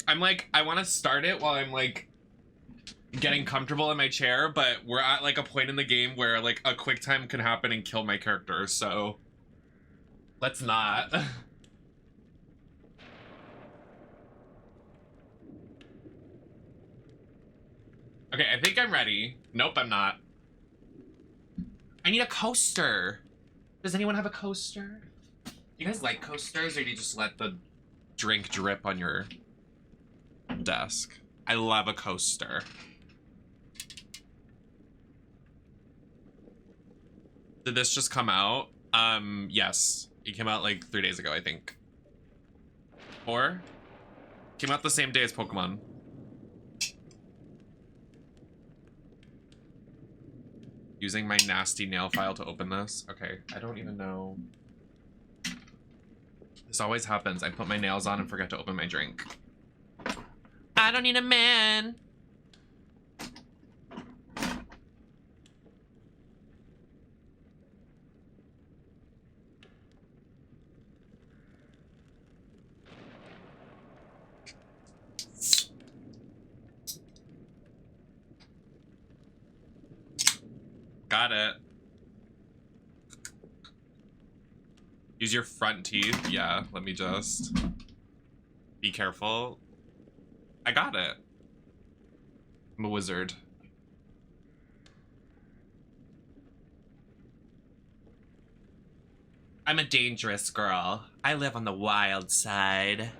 I want to start it while I'm like getting comfortable in my chair, but we're at like a point in the game where like a quick time can happen and kill my character, so let's not. Okay, I think I'm ready. Nope, I'm not. I need a coaster. Does anyone have a coaster? You guys like coasters, or do you just let the drink drip on your desk? I love a coaster. Did this just come out? Yes. It came out like 3 days ago, I think. 4? Came out the same day as Pokemon. Using my nasty nail file to open this. Okay, I don't even know. This always happens. I put my nails on and forget to open my drink. I don't need a man. Got it. Use your front teeth. Yeah, let me just be careful. I got it. I'm a wizard. I'm a dangerous girl. I live on the wild side.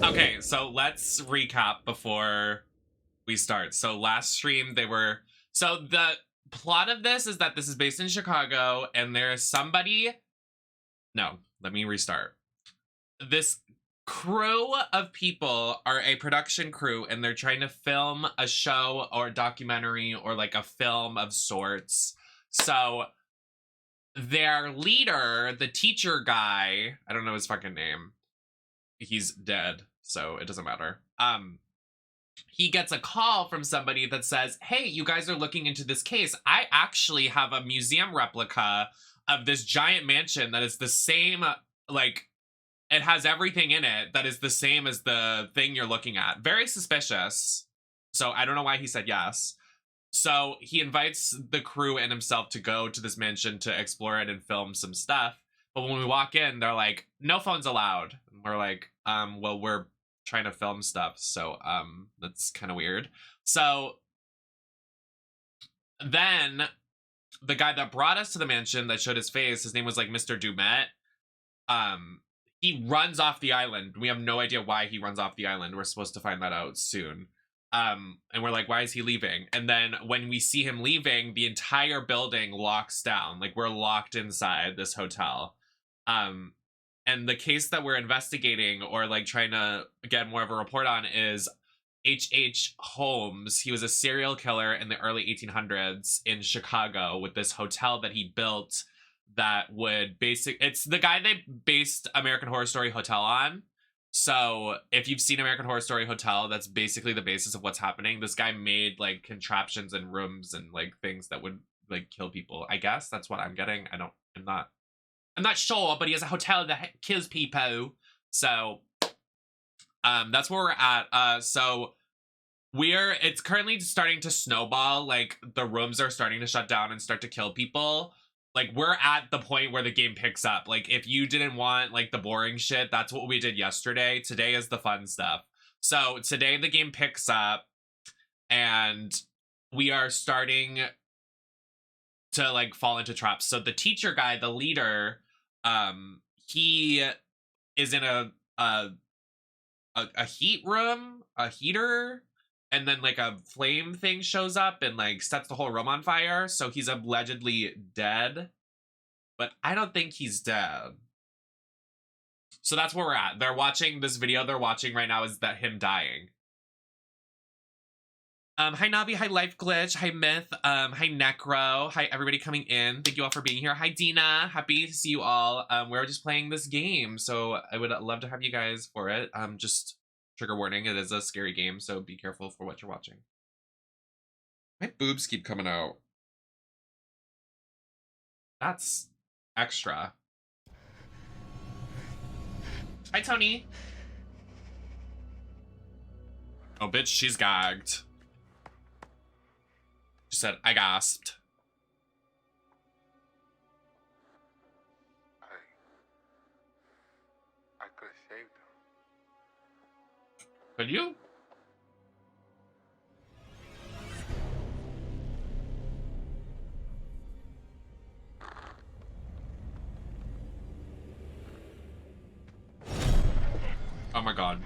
Okay, so let's recap before we start. So last stream so the plot of this is that this is based in Chicago and there is somebody, no, let me restart. This crew of people are a production crew and they're trying to film a show or a documentary or like a film of sorts. So their leader, the teacher guy, I don't know his fucking name. He's dead, so it doesn't matter. He gets a call from somebody that says, hey, you guys are looking into this case. I actually have a museum replica of this giant mansion that is the same, like, it has everything in it that is the same as the thing you're looking at. Very suspicious. So I don't know why he said yes. So he invites the crew and himself to go to this mansion to explore it and film some stuff. But when we walk in, they're like, no phones allowed. And we're like, well, we're trying to film stuff, so that's kind of weird. So then the guy that brought us to the mansion that showed his face, his name was like Mr. Dumet. He runs off the island. We have no idea why he runs off the island. We're supposed to find that out soon. And we're like, why is he leaving? And then when we see him leaving, the entire building locks down. Like, we're locked inside this hotel. And the case that we're investigating or like trying to get more of a report on is H.H. Holmes. He was a serial killer in the early 1800s in Chicago with this hotel that he built that would it's the guy they based American Horror Story Hotel on. So if you've seen American Horror Story Hotel, that's basically the basis of what's happening. This guy made like contraptions and rooms and like things that would like kill people. I guess that's what I'm getting. I'm not sure, but he has a hotel that kills people. So that's where we're at. So it's currently starting to snowball. Like, the rooms are starting to shut down and start to kill people. Like, we're at the point where the game picks up. Like, if you didn't want like the boring shit, that's what we did yesterday. Today is the fun stuff. So today the game picks up and we are starting to like fall into traps. So the teacher guy, the leader, he is in a heat room, a heater, and then like a flame thing shows up and like sets the whole room on fire. So he's allegedly dead, but I don't think he's dead. So that's where we're at. They're watching this video they're watching right now is that him dying. Hi Navi, hi Life Glitch, hi Myth, hi Necro, hi everybody coming in. Thank you all for being here. Hi Dina, happy to see you all. We're just playing this game, so I would love to have you guys for it. Just trigger warning, it is a scary game, so be careful for what you're watching. My boobs keep coming out. That's extra. Hi Tony. Oh bitch, she's gagged. She said, I gasped. I could have saved him. Could you? Oh my god.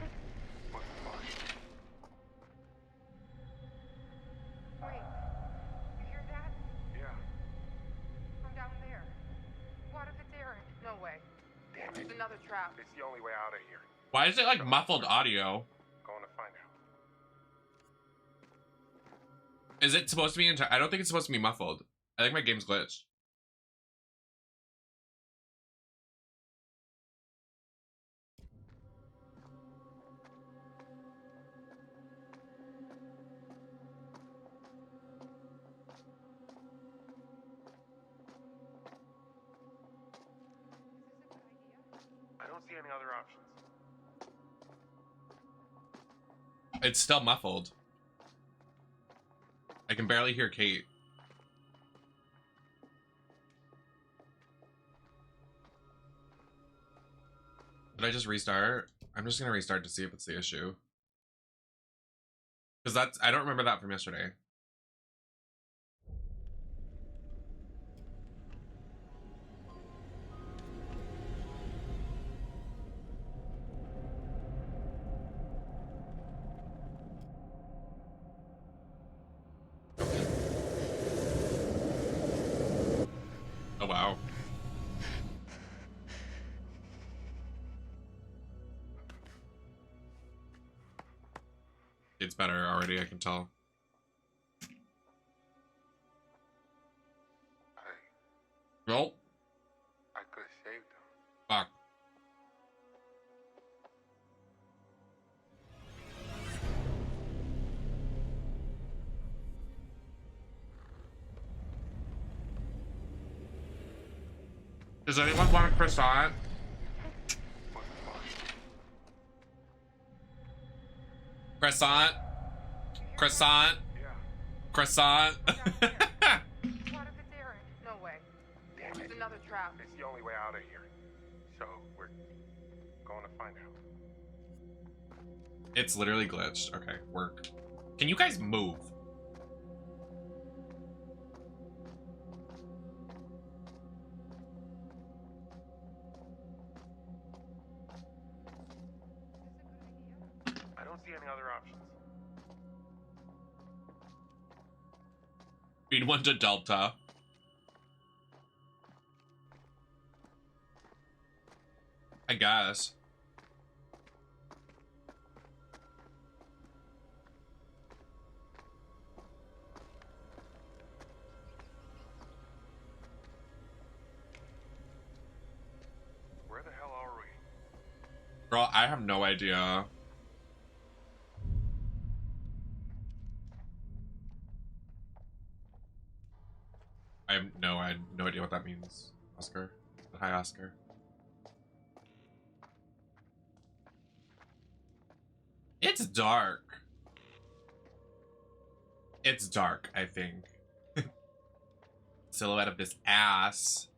What the fuck? Wait, you hear that? Yeah. From down there. What if it's Aaron? No way. Damn It's it. another trap. It's the only way out of here. Why is it like muffled audio? Going to find out. Is it supposed to be I don't think it's supposed to be muffled. I think my game's glitched. I don't see any other options. It's still muffled. I can barely hear Kate. Did I just restart? I'm just gonna restart to see if it's the issue. Because I don't remember that from yesterday. Oh wow. It's better already, I can tell. Well, I could have saved him. fuck. Does anyone want a croissant? What the fuck? Croissant? Croissant? Yeah. Croissant? What if it's Aaron? No way. Damn It's it. another trap. It's the only way out of here. So we're going to find out. It's literally glitched. Okay, work. Can you guys move? I don't see any other options. Feed one to Delta. I guess. Where the hell are we? Girl, I have no idea. I have no idea what that means. Oscar. Hi, Oscar. It's dark. It's dark, I think. Silhouette of this ass.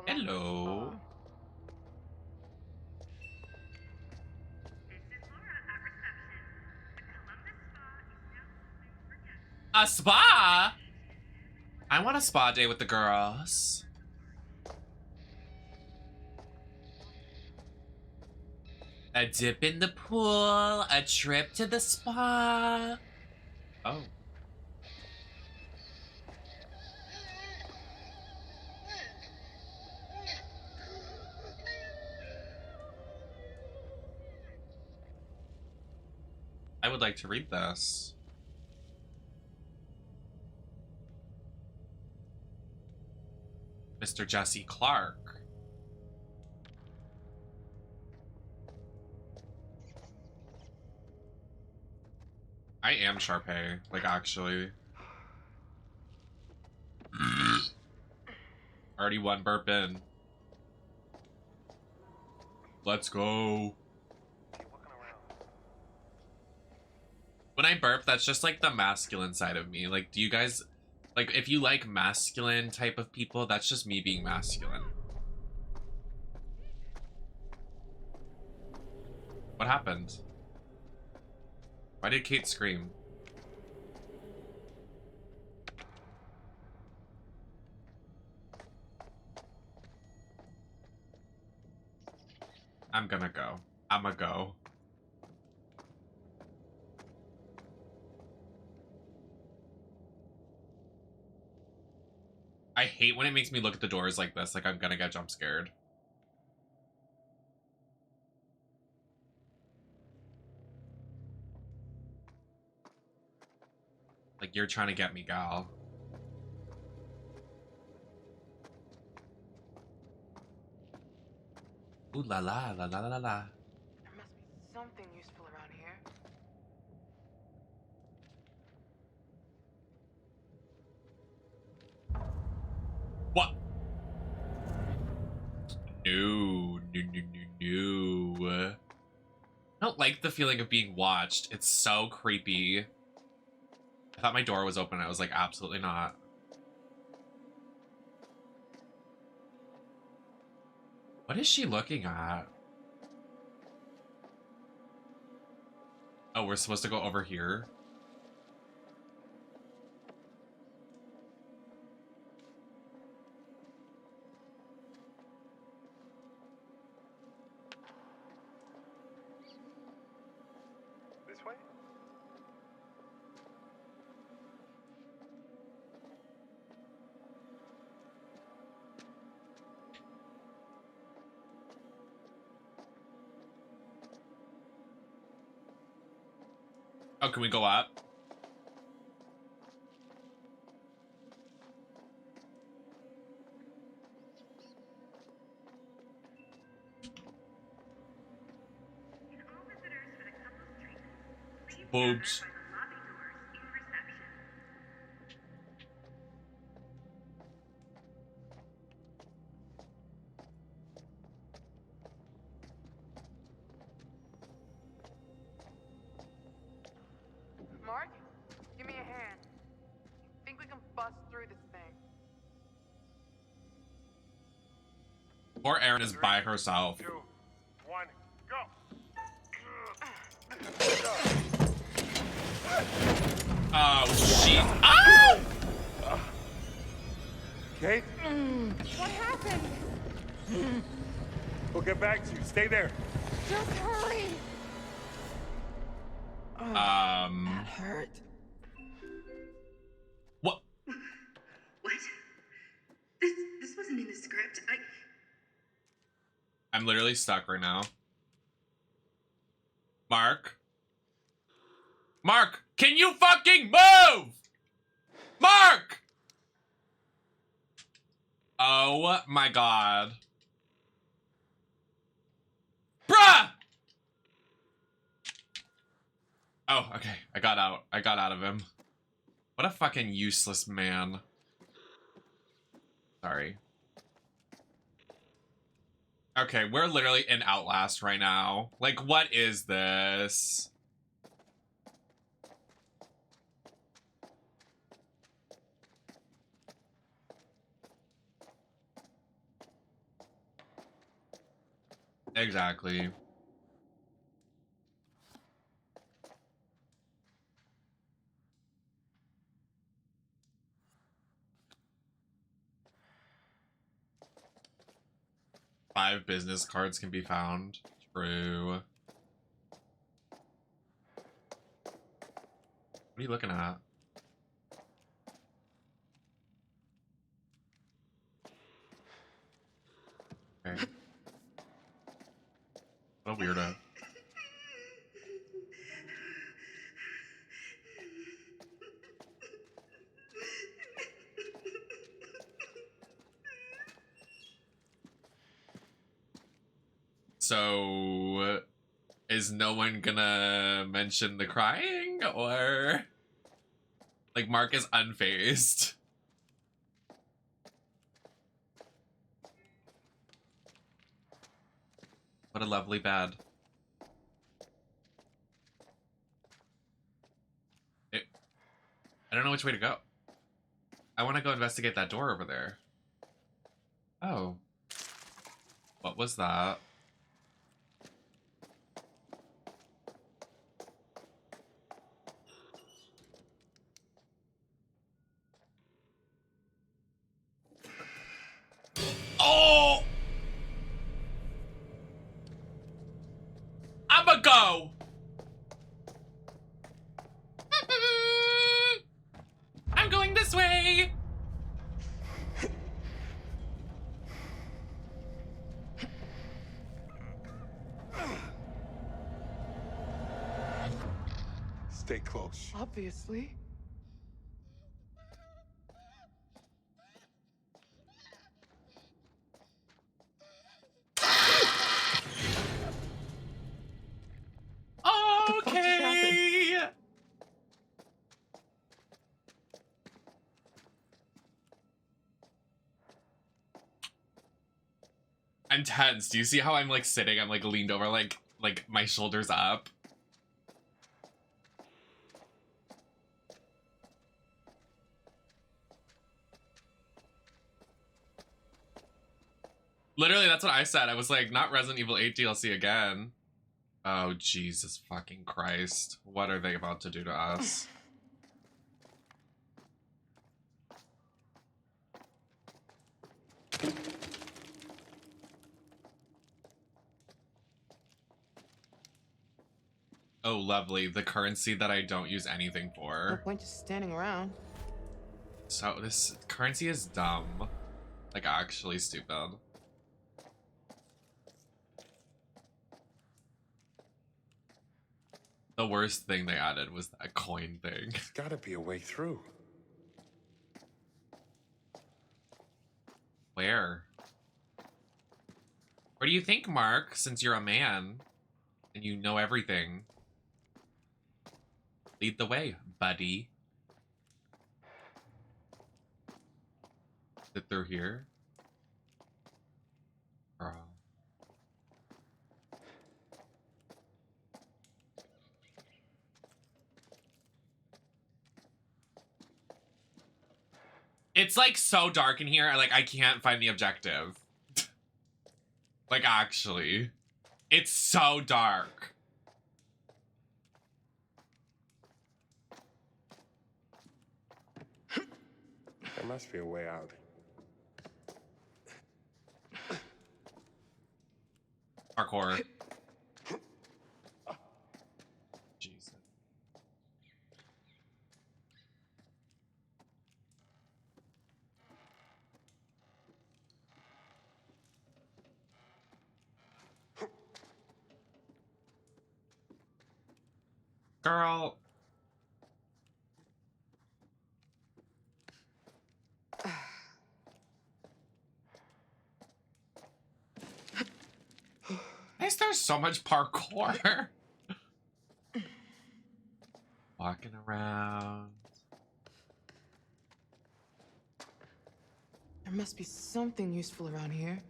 Hello. A spa? I want a spa day with the girls. A dip in the pool, a trip to the spa. Oh. I would like to read this. Mr. Jesse Clark. I am Sharpay, like actually. Already one burp in. Let's go. Keep looking around. When I burp, that's just like the masculine side of me. Like, do you guys, like, if you like masculine type of people, that's just me being masculine. What happened? Why did Kate scream? I'm gonna go. I'ma go. I hate when it makes me look at the doors like this, like I'm gonna get jump scared. Like you're trying to get me, gal. Ooh la la la la la la. There must be something useful around here. What? No, no, no, no, no. I don't like the feeling of being watched. It's so creepy. I thought my door was open. I was like, absolutely not. What is she looking at? Oh, we're supposed to go over here? This way? Oh, can we go up? Boobs. Mark, give me a hand. Think we can bust through this thing? Poor Erin is by herself. 2, 1, go! Oh, shit. Oh! Kate, What happened? we'll get back to you. Stay there. Just hurry! That hurt. What? What? This wasn't in the script. I'm literally stuck right now. Mark? Mark, can you fucking move? Mark! Oh my god. Bruh! Oh, okay. I got out. I got out of him. What a fucking useless man. Sorry. Okay, we're literally in Outlast right now. Like, what is this? Exactly. Five business cards can be found. True. What are you looking at? Okay. What a weirdo. So, is no one gonna mention the crying, or like Mark is unfazed? What a lovely bed. I don't know which way to go. I want to go investigate that door over there. Oh. What was that? Oh! I'ma go! I'm going this way! Stay close. Obviously. What the fuck just happened? Okay! I'm tense. Do you see how I'm like sitting? I'm like leaned over, like my shoulders up. Literally, that's what I said. I was like, not Resident Evil 8 DLC again. Oh, Jesus fucking Christ. What are they about to do to us? Oh, lovely. The currency that I don't use anything No for. point just standing around. So this currency is dumb. Like, actually stupid. The worst thing they added was that coin thing. There's gotta be a way through. Where? Where do you think, Mark, since you're a man and you know everything? Lead the way, buddy. Is it through here? Girl. It's like so dark in here, like I can't find the objective. Like actually. It's so dark. There must be a way out. Parkour. Jesus. Girl. Why is there so much parkour? Walking around. There must be something useful around here.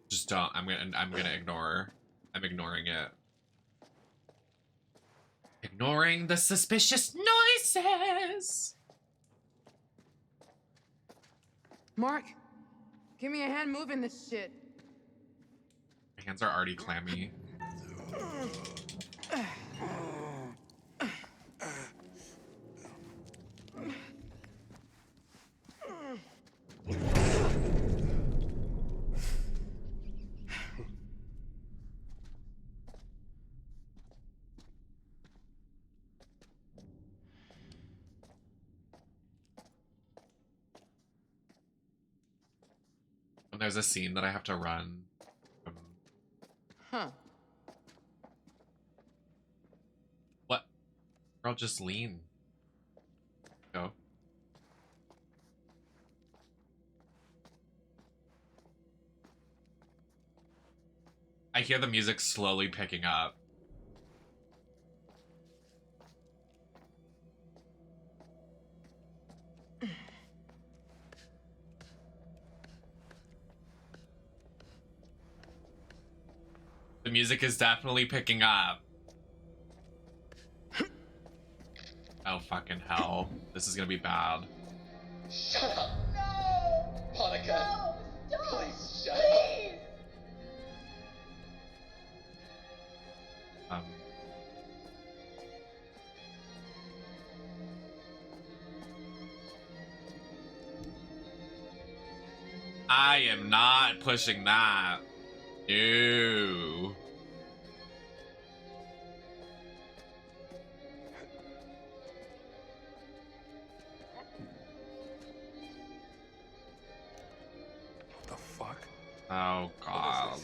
Just don't. I'm gonna ignore. I'm ignoring it. Ignoring the suspicious noises. Mark, give me a hand moving this shit. My hands are already clammy. When there's a scene that I have to run from. Huh. What? Girl, just lean. Go. I hear the music slowly picking up. The music is definitely picking up. Oh, fucking hell. This is gonna be bad. Shut up! No! Monica! No! Stop! Please shut Please! Um. I am not pushing that. No. What the fuck? Oh god.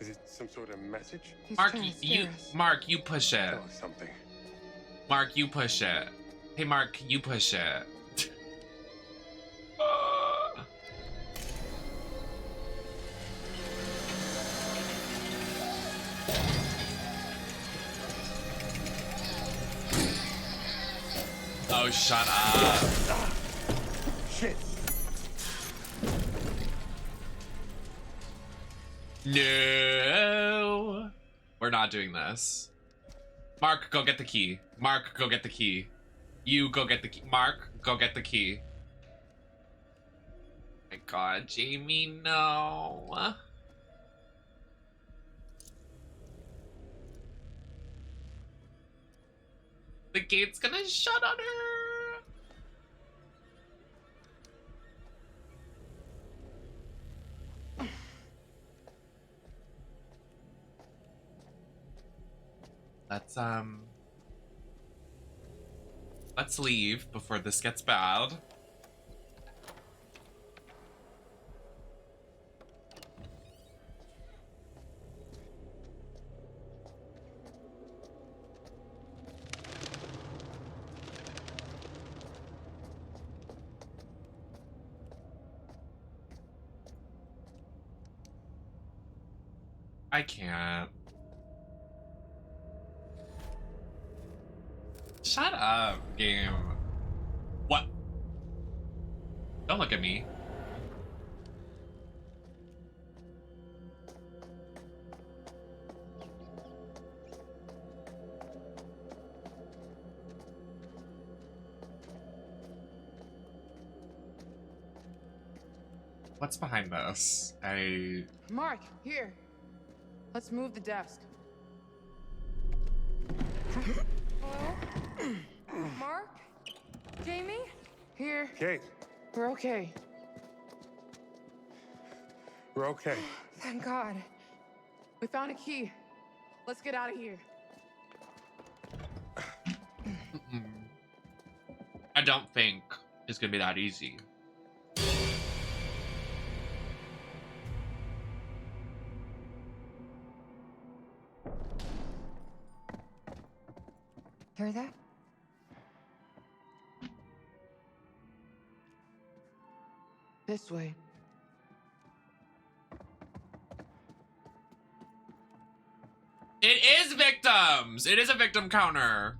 Is it some sort of message? He's Mark, trying to you scare us. Mark, you push it. Tell us something. Mark, you push it. Hey Mark, you push it. Oh, shut up. Shit. No. We're not doing this. Mark, go get the key. Mark, go get the key. You go get the key. Mark, go get the key. My god, Jamie, no. The gate's gonna shut on her. Let's leave before this gets bad. I can't. Shut up, game. What? Don't look at me. What's behind this? Mark, here. Let's move the desk. Hello? Mark? Jamie? Here. Kate, We're okay. we're okay. Thank God. We found a key. Let's get out of here. I don't think it's gonna be that easy. Hear that? This way. It is victims! It is a victim counter.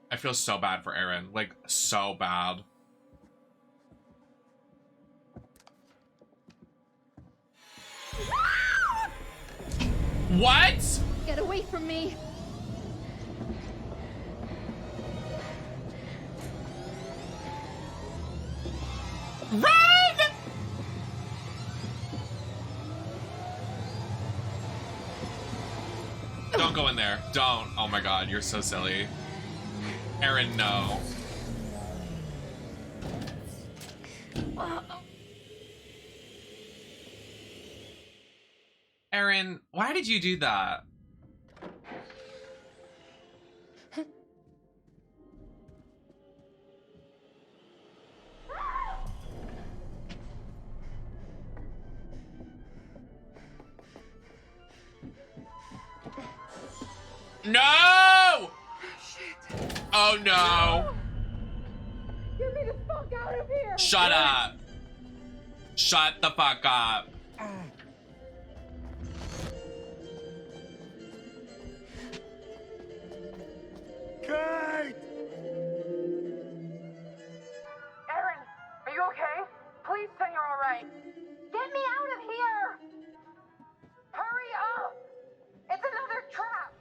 I feel so bad for Aaron. Like, so bad. What? Get away from me! Run! Don't go in there. Don't. Oh my god, you're so silly. Aaron, no. Aaron, why did you do that? No! Shit. Oh no! Get me the fuck out of here! Shut up! Shut the fuck up! Kate! Aaron, are you okay? Please say you're alright. Get me out of here! Hurry up! It's another trap!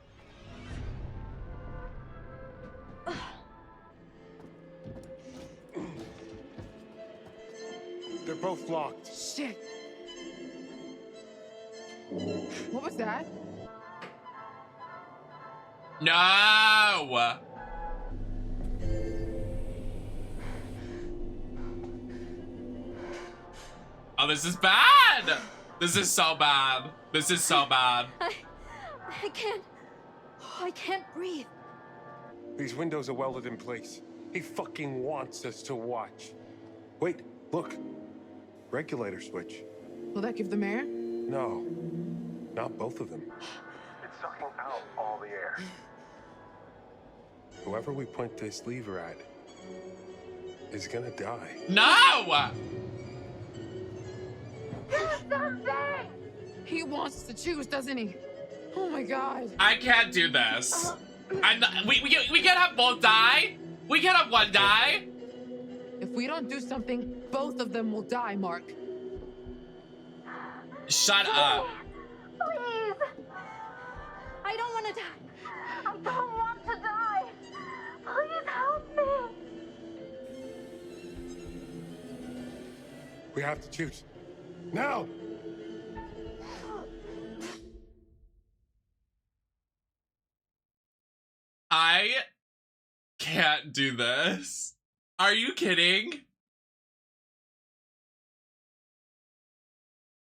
They're both locked. Shit. What was that? No! Oh, this is bad! This is so bad. This is so bad. I can't breathe. These windows are welded in place. He fucking wants us to watch. Wait, look. Regulator switch. Will that give them air? No, not both of them. It's sucking out all the air. Whoever we point this lever at is gonna die. No! Something! He wants to choose, doesn't he? Oh my god. I can't do this. We can't have both die. We can't have one die. If we don't do something, both of them will die, Mark. Shut up. Please! I don't want to die. I don't want to die. Please help me. We have to choose. Now! I can't do this. Are you kidding?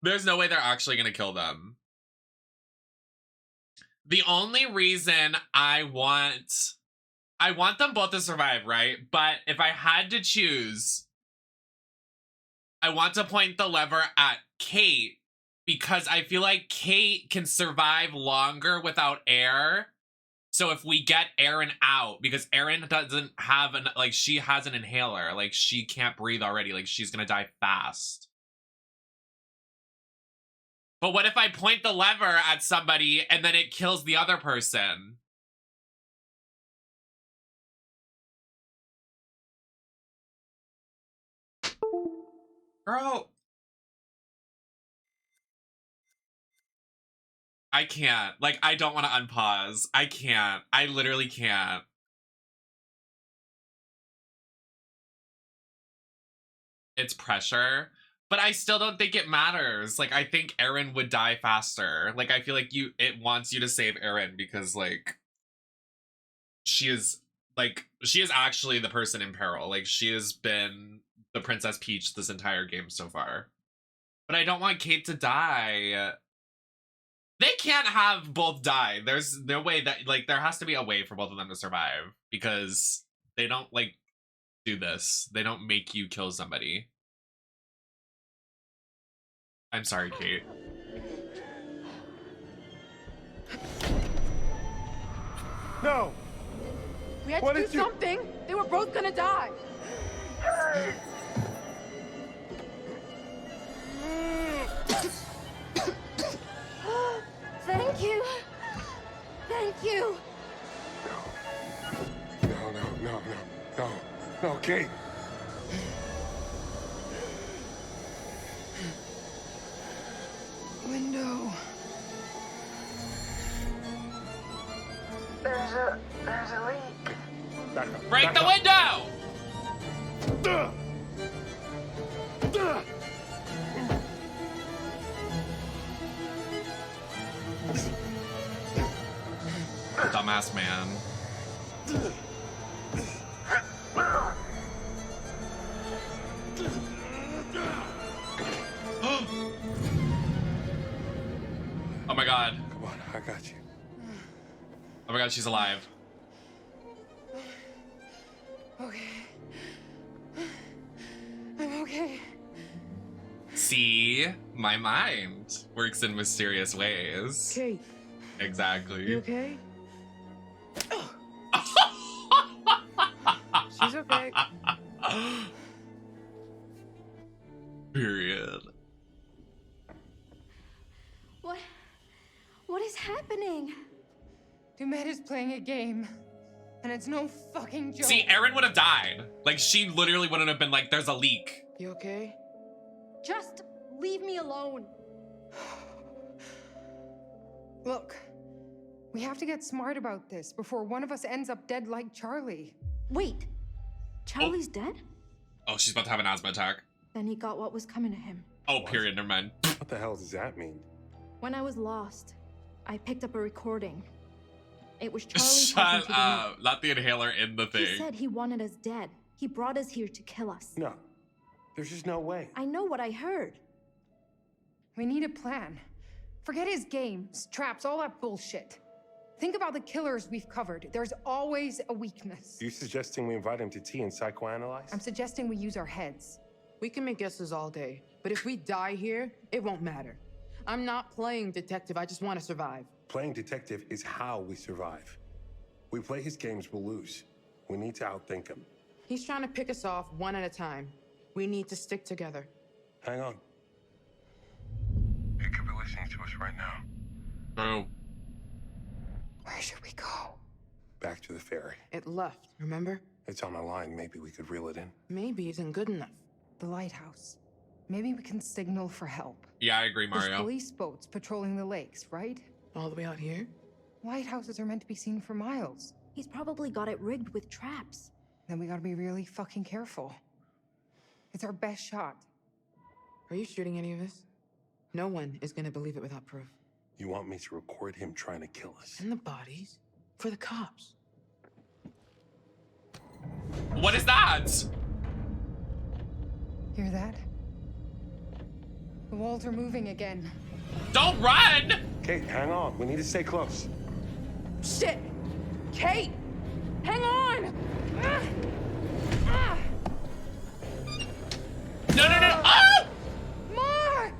There's no way they're actually gonna kill them. The only reason I want them both to survive, right? But if I had to choose, I want to point the lever at Kate because I feel like Kate can survive longer without air. So if we get Erin out, because Erin doesn't have she has an inhaler, like she can't breathe already, like she's gonna die fast. But what if I point the lever at somebody and then it kills the other person? Girl. I can't. Like, I don't want to unpause. I can't. I literally can't. It's pressure. But I still don't think it matters. Like, I think Erin would die faster. Like, I feel like it wants you to save Erin because, like, she is actually the person in peril. Like, she has been the Princess Peach this entire game so far. But I don't want Kate to die. They can't have both die. There's no way that, like, there has to be a way for both of them to survive because they don't, like, do this. They don't make you kill somebody. I'm sorry, Kate. No! We had What to do did you- something. They were both gonna die. Thank you. Thank you. No, Kate. Window. There's a leak. Back up. Break back the up. window! Dumbass man. Oh my god. Come on, I got you. Oh my god, she's alive. Okay. I'm okay. See? My mind works in mysterious ways. Kate, Exactly. you okay? She's okay. Period. What is happening? Dumet is playing a game, and it's no fucking joke. See, Erin would have died. Like, she literally wouldn't have been like, there's a leak. You okay? Just leave me alone. Look, we have to get smart about this before one of us ends up dead like Charlie. Wait, Charlie's dead? Oh, she's about to have an asthma attack. Then he got what was coming to him. Oh, period, never mind. What the hell does that mean? When I was lost, I picked up a recording. It was Charlie Shut talking to up. Not the inhaler in the thing. He said he wanted us dead. He brought us here to kill us. No. There's just no way. I know what I heard. We need a plan. Forget his games, traps, all that bullshit. Think about the killers we've covered. There's always a weakness. You suggesting we invite him to tea and psychoanalyze? I'm suggesting we use our heads. We can make guesses all day, but if we die here, it won't matter. I'm not playing detective, I just want to survive. Playing detective is how we survive. We play his games, we'll lose. We need to outthink him. He's trying to pick us off one at a time. We need to stick together. Hang on. He could be listening to us right now. Oh. Where should we go? Back to the ferry. It left, remember? It's on a line. Maybe we could reel it in. Maybe isn't good enough. The lighthouse. Maybe we can signal for help. Yeah, I agree, There's Mario. police boats patrolling the lakes, right? All the way out here? Lighthouses are meant to be seen for miles. He's probably got it rigged with traps. Then we gotta be really fucking careful. It's our best shot. Are you shooting any of this? No one is gonna believe it without proof. You want me to record him trying to kill us? And the bodies? For the cops. What is that? Hear that? The walls are moving again. Don't run! Kate, hang on. We need to stay close. Shit! Kate! Hang on! Ah! Ah! No, no, no! Oh! Mark!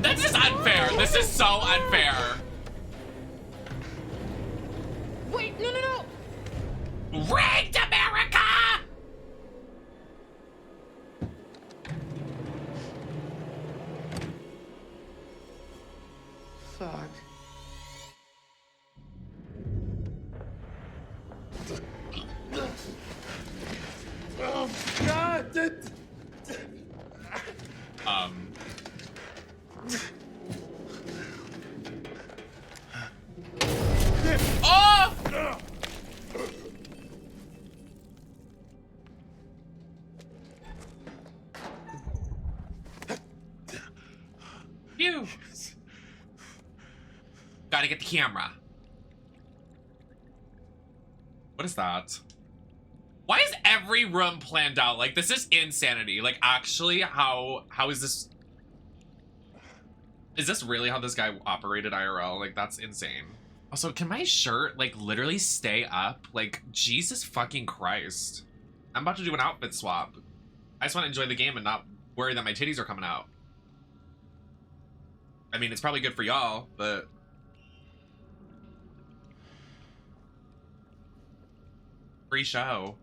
This is unfair. This is so unfair. Wait, no, no, no! Rigged America! Fuck. Oh, God! Oh! Phew. Gotta get the camera. What is that? Why is every room planned out? Like, this is insanity. Like, actually, how is this? Is this really how this guy operated IRL? Like, that's insane. Also, can my shirt, like, literally stay up? Like, Jesus fucking Christ. I'm about to do an outfit swap. I just want to enjoy the game and not worry that my titties are coming out. I mean, it's probably good for y'all, but... Free show.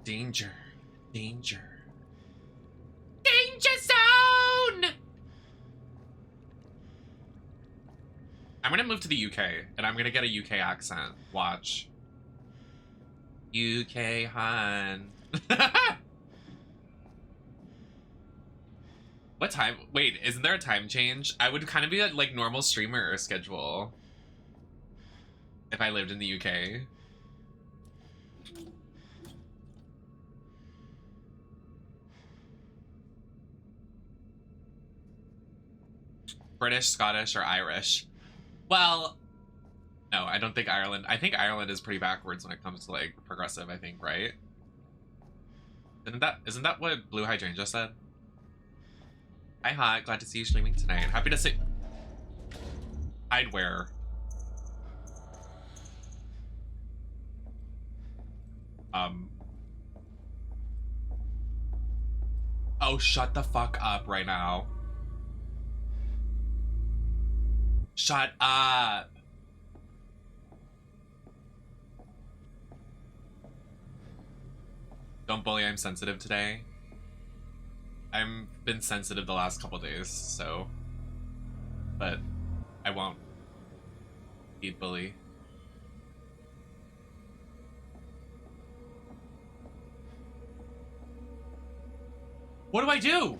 Danger. Danger. Danger zone! I'm gonna move to the UK, and I'm gonna get a UK accent. Watch. UK hun. What time? Wait, isn't there a time change? I would kind of be like normal streamer schedule if I lived in the UK. British, Scottish, or Irish? Well, no, I don't think Ireland. I think Ireland is pretty backwards when it comes to like progressive, I think, right? Isn't that what Blue Hydrangea said? Hi, hot. Glad to see you streaming tonight. Happy to see. I'd wear. Oh, shut the fuck up right now. Shut up. Don't bully, I'm sensitive today. I've been sensitive the last couple days, so. But I won't be bully. What do I do?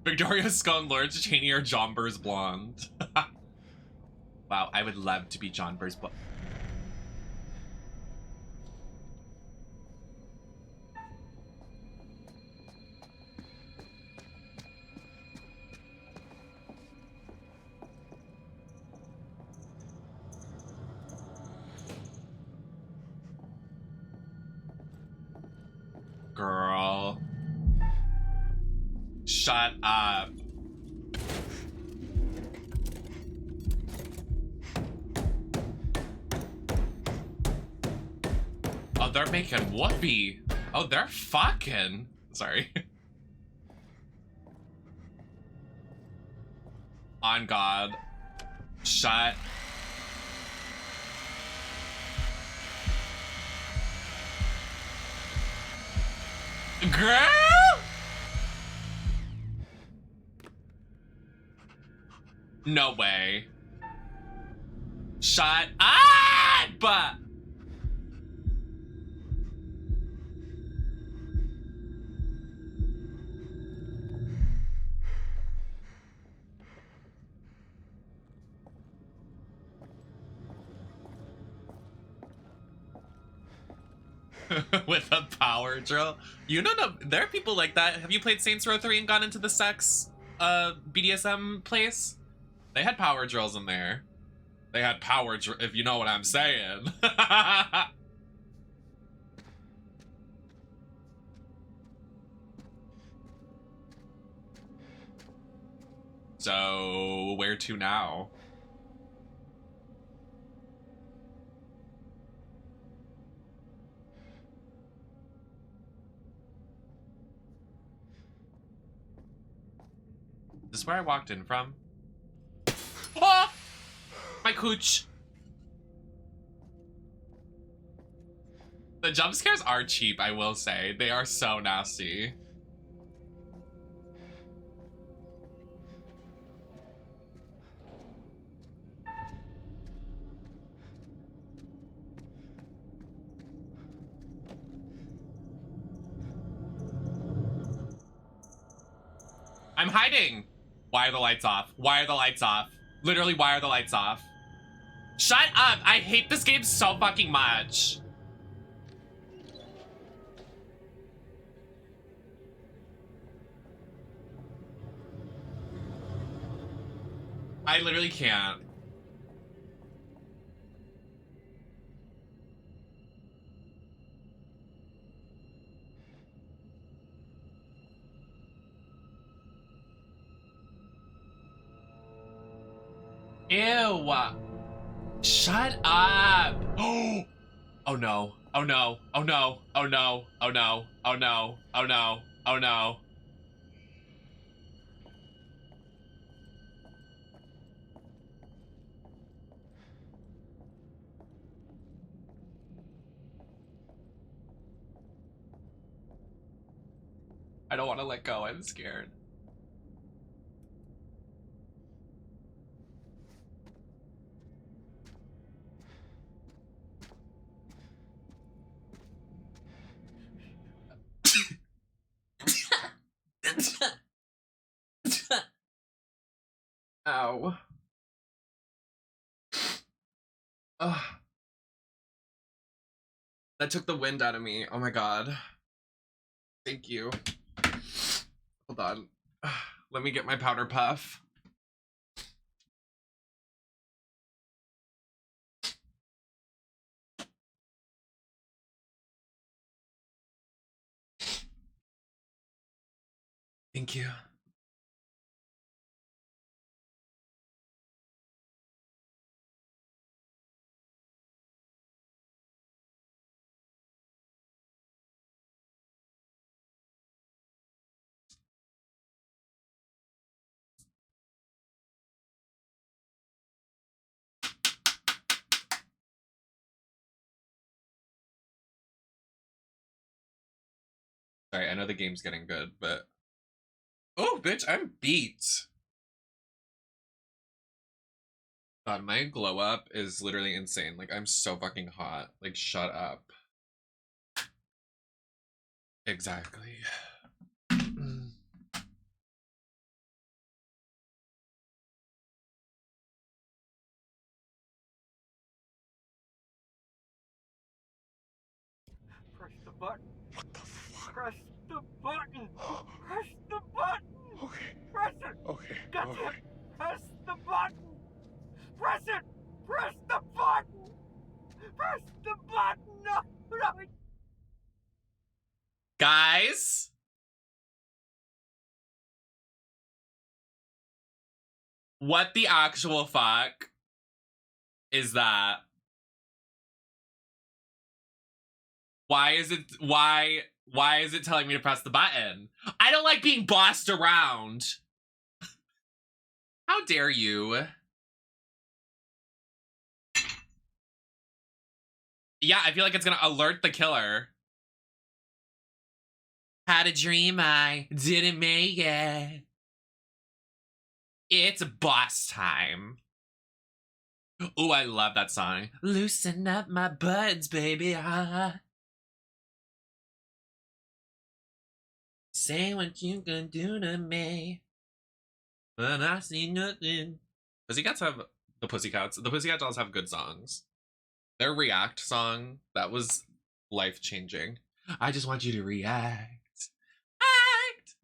Victoria's Scone Lawrence Cheney or John Burr's blonde. Wow, I would love to be John Burr's blonde. Girl. Shut up. Oh, they're making whoopee. Oh, they're fucking. Sorry. On God. Shut. Girl! No way. Shut up! With a power drill. You don't know, there are people like that. Have you played Saints Row 3 and gone into the sex BDSM place? They had power drills in there. They had power if you know what I'm saying. So, where to now? Is this where I walked in from? Oh! My cooch. The jump scares are cheap, I will say. They are so nasty. I'm hiding. Why are the lights off? Why are the lights off? Literally, why are the lights off? Shut up! I hate this game so fucking much. I literally can't. Ew. Shut up. Oh no. Oh no. Oh no. Oh no. Oh no. Oh no. Oh no. Oh no. I don't want to let go. I'm scared. Ow. Ugh. That took the wind out of me. Oh my God. Thank you. Hold on. Let me get my powder puff. Thank you. Sorry, I know the game's getting good, but... Oh, bitch, I'm beat. God, my glow up is literally insane. Like, I'm so fucking hot. Like, shut up. Exactly. Press the button. What the fuck? Press the button. Press the button. Okay. Press it. Okay. Goddamn. Okay. Press the button. Press it. Press the button. Press the button. No. No. Guys? What the actual fuck is that? Why is it telling me to press the button? I don't like being bossed around. How dare you? Yeah, I feel like it's gonna alert the killer. Had a dream I didn't make it. It's boss time. Oh, I love that song. Loosen up my buttons, baby. Say what you gonna do to me. But I see nothing. Pussycats have the Pussycats. The Pussycat Dolls have good songs. Their React song, that was life-changing. I just want you to react. Act.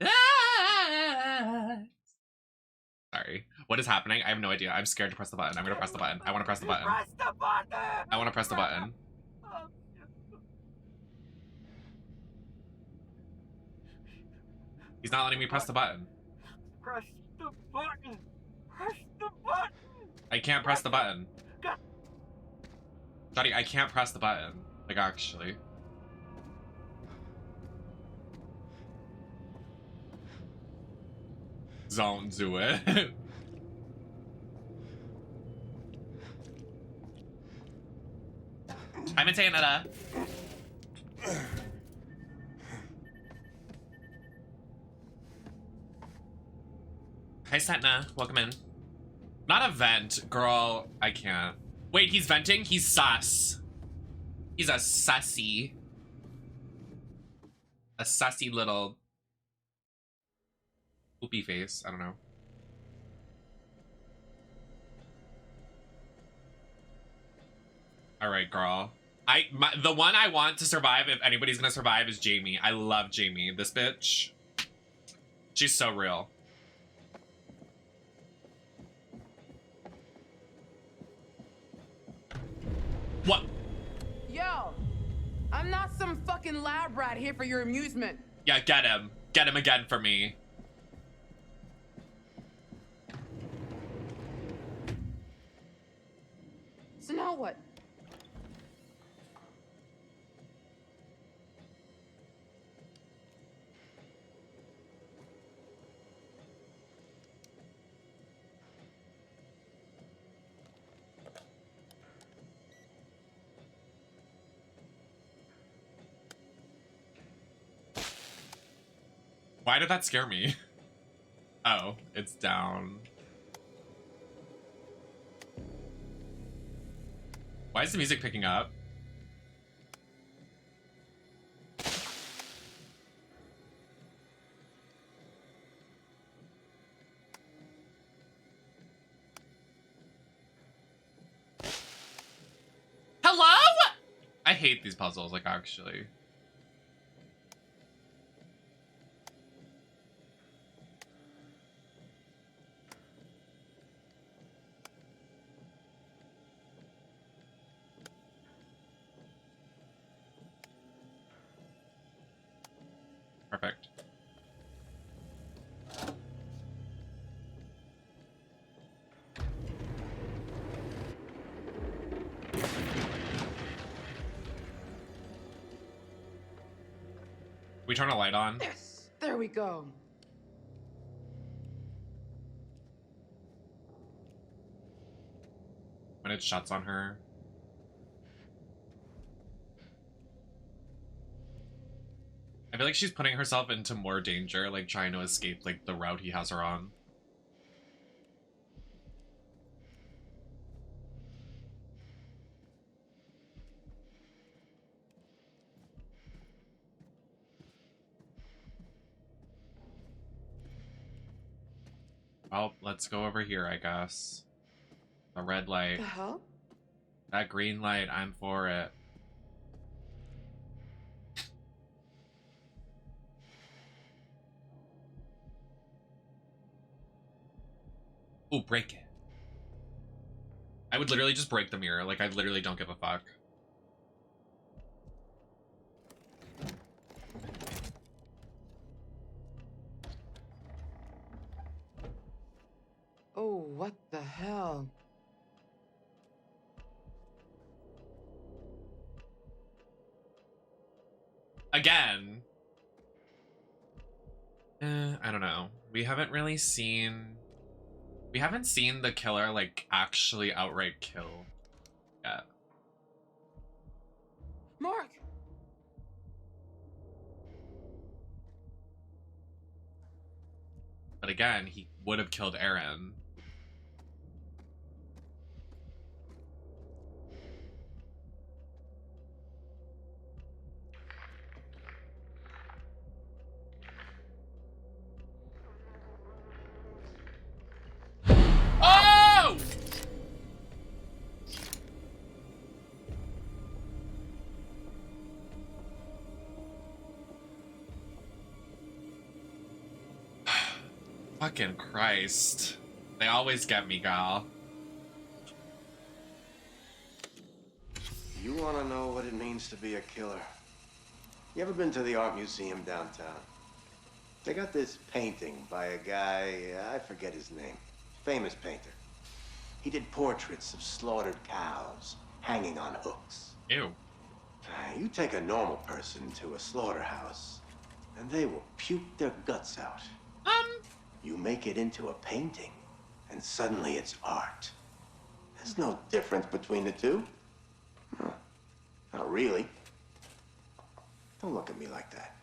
Sorry. What is happening? I have no idea. I'm scared to press the button. I'm gonna press the button. I wanna press the button. Press the button. I wanna press the button. He's not letting me press the button. Press the button. Press the button. I can't press the button. Johnny, I can't press the button. Like, actually. Don't do it. I'm in Canada. Hi, Setna. Welcome in. Not a vent, girl. I can't. Wait, he's venting? He's sus. He's a sussy. A sussy little poopy face. I don't know. All right, girl. The one I want to survive, if anybody's gonna survive, is Jamie. I love Jamie. This bitch. She's so real. What? Yo, I'm not some fucking lab rat here for your amusement. Yeah, get him. Get him again for me. So now what? Why did that scare me? Oh, it's down. Why is the music picking up? Hello? I hate these puzzles, like, actually. Perfect. we turn a light on? Yes, there we go. When it shuts on her. I feel like she's putting herself into more danger, like trying to escape like the route he has her on. Well, let's go over here, I guess. The red light. The hell? That green light, I'm for it. Oh, break it. I would literally just break the mirror. Like, I literally don't give a fuck. Oh, what the hell? Again. I don't know. We haven't seen the killer, like, actually outright kill yet. Mark! But again, he would have killed Aaron. Oh! Fucking Christ. They always get me, gal. You want to know what it means to be a killer? You ever been to the art museum downtown? They got this painting by a guy, I forget his name. Famous painter. He did portraits of slaughtered cows hanging on hooks. Ew. You take a normal person to a slaughterhouse, and they will puke their guts out. You make it into a painting, and suddenly it's art. There's no difference between the two. No, not really. Don't look at me like that.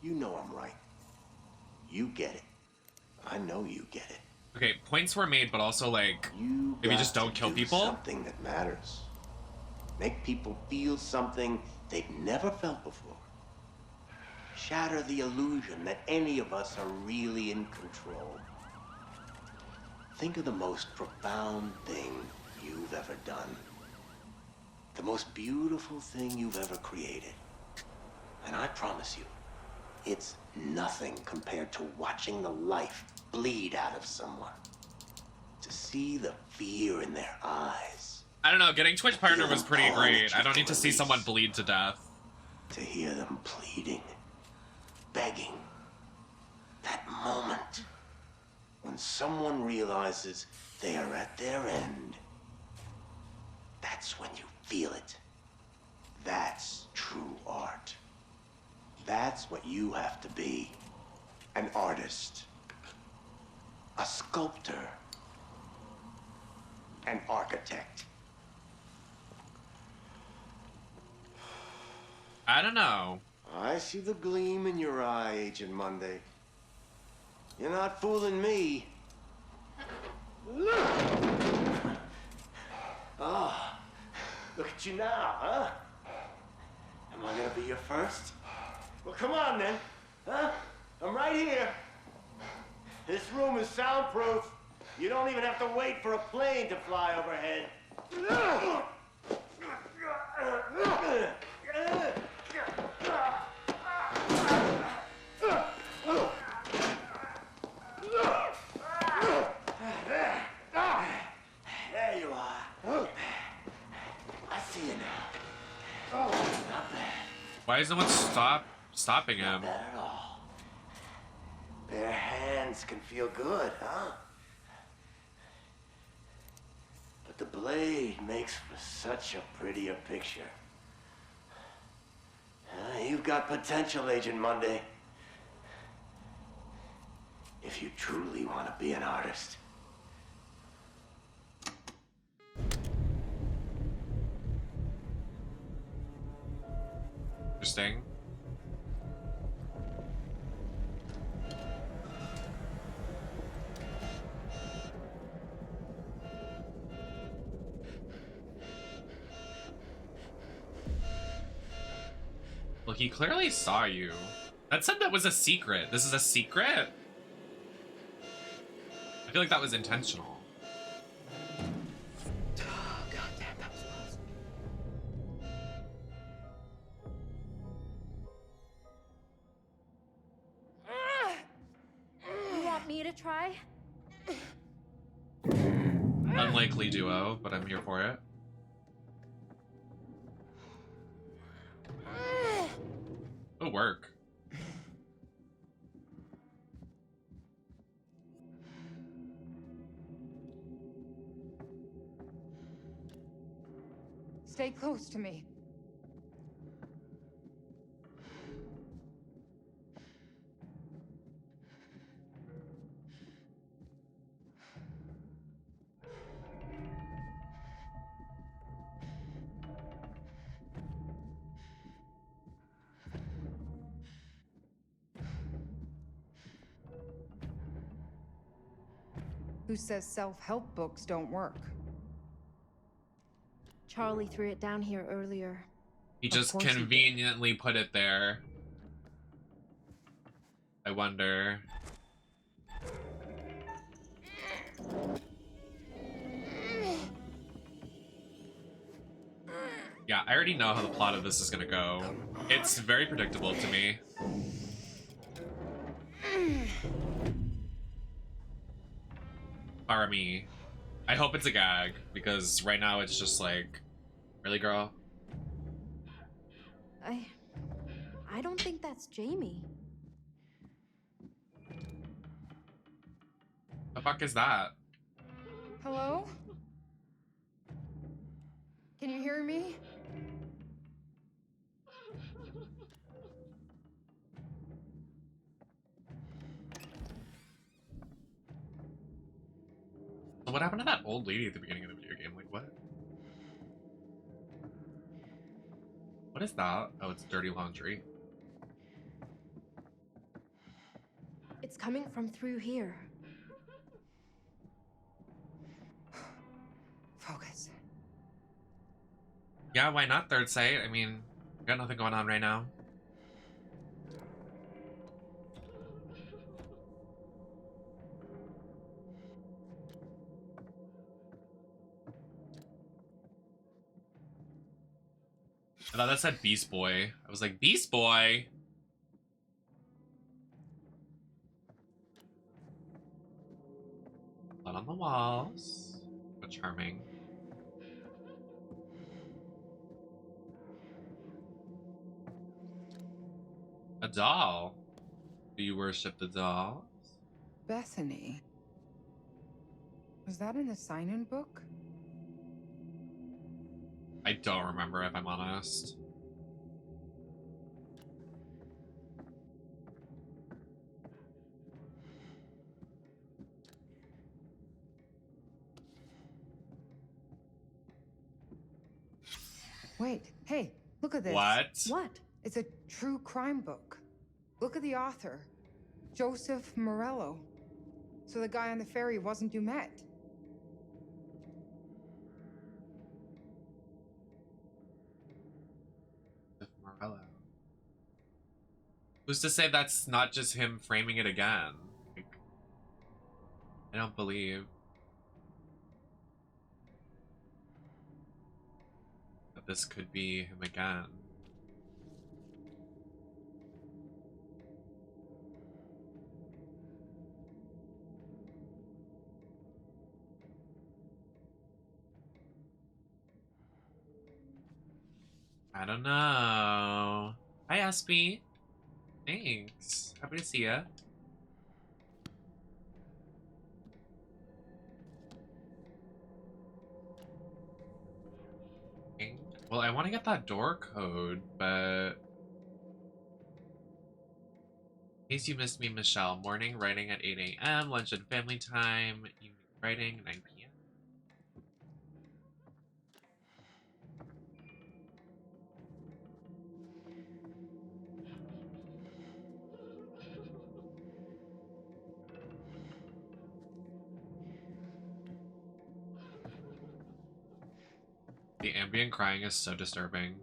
You know I'm right. You get it. I know you get it. Okay, points were made, but also, like, maybe just don't kill people? Something that matters. Make people feel something they've never felt before. Shatter the illusion that any of us are really in control. Think of the most profound thing you've ever done. The most beautiful thing you've ever created. And I promise you, it's nothing compared to watching the life bleed out of someone. To see the fear in their eyes. I don't know, getting Twitch partner was pretty great. I don't need to see someone bleed to death. To hear them pleading, begging. That moment when someone realizes they are at their end. That's when you feel it. That's true art. That's what you have to be. An artist. A sculptor. An architect. I don't know. I see the gleam in your eye, Agent Monday. You're not fooling me. Ah, look at you now, huh? Am I gonna be your first? Well, come on then, huh? I'm right here. This room is soundproof. You don't even have to wait for a plane to fly overhead. There you are. I see you now. Oh, not bad. Why is no one stopping him? Not bad at all. Bare hands can feel good, huh? But the blade makes for such a prettier picture. You You've got potential, Agent Monday. If you truly want to be an artist. Interesting. Well, he clearly saw you. That said that was a secret. This is a secret? I feel like that was intentional. God damn, that was close. You want me to try? Unlikely duo, but I'm here for it. It'll work. Stay close to me. Who says self-help books don't work? Charlie threw it down here earlier. He just course he did. conveniently put it there. I wonder. Yeah, I already know how the plot of this is gonna go. It's very predictable to me. Army. I hope it's a gag, because right now it's just like, really, girl? I don't think that's Jamie. The fuck is that? Hello? Can you hear me? So what happened to that old lady at the beginning of the video game? Like, what? What is that? Oh, it's dirty laundry. It's coming from through here. Focus. Yeah, why not third sight? I mean, got nothing going on right now. I thought that said Beast Boy. I was like, Beast Boy? Blood on the walls. But charming. A doll. Do you worship the dolls? Bethany. Was that in the sign-in book? I don't remember, if I'm honest. Wait, hey, look at this. What? What? It's a true crime book. Look at the author. Joseph Morello. So the guy on the ferry wasn't Dumet. Morello. Who's to say that's not just him framing it again? Like, I don't believe that this could be him again. I don't know. Hi, Espy. Thanks. Happy to see ya. Well, I want to get that door code, but In case you missed me, Michelle. Morning writing at 8 a.m. Lunch and family time. Evening writing 9 p.m. The ambient crying is so disturbing.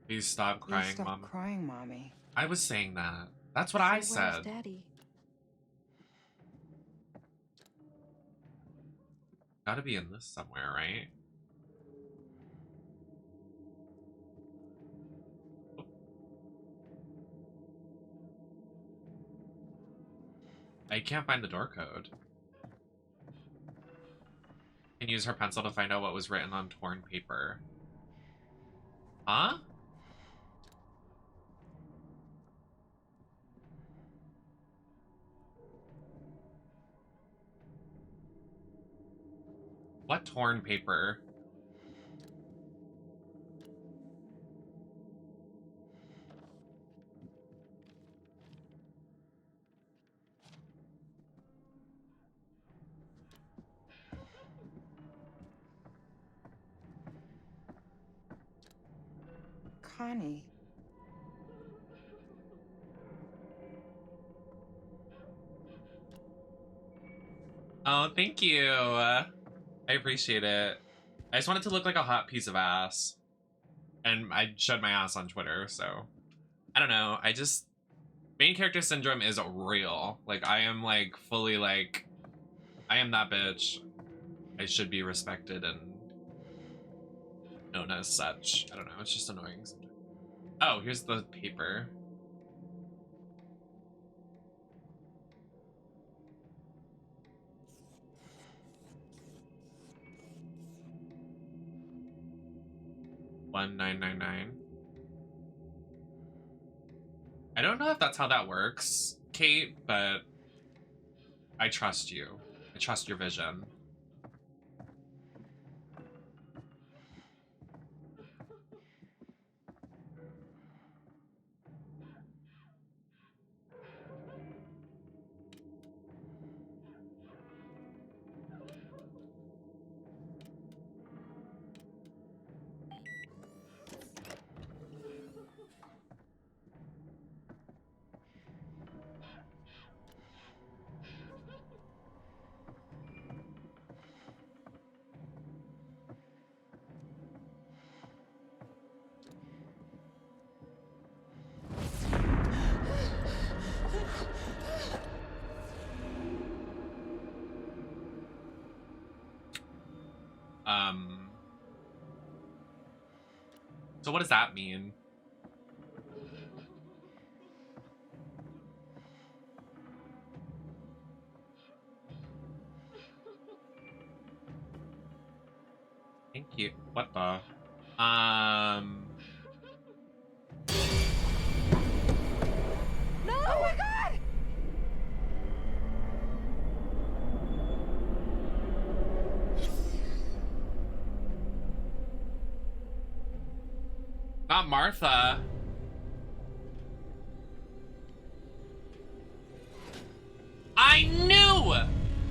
Please stop crying, Please stop Mom. crying, Mommy. I was saying that. That's what I said. Daddy? Gotta be in this somewhere, right? I can't find the door code. Can use her pencil to find out what was written on torn paper. Huh? What torn paper? Connie. Oh, thank you. I appreciate it. I just want it to look like a hot piece of ass. And I showed my ass on Twitter, so... I don't know, I just... Main character syndrome is real. Like, I am, like, fully, like... I am that bitch. I should be respected and... known as such. I don't know, it's just annoying sometimes. Oh, here's the paper. $1,999. I don't know if that's how that works, Kate, but I trust you. I trust your vision. So what does that mean? Thank you. What the? No! Oh my god! Not Martha. I knew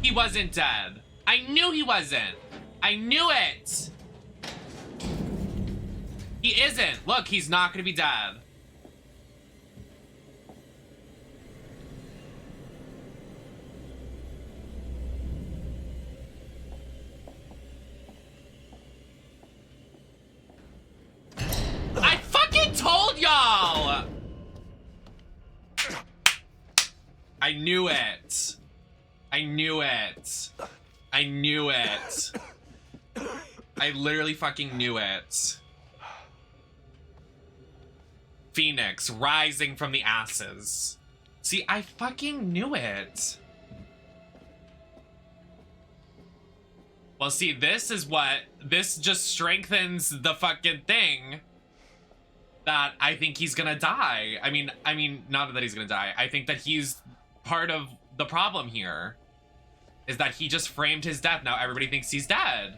he wasn't dead. I knew he wasn't. I knew it. He isn't. Look, he's not gonna be dead. I fucking told y'all! I knew it. I knew it. I knew it. I literally fucking knew it. Phoenix rising from the ashes. See, I fucking knew it. Well, see, this just strengthens the fucking thing that I think he's gonna die. I mean, not that he's gonna die. I think that he's part of the problem here. Is that he just framed his death. Now everybody thinks he's dead.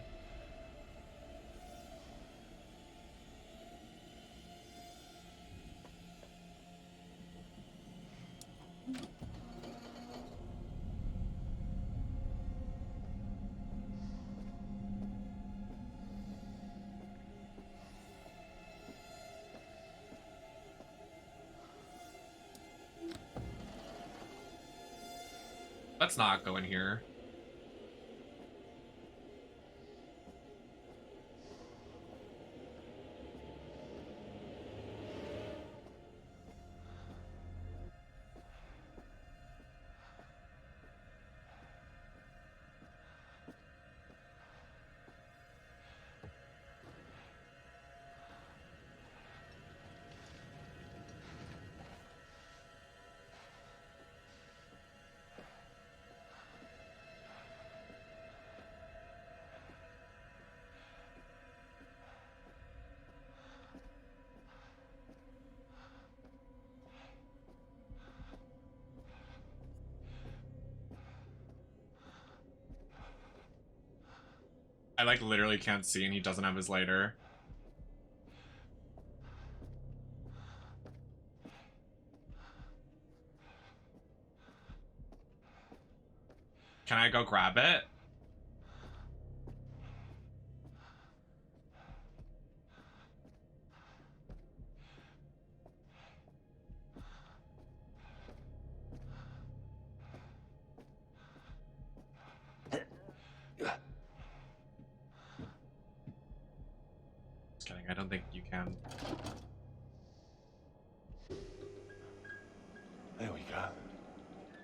Let's not go in here. I like literally can't see and he doesn't have his lighter. Can I go grab it? Just kidding, I don't think you can. There we go.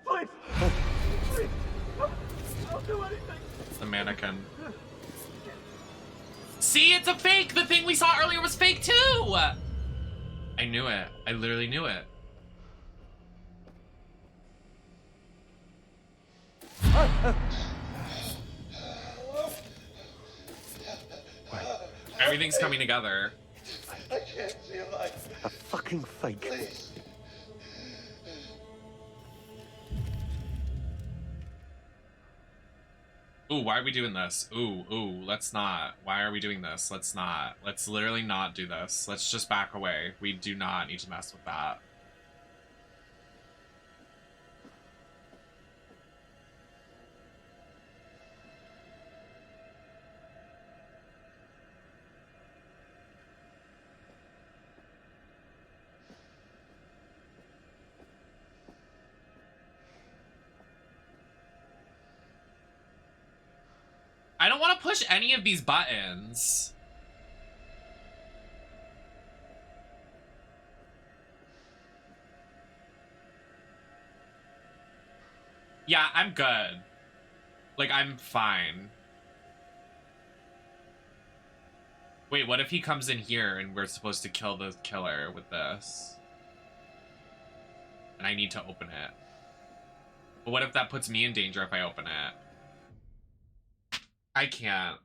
Please! Please! I'll do anything! The mannequin. See, it's a fake! The thing we saw earlier was fake too! I knew it. I literally knew it. Everything's coming together. I can't see a light. A fucking fake. Please. Ooh, why are we doing this? Ooh, let's not. Why are we doing this? Let's not. Let's literally not do this. Let's just back away. We do not need to mess with that. I don't want to push any of these buttons. Yeah, I'm good. Like, I'm fine. Wait, what if he comes in here and we're supposed to kill the killer with this? And I need to open it. But what if that puts me in danger if I open it? I can't.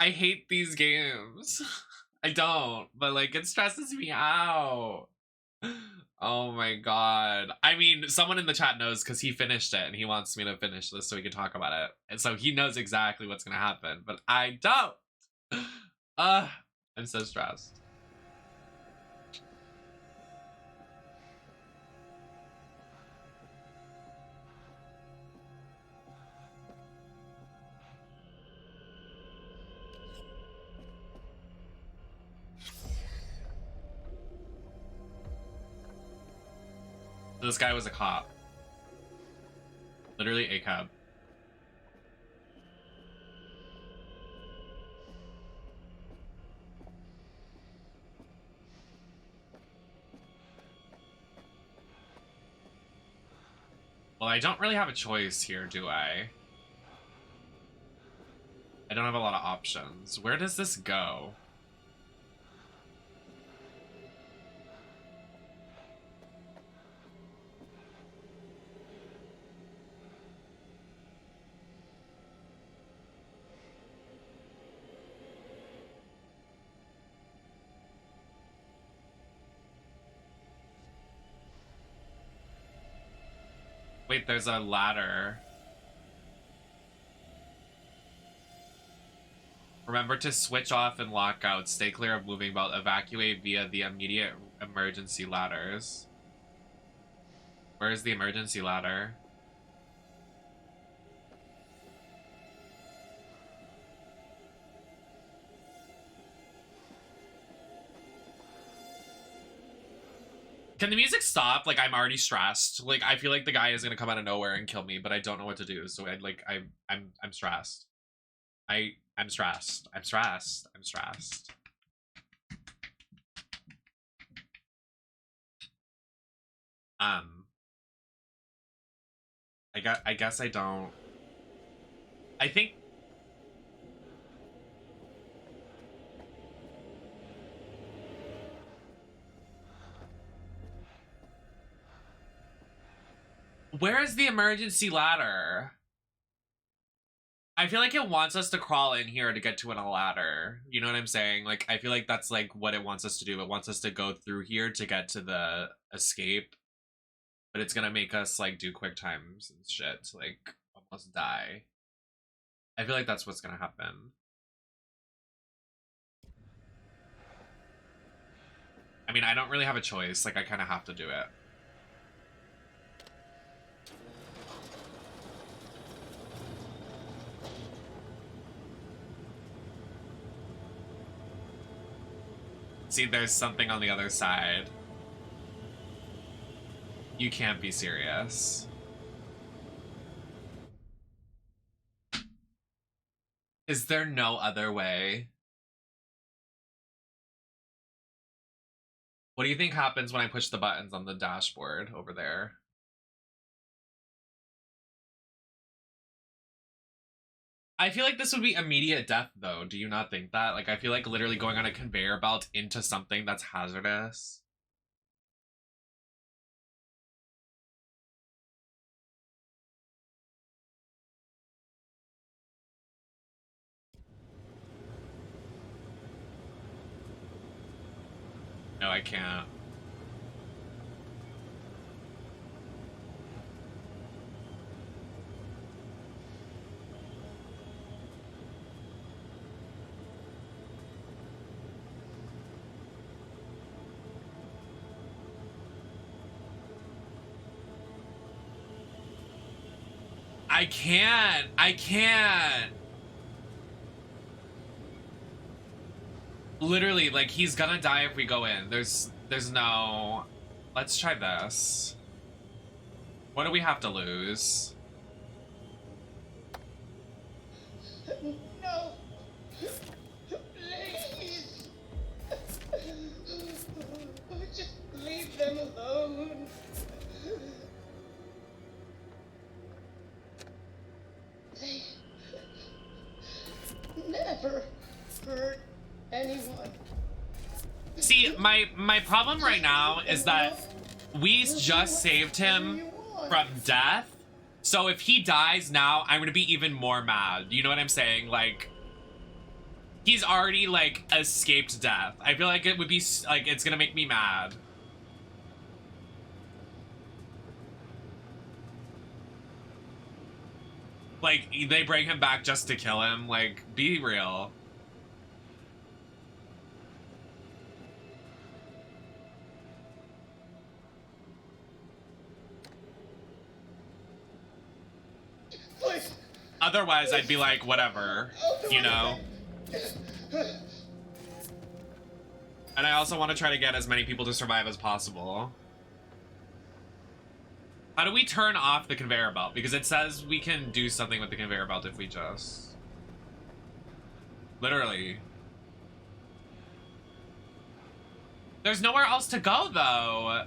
I hate these games. I don't, but like it stresses me out. Oh my god. I mean, someone in the chat knows because he finished it and he wants me to finish this so we can talk about it. And so he knows exactly what's gonna happen, but I don't. I'm so stressed. This guy was a cop. Literally a cop. Well, I don't really have a choice here, do I? I don't have a lot of options. Where does this go? Wait, there's a ladder. Remember to switch off and lock out. Stay clear of moving belt. Evacuate via the immediate emergency ladders. Where's the emergency ladder? Can the music stop? Like, I'm already stressed. Like, I feel like the guy is gonna come out of nowhere and kill me, but I don't know what to do. So I'm stressed. I'm stressed. I'm stressed. I'm stressed. I guess I don't. I think. Where is the emergency ladder? I feel like it wants us to crawl in here to get to a ladder. You know what I'm saying? Like, I feel like that's like what it wants us to do. It wants us to go through here to get to the escape. But it's gonna make us like do quick times and shit. Like, almost die. I feel like that's what's gonna happen. I mean, I don't really have a choice. Like, I kind of have to do it. See, there's something on the other side. You can't be serious. Is there no other way? What do you think happens when I push the buttons on the dashboard over there? I feel like this would be immediate death, though. Do you not think that? Like, I feel like literally going on a conveyor belt into something that's hazardous. No, I can't. I can't. I can't. Literally, like, he's gonna die if we go in. There's no... Let's try this. What do we have to lose? No! Please! Just leave them alone. They never hurt anyone. See, my problem right now is that we just saved him from death. So if he dies now, I'm gonna be even more mad. You know what I'm saying? Like, he's already, like, escaped death. I feel like it would be, like, it's gonna make me mad. Like, they bring him back just to kill him. Like, be real. Please. Otherwise, I'd be like, whatever, you know? And I also want to try to get as many people to survive as possible. How do we turn off the conveyor belt? Because it says we can do something with the conveyor belt if we just... Literally. There's nowhere else to go, though.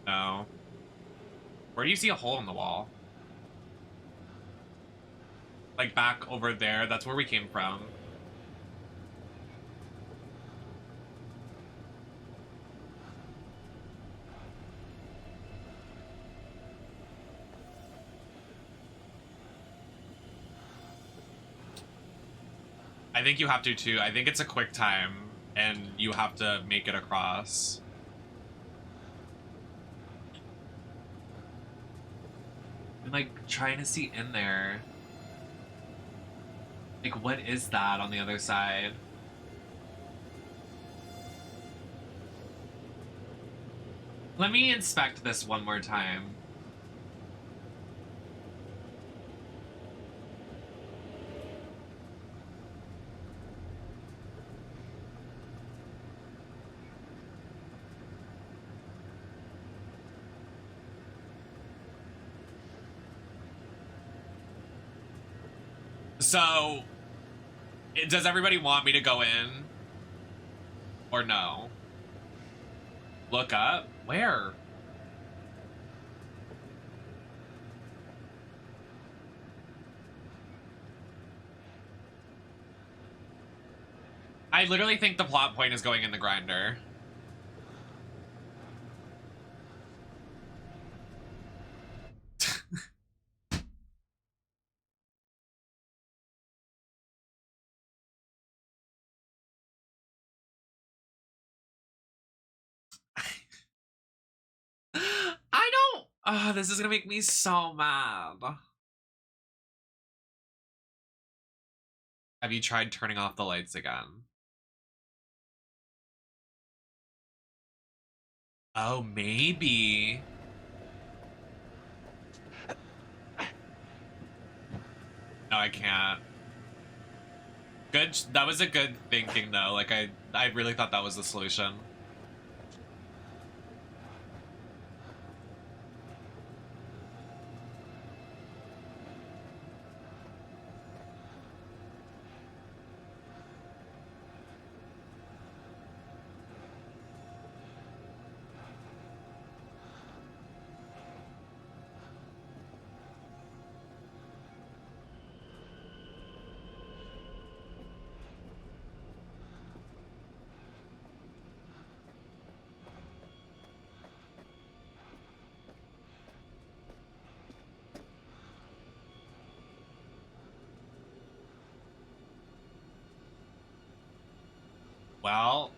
No. Where do you see a hole in the wall? Like, back over there, that's where we came from. I think you have to too. I think it's a quick time and you have to make it across. I'm like trying to see in there. Like, what is that on the other side? Let me inspect this one more time. So, does everybody want me to go in? Or no? Look up? Where? I literally think the plot point is going in the grinder. I don't. Oh, this is gonna make me so mad. Have you tried turning off the lights again? Oh, maybe. No, I can't. Good. That was a good thinking, though. Like, I really thought that was the solution. Well,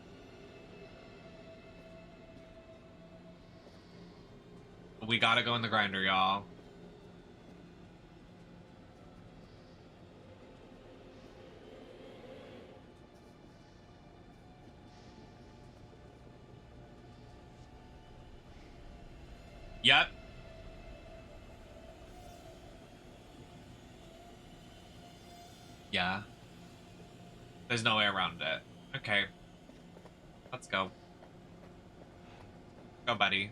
we gotta go in the grinder, y'all. Yep. Yeah. There's no way around it. Okay. Let's go. Go, buddy.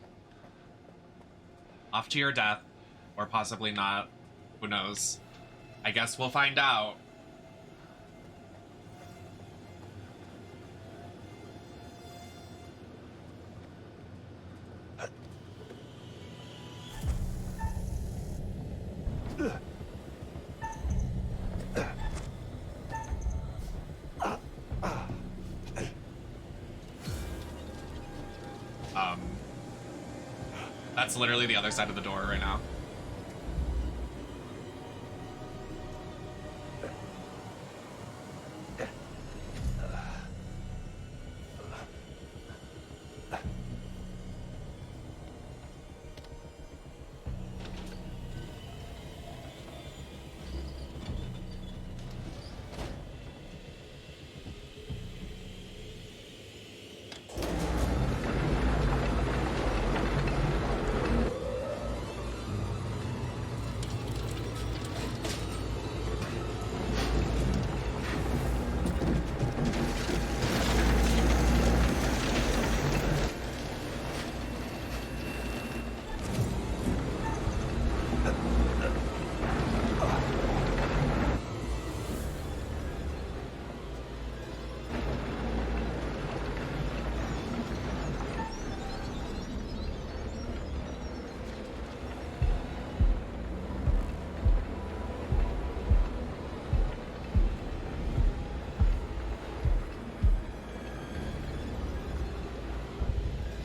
Off to your death. Or possibly not. Who knows? I guess we'll find out. That's literally the other side of the door right now.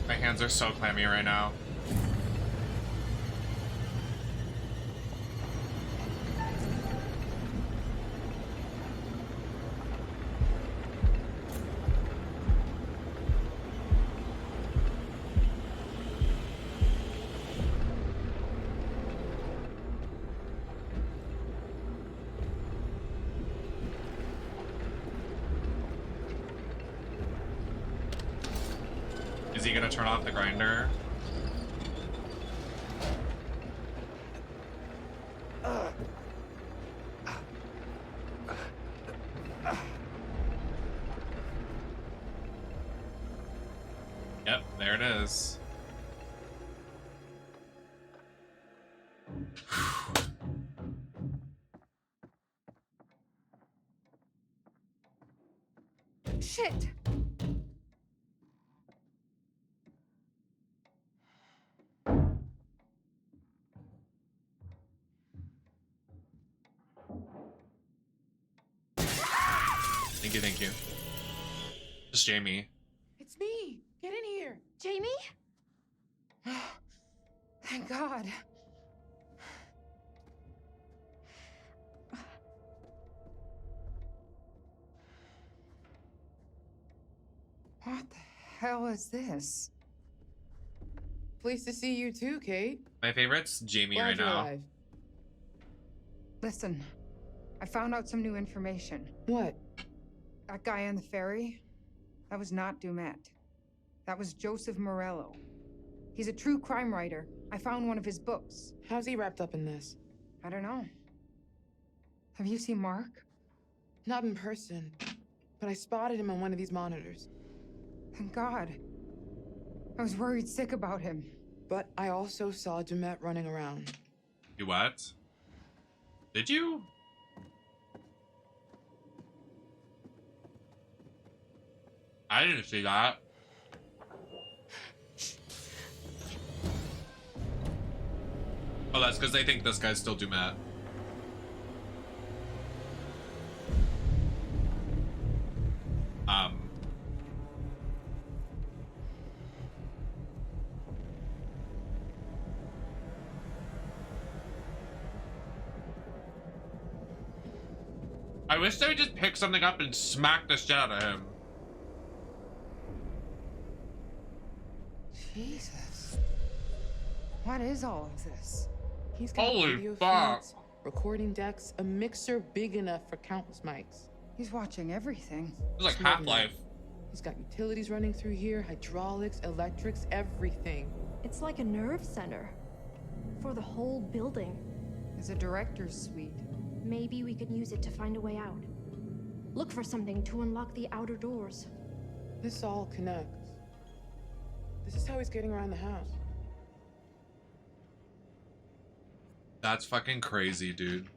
My hands are so clammy right now. he gonna turn off the grinder? Yep, there it is. Shit! Thank you, thank you. Just Jamie. It's me. Get in here. Jamie? Thank God. What the hell is this? Pleased to see you too, Kate. My favorite's Jamie Glad right you're now. alive. Listen, I found out some new information. What? That guy on the ferry, that was not Dumet. That was Joseph Morello. He's a true crime writer. I found one of his books. How's he wrapped up in this? I don't know. Have you seen Mark? Not in person, but I spotted him on one of these monitors. Thank God. I was worried sick about him. But I also saw Dumet running around. You what? Did you? I didn't see that. Oh, that's because they think this guy's still Dumet. I wish they would just pick something up and smack the shit out of him. Jesus. What is all of this? He's got Holy video fuck. feeds, recording decks, a mixer big enough for countless mics. He's watching everything. It's like Half-Life. He's got utilities running through here, hydraulics, electrics, everything. It's like a nerve center. For the whole building. It's a director's suite. Maybe we could use it to find a way out. Look for something to unlock the outer doors. This all connects. This is how he's getting around the house. That's fucking crazy, dude.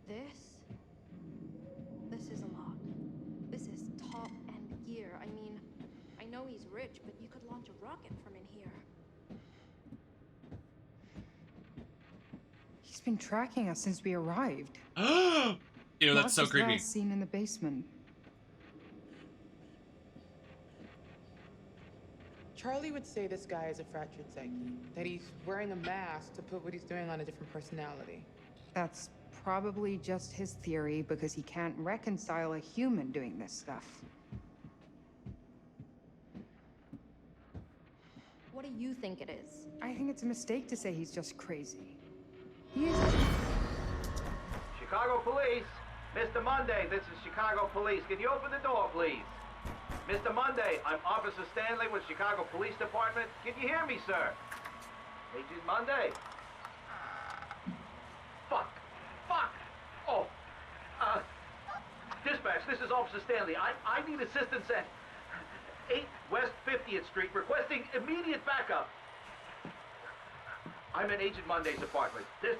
This is a lot. This is top end gear. I mean, I know he's rich, but you could launch a rocket from in here. He's been tracking us since we arrived. Ew, that's so Mark was creepy. last seen in the basement. Charlie would say this guy is a fractured psyche, that he's wearing a mask to put what he's doing on a different personality. That's probably just his theory because he can't reconcile a human doing this stuff. What do you think it is? I think it's a mistake to say he's just crazy. He is. Chicago Police, Mr. Monday, this is Chicago Police. Can you open the door, please? Mr. Monday, I'm Officer Stanley with Chicago Police Department. Can you hear me, sir? Agent Monday? Fuck. Oh. Dispatch, this is Officer Stanley. I need assistance at 8 West 50th Street, requesting immediate backup. I'm in Agent Monday's apartment. There's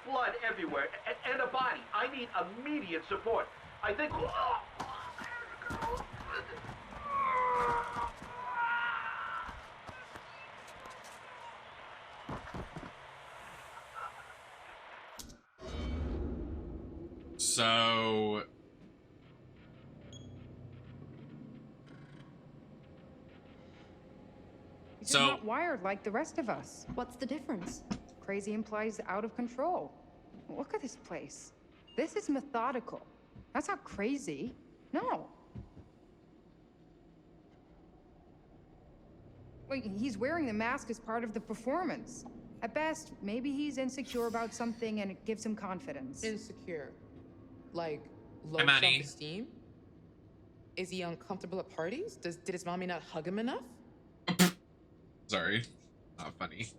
blood everywhere, and a body. I need immediate support. I think... He's not wired like the rest of us. What's the difference? Crazy implies out of control. Look at this place. This is methodical. That's not crazy. No. Wait, he's wearing the mask as part of the performance. At best, maybe he's insecure about something and it gives him confidence. Insecure? Like low Maddie. self-esteem? Is he uncomfortable at parties? Did his mommy not hug him enough? Sorry. Not funny.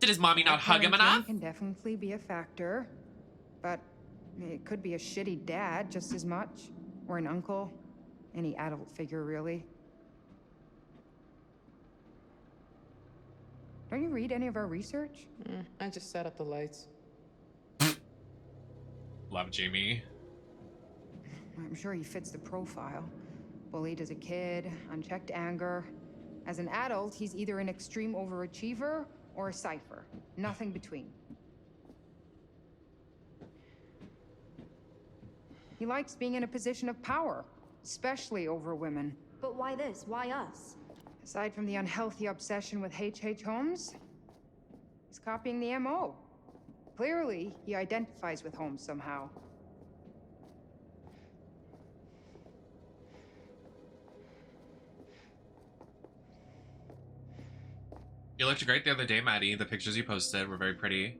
Did his mommy not hug him Parenting enough? can definitely be a factor, but it could be a shitty dad just as much, or an uncle, any adult figure really. Don't you read any of our research? I just set up the lights. Love Jamie. I'm sure he fits the profile. Bullied as a kid, unchecked anger. As an adult, he's either an extreme overachiever or a cipher. Nothing between. He likes being in a position of power, especially over women. But why this? Why us? Aside from the unhealthy obsession with H.H. Holmes, he's copying the MO. Clearly, he identifies with Holmes somehow. You looked great the other day, Maddie. The pictures you posted were very pretty.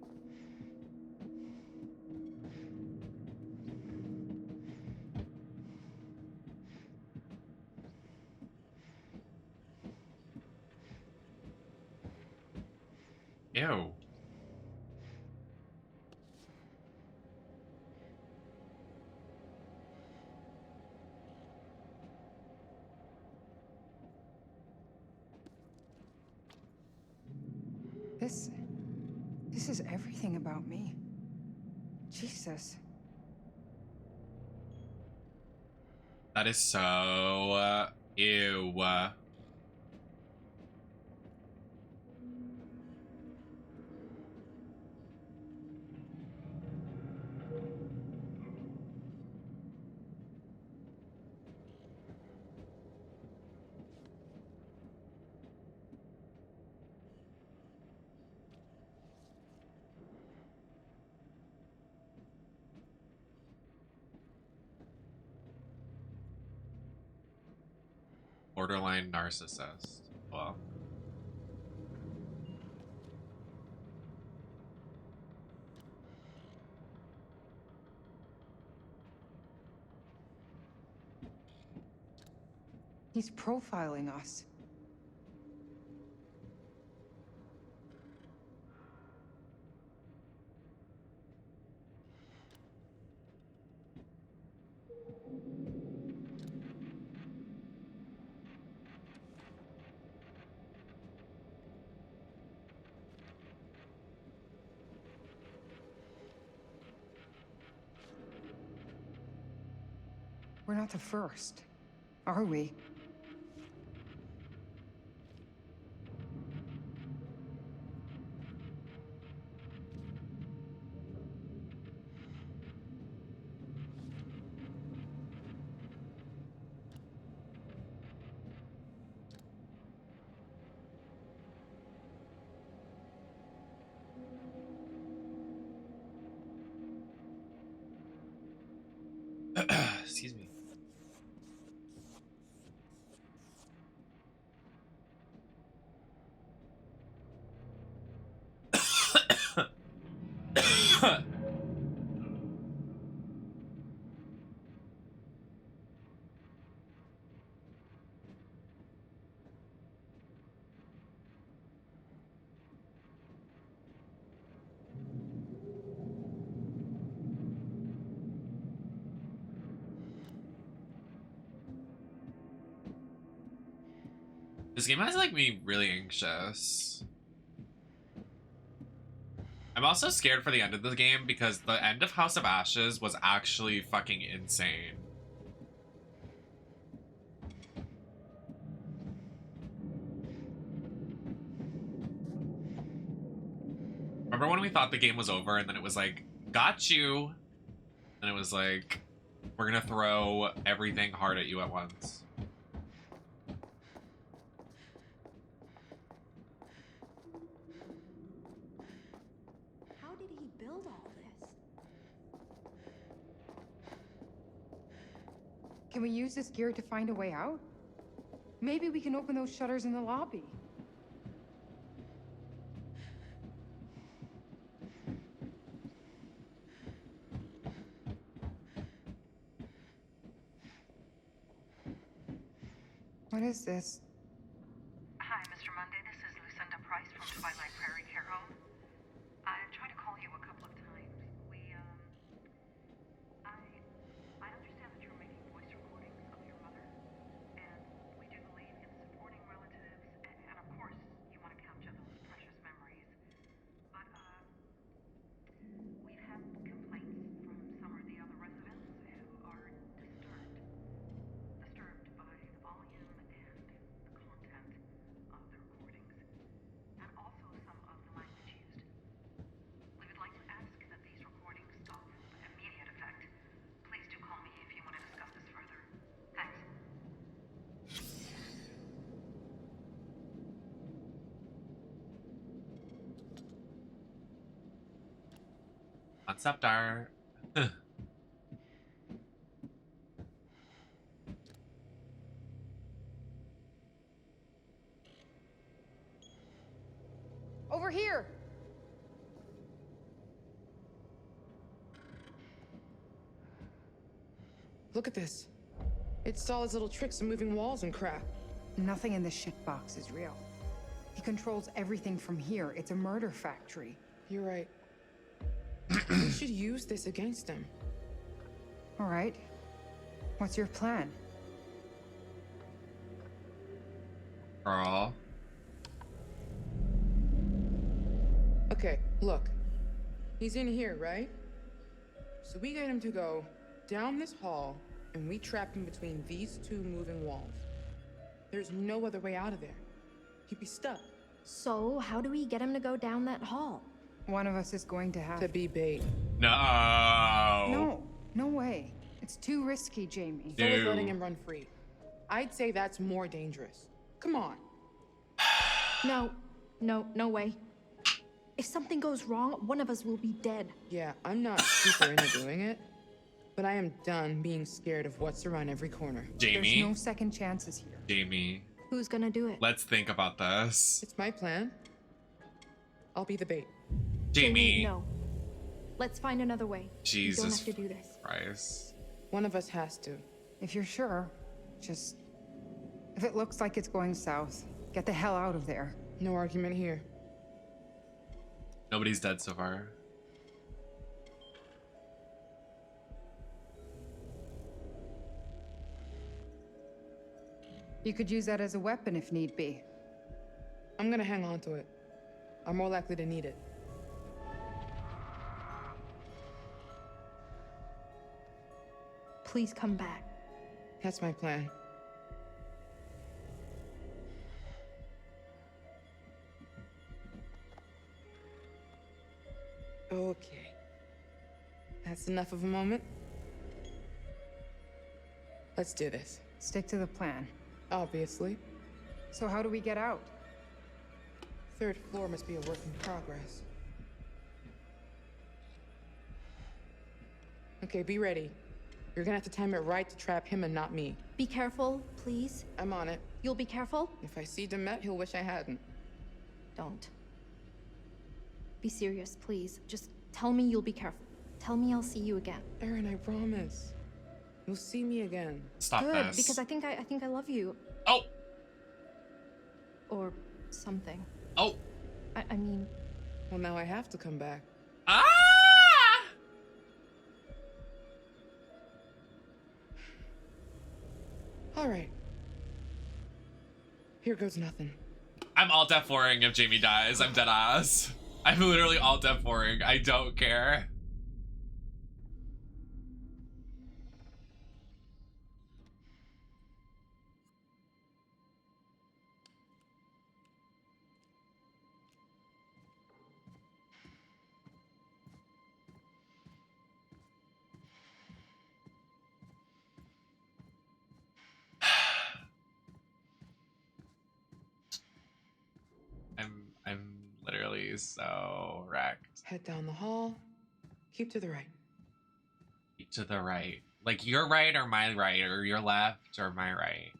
Ew. This is everything about me. Jesus. That is so ew. Borderline narcissist. Well. He's profiling us. We're not the first, are we? Excuse me. This game has like me really anxious. I'm also scared for the end of the game because the end of House of Ashes was actually fucking insane. Remember when we thought the game was over and then it was like, got you. And it was like, we're gonna throw everything hard at you at once. How did he build all this? Can we use this gear to find a way out? Maybe we can open those shutters in the lobby. What is this? Hi, Mr. Monday. This is Lucinda Price from Twilight Prairie Care Home. I've tried to call you a couple of times. I understand that you're making voice recordings of your mother, and we do believe in supporting relatives, and of course, you want to capture those precious memories. But, we've had complaints from some of the other residents who are disturbed by the volume and the content of the recordings, and also some of the language used. We would like to ask that these recordings stop with immediate effect. Please do call me if you want to discuss this further. Thanks. Concept art. Over here! Look at this. It saw his little tricks of moving walls and crap. Nothing in this shitbox is real. He controls everything from here. It's a murder factory. You're right. We should use this against him. All right. What's your plan? Girl. Okay, look. He's in here, right? So we get him to go down this hall, and we trap him between these two moving walls. There's no other way out of there. He'd be stuck. So, how do we get him to go down that hall? One of us is going to have To be bait. No. No, no way. It's too risky, Jamie. So is letting him run free. I'd say that's more dangerous. Come on. No way. If something goes wrong, one of us will be dead. Yeah, I'm not super into doing it, but I am done being scared of what's around every corner. Jamie. There's no second chances here. Jamie. Who's gonna do it? Let's think about this. It's my plan. I'll be the bait. Jamie. No. Let's find another way. Jesus You don't have to do this. Christ. One of us has to. If you're sure, just... If it looks like it's going south, get the hell out of there. No argument here. Nobody's dead so far. You could use that as a weapon if need be. I'm gonna hang on to it. I'm more likely to need it. Please come back. That's my plan. Okay. That's enough of a moment. Let's do this. Stick to the plan. Obviously. So how do we get out? Third floor must be a work in progress. Okay, be ready. You're gonna have to time it right to trap him and not me. Be careful, please. I'm on it. You'll be careful? If I see Demet, he'll wish I hadn't. Don't. Be serious, please. Just tell me you'll be careful. Tell me I'll see you again. Aaron, I promise. You'll see me again. Stop Good, this. because I think I love you. Oh. Or something. Oh. I mean... Well, now I have to come back. Ah! All right. Here goes nothing. I'm alt F4ing if Jamie dies. I'm dead ass. I'm literally alt F4ing. I don't care. I'm literally so wrecked. Head down the hall. Keep to the right. To the right. Like your right or my right, or your left or my right.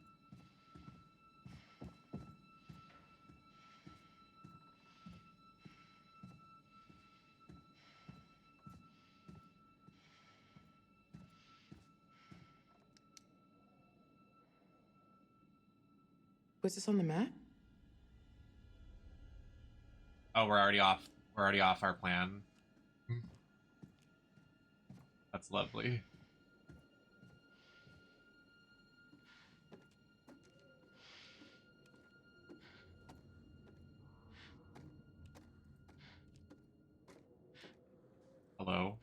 Was this on the map? Oh, we're already off. We're already off our plan. That's lovely. Hello?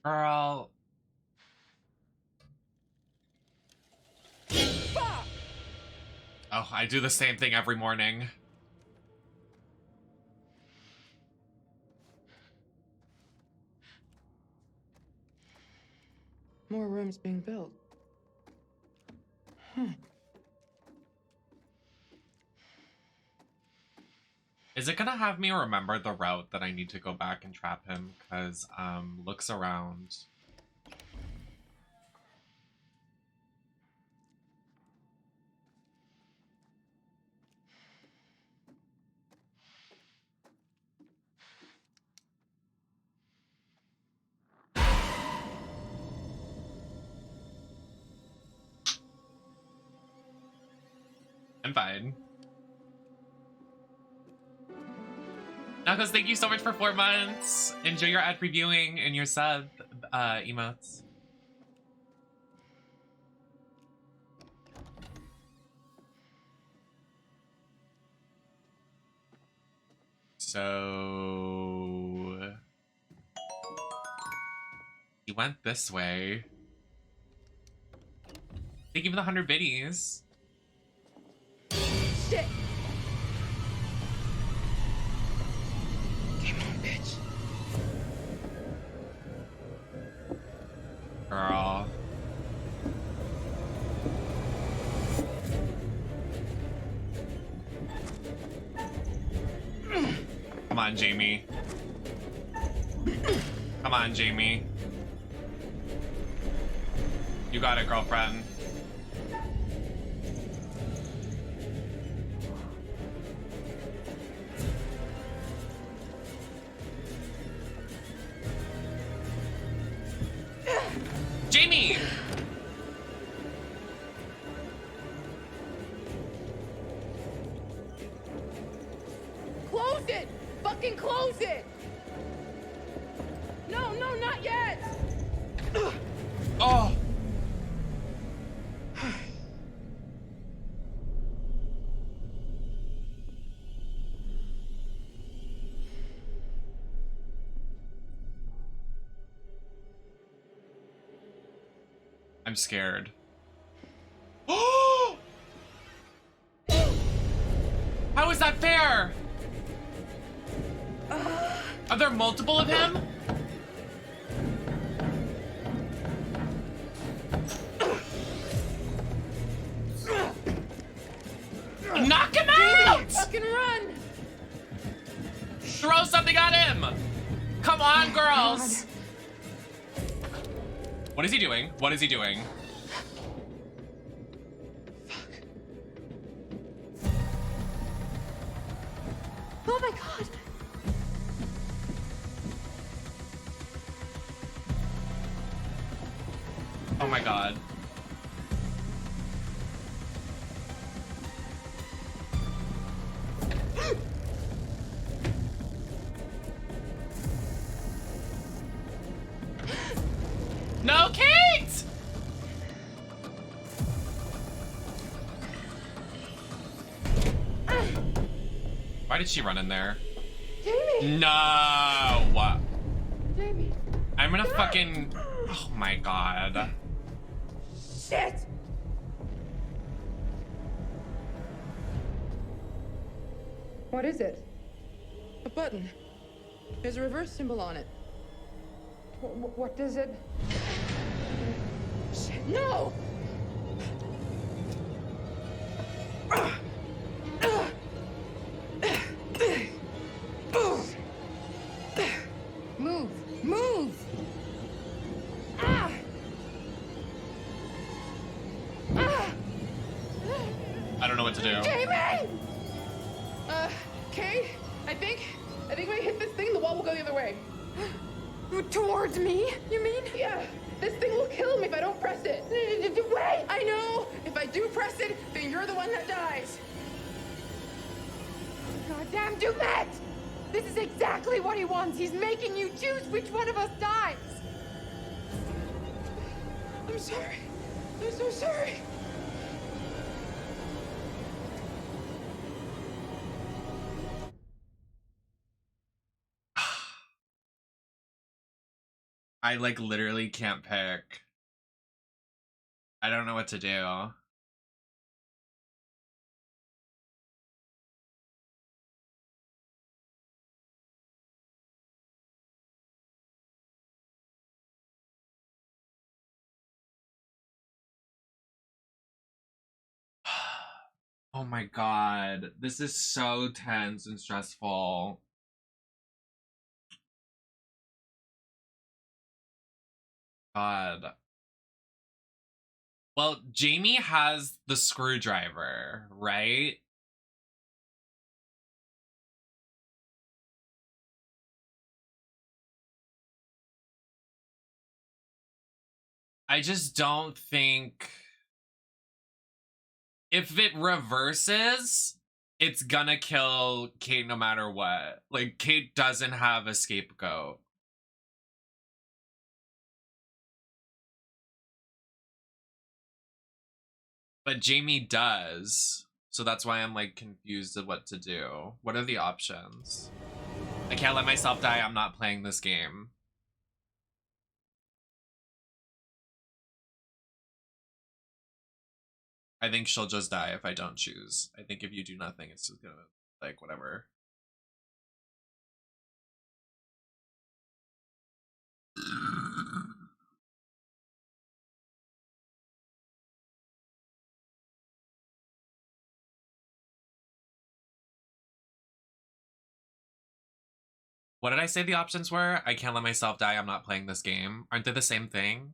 Girl. Oh, I do the same thing every morning. More rooms being built. Huh. Is it gonna have me remember the route that I need to go back and trap him? Because, looks around. I'm fine. Knuckles, thank you so much for 4 months. Enjoy your ad previewing and your sub emotes. So he went this way. Thank you for the 100 biddies. Shit! Come on, bitch. Girl. Come on, Jamie. Come on, Jamie. You got it, girlfriend. Jamie! Close it! Fucking close it! No, no, not yet! Oh! I'm scared. Oh! How is that fair? Are there multiple of him? Knock him out! Fucking run! Throw something at him! Come on, girls! God. What is he doing? What is he doing? Oh my god! Oh my god. No, Kate! Why did she run in there? Jamie! No! Jamie! I'm gonna fucking... Oh my god. Shit! What is it? A button. There's a reverse symbol on it. What does it? Shit, no! Move! Move! Ah! Ah! I don't know what to do. Jamie! Kay, I think when I hit this thing, the wall will go the other way. Towards me, you mean? Yeah, this thing will kill me if I don't press it. Wait! I know! If I do press it, then you're the one that dies. Goddamn Dumet! This is exactly what he wants. He's making you choose which one of us dies. I'm sorry. I'm so sorry. I like literally can't pick. I don't know what to do. Oh my god, this is so tense and stressful. God. Well, Jamie has the screwdriver, right? I just don't think... If it reverses, it's gonna kill Kate no matter what. Like, Kate doesn't have a scapegoat. But Jamie does. So that's why I'm like confused at what to do. What are the options? I can't let myself die. I'm not playing this game. I think she'll just die if I don't choose. I think if you do nothing, it's just gonna, like, whatever. What did I say the options were? I can't let myself die. I'm not playing this game. Aren't they the same thing?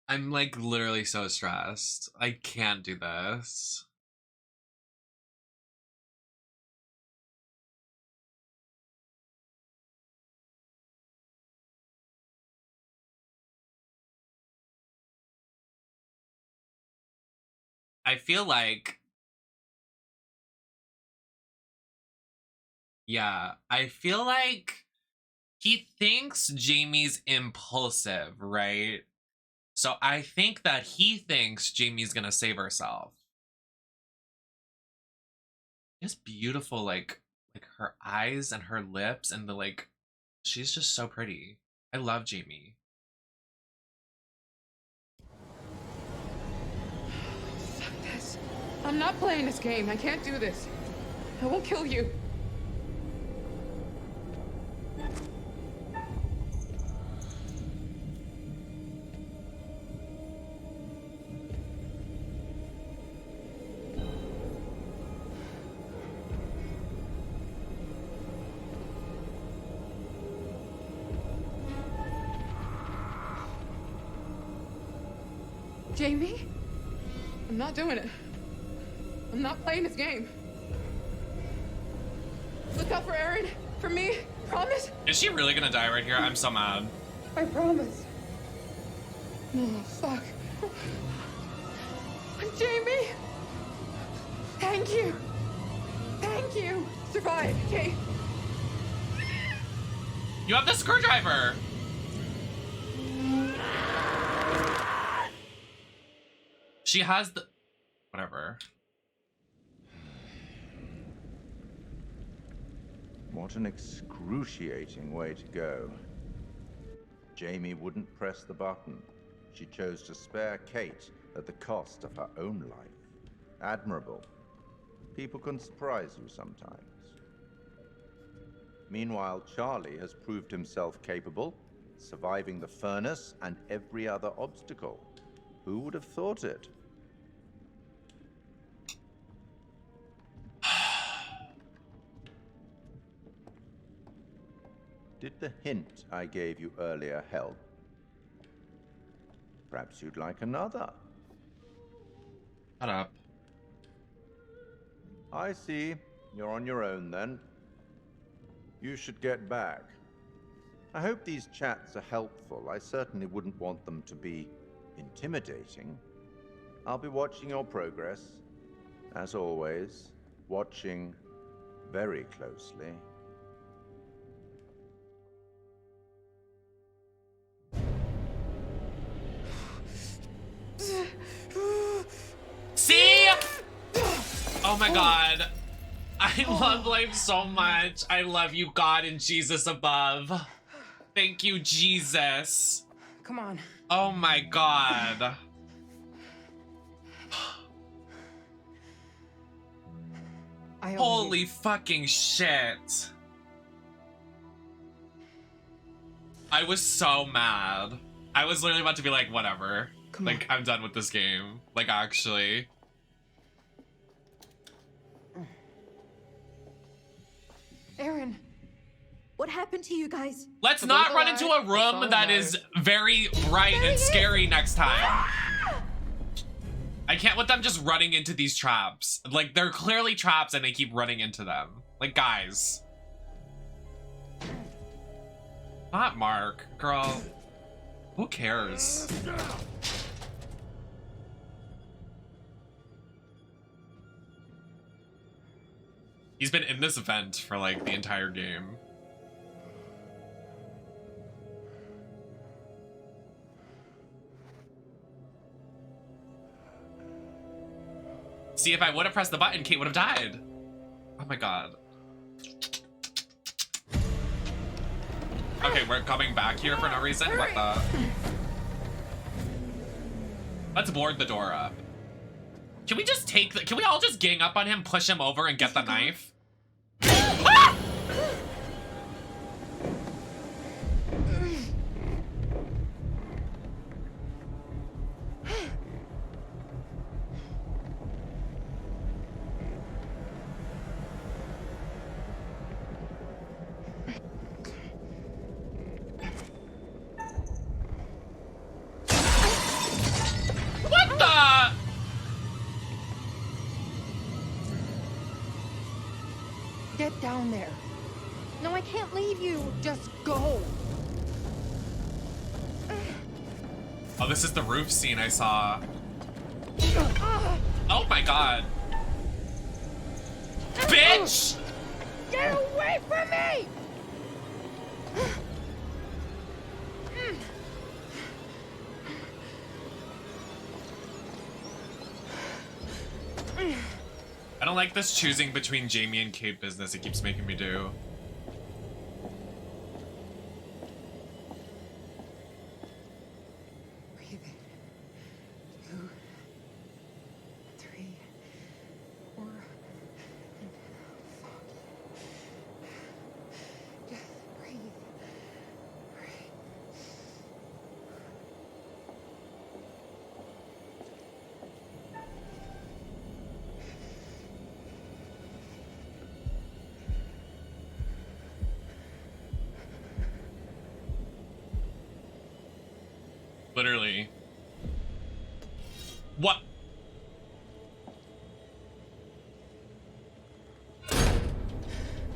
I'm like literally so stressed. I can't do this. I feel like... Yeah, I feel like he thinks Jamie's impulsive, right? So I think that he thinks Jamie's gonna save herself. Just beautiful, like her eyes and her lips and the like, she's just so pretty. I love Jamie. Fuck this. I'm not playing this game. I can't do this. I won't kill you. Jamie? I'm not doing it. I'm not playing this game. Look out for Erin. For me. Promise? Is she really gonna die right here? I'm so mad. I promise. Oh, fuck. Jamie! Thank you. Thank you. Survive, Kate. You have the screwdriver. She has the... Whatever. What an excruciating way to go. Jamie wouldn't press the button. She chose to spare Kate at the cost of her own life. Admirable. People can surprise you sometimes. Meanwhile, Charlie has proved himself capable, surviving the furnace and every other obstacle. Who would have thought it? Did the hint I gave you earlier help? Perhaps you'd like another. Shut up. I see. You're on your own then. You should get back. I hope these chats are helpful. I certainly wouldn't want them to be intimidating. I'll be watching your progress. As always, watching very closely. See? Oh my god. I love life so much. I love you, God and Jesus above. Thank you, Jesus. Come on. Oh my god. Holy fucking shit. I was so mad. I was literally about to be like, whatever. Like, I'm done with this game. Like, actually. Aaron, what happened to you guys? Let's not run into a room that is very bright and scary next time. I can't let them just running into these traps. Like, they're clearly traps and they keep running into them. Like, guys. Not Mark, girl. Who cares? He's been in this event for like the entire game. See, if I would have pressed the button, Kate would have died. Oh my god. Okay, we're coming back here for no reason. What the? Let's board the door up. Can we just take the, can we all just gang up on him, push him over, and get the knife? Ah! What the? Get down there. No, I can't leave you. Just go. Oh, this is the roof scene I saw. Oh my god. Bitch! Get away from me! I don't like this choosing between Jamie and Kate business it keeps making me do. Breathe in. 2, 3, 4, and 5. Just breathe. Literally. What?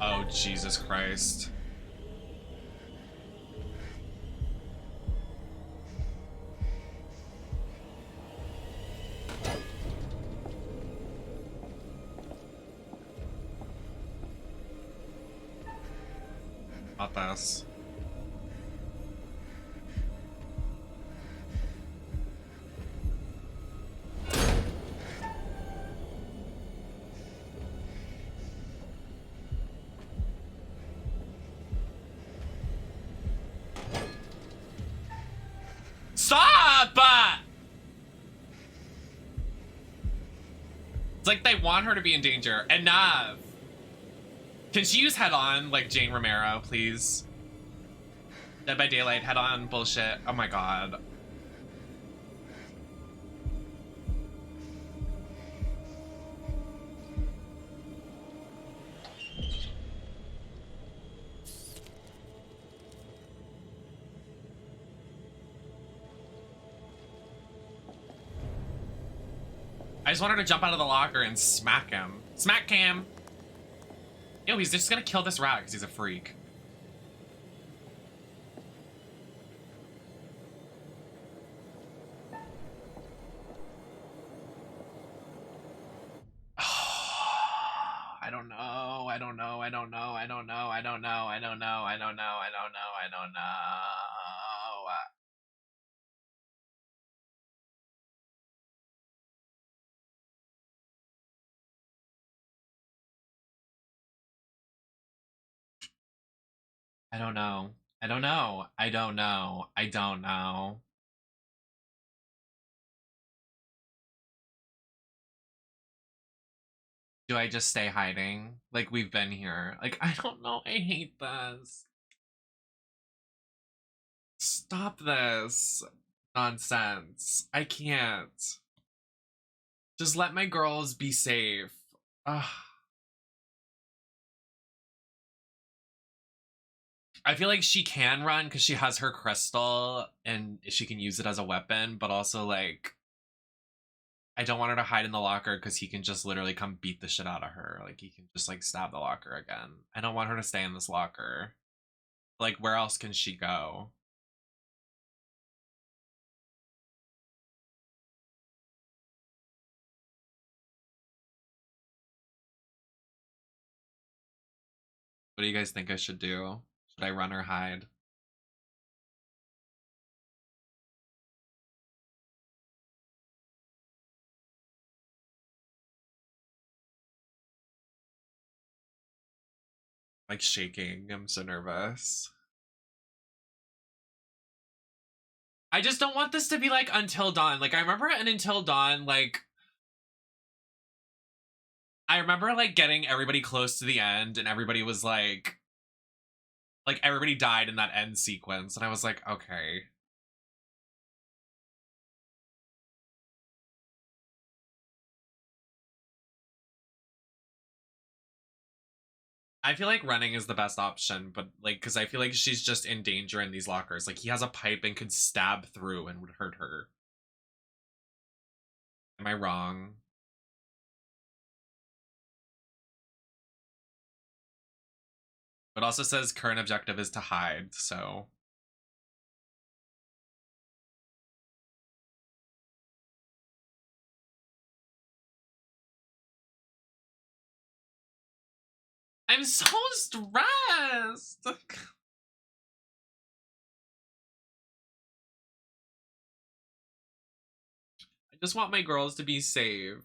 Oh, Jesus Christ. Not this. Stop! It's like they want her to be in danger. Enough! Can she use head on like Jane Romero, please? Dead by Daylight, head on bullshit. Oh my god. I just want her to jump out of the locker and smack him. Smack Cam! Ew, he's just gonna kill this rat because he's a freak. I don't know. I don't know. I don't know. I don't know. I don't know. I don't know. I don't know. I don't know. I don't know. I don't know. I don't know. I don't know. I don't know. Do I just stay hiding? Like we've been here. Like, I don't know. I hate this. Stop this nonsense. I can't. Just let my girls be safe. Ugh. I feel like she can run because she has her crystal and she can use it as a weapon, but also like I don't want her to hide in the locker because he can just literally come beat the shit out of her. Like he can just like stab the locker again. I don't want her to stay in this locker. Like where else can she go? What do you guys think I should do? Should I run or hide? Like shaking. I'm so nervous. I just don't want this to be like Until Dawn. Like I remember in Until Dawn, like I remember like getting everybody close to the end and everybody was like everybody died in that end sequence and I was like, okay. I feel like running is the best option, but like, because I feel like she's just in danger in these lockers. Like he has a pipe and could stab through and would hurt her. Am I wrong? It also says current objective is to hide, so. I'm so stressed. I just want my girls to be safe.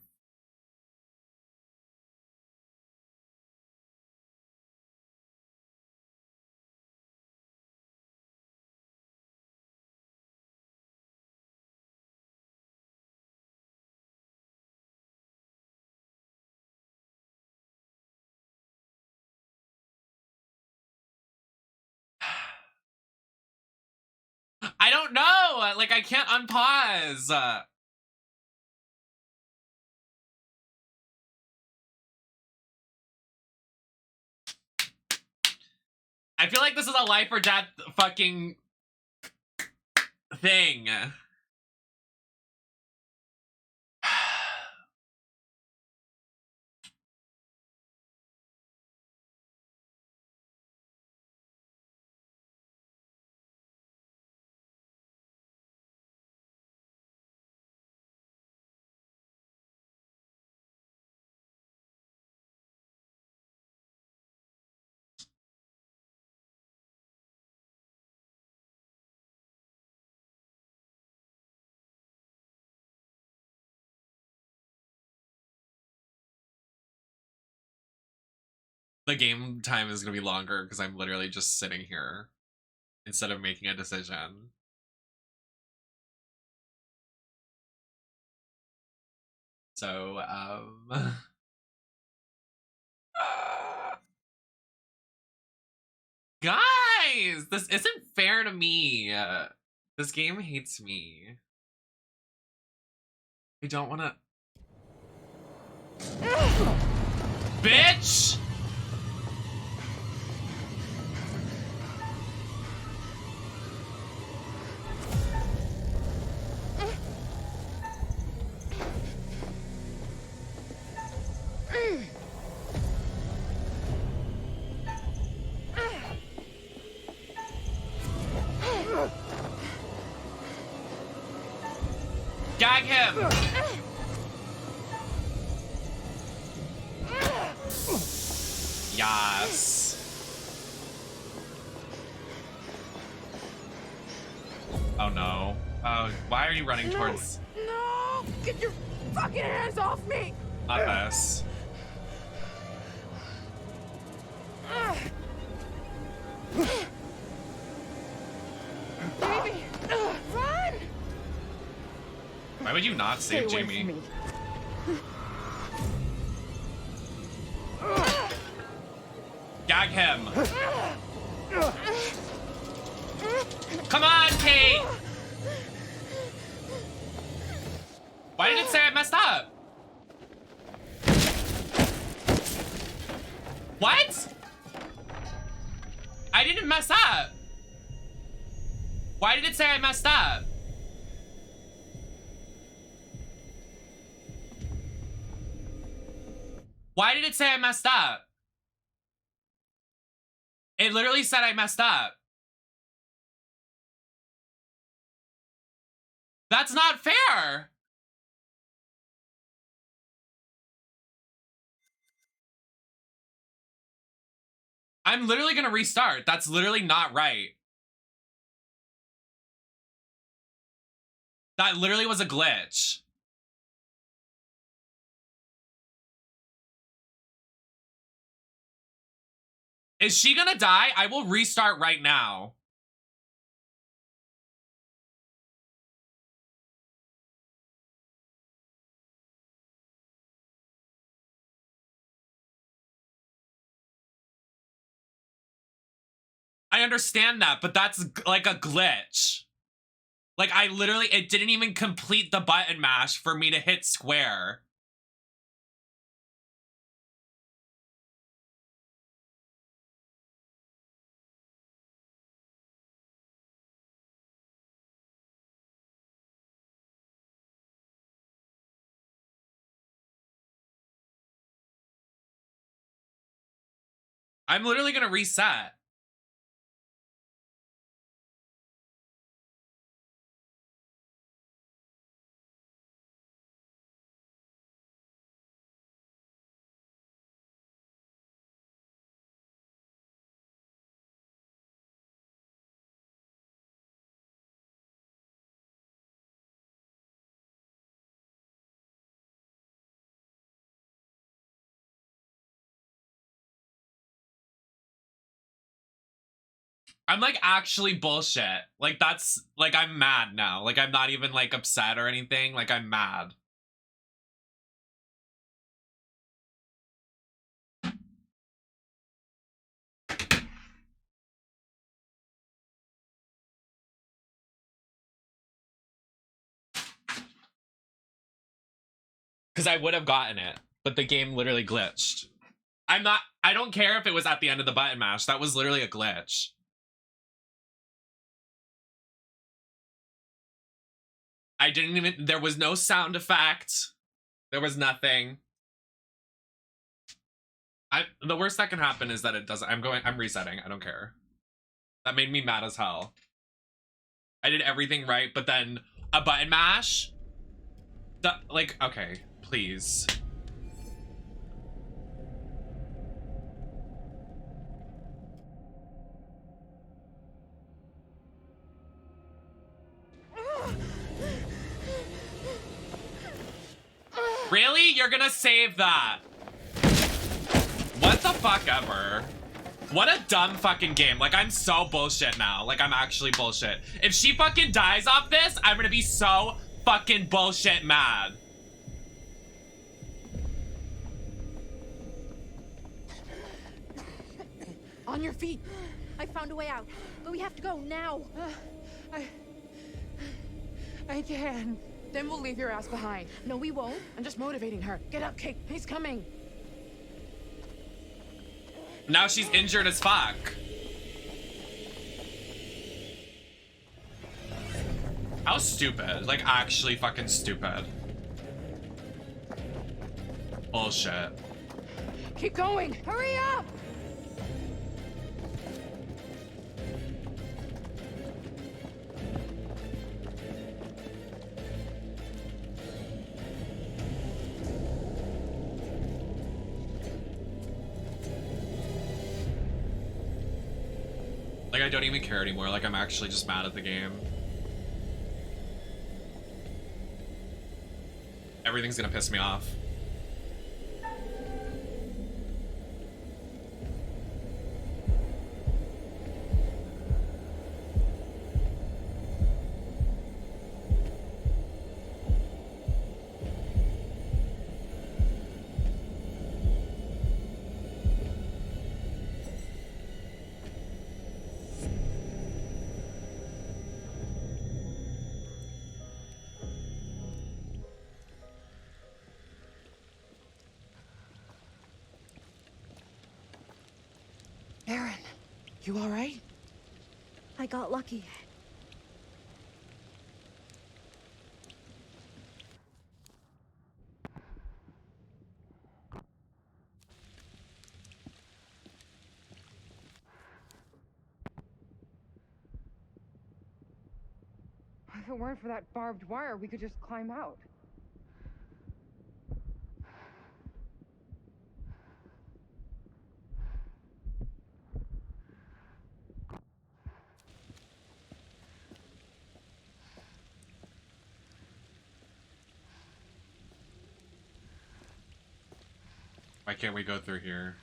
I don't know. Like I can't unpause. I feel like this is a life or death fucking thing. The game time is gonna be longer because I'm literally just sitting here instead of making a decision. So, guys, this isn't fair to me. This game hates me. I don't wanna. Bitch! Gag him! Yes. Oh no. Why are you running towards... No! Get your fucking hands off me! Not this. Baby! Run! Why would you not save Stay away Jamie? from me. Gag him! Come on, Kate! Why did it say I messed up? What? I didn't mess up. Why did it say I messed up? Why did it say I messed up? It literally said I messed up. That's not fair. I'm literally gonna restart. That's literally not right. That literally was a glitch. Is she gonna die? I will restart right now. I understand that, but that's like a glitch. Like, I literally, it didn't even complete the button mash for me to hit square. I'm literally gonna reset. I'm like actually bullshit. Like that's like I'm mad now. Like I'm not even like upset or anything. Like I'm mad. Because I would have gotten it, but the game literally glitched. I don't care if it was at the end of the button mash. That was literally a glitch. I didn't even, there was no sound effect. There was nothing. The worst that can happen is that it doesn't, I'm resetting. I don't care. That made me mad as hell. I did everything right, but then a button mash? Like, okay, please. Really? You're gonna save that? What the fuck ever? What a dumb fucking game. Like, I'm so bullshit now. Like, I'm actually bullshit. If she fucking dies off this, I'm gonna be so fucking bullshit mad. On your feet. I found a way out, but we have to go now. I can. Then we'll leave your ass behind. No, we won't. I'm just motivating her. Get up, Kate. He's coming. Now she's injured as fuck. How stupid. Like, actually fucking stupid. Bullshit. Keep going. Hurry up! Like, I don't even care anymore. Like, I'm actually just mad at the game. Everything's gonna piss me off. Aaron, you all right? I got lucky. If it weren't for that barbed wire, we could just climb out. Why can't we go through here?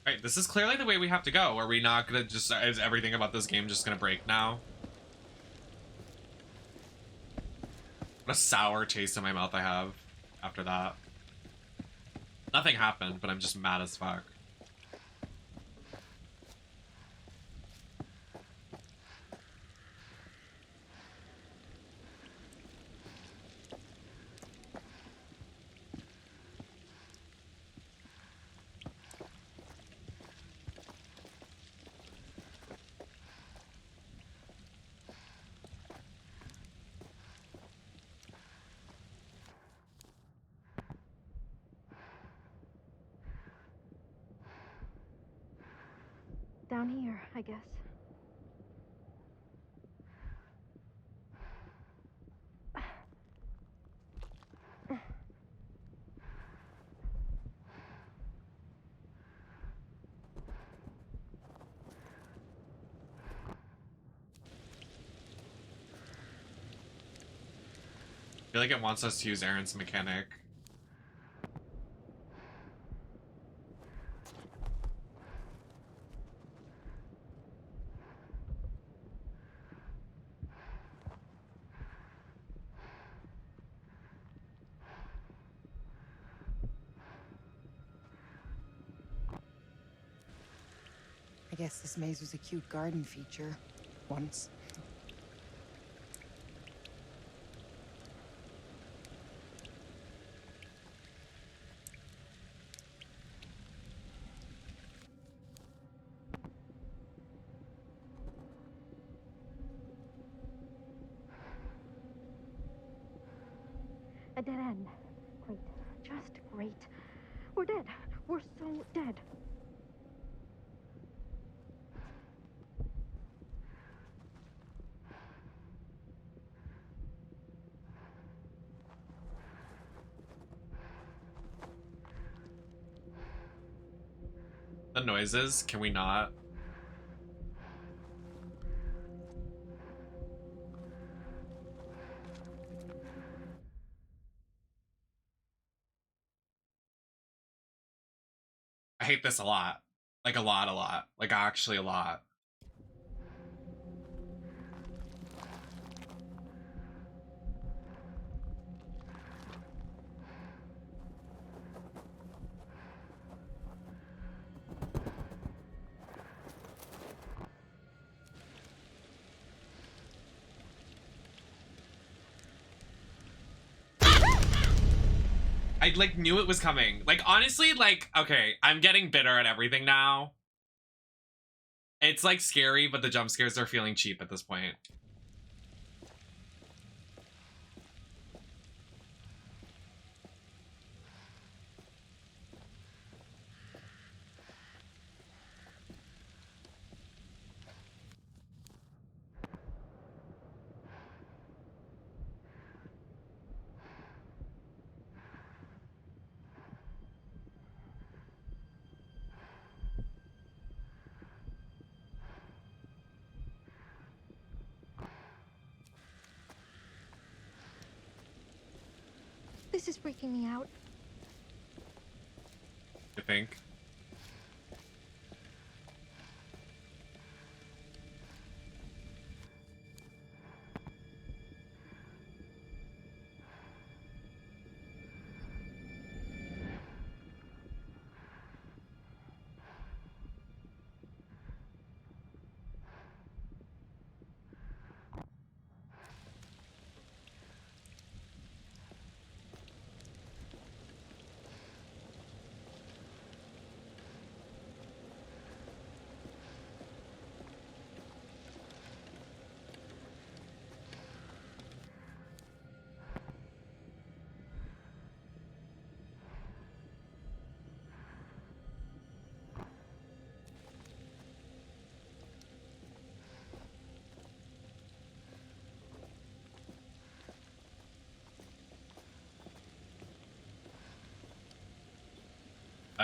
Right, this is clearly the way we have to go. Are we not gonna just, is everything about this game just gonna break now? What a sour taste in my mouth I have after that. Nothing happened, but I'm just mad as fuck. Down here, I guess. I feel like it wants us to use Aaron's mechanic. I guess this maze was a cute garden feature. Once. A dead end. Great. Just great. We're dead. We're so dead. The noises, can we not? I hate this a lot. Like a lot. Like actually a lot. I like knew it was coming. Like honestly, like, okay, I'm getting bitter at everything now. It's like scary, but the jump scares are feeling cheap at this point. This is freaking me out. I think.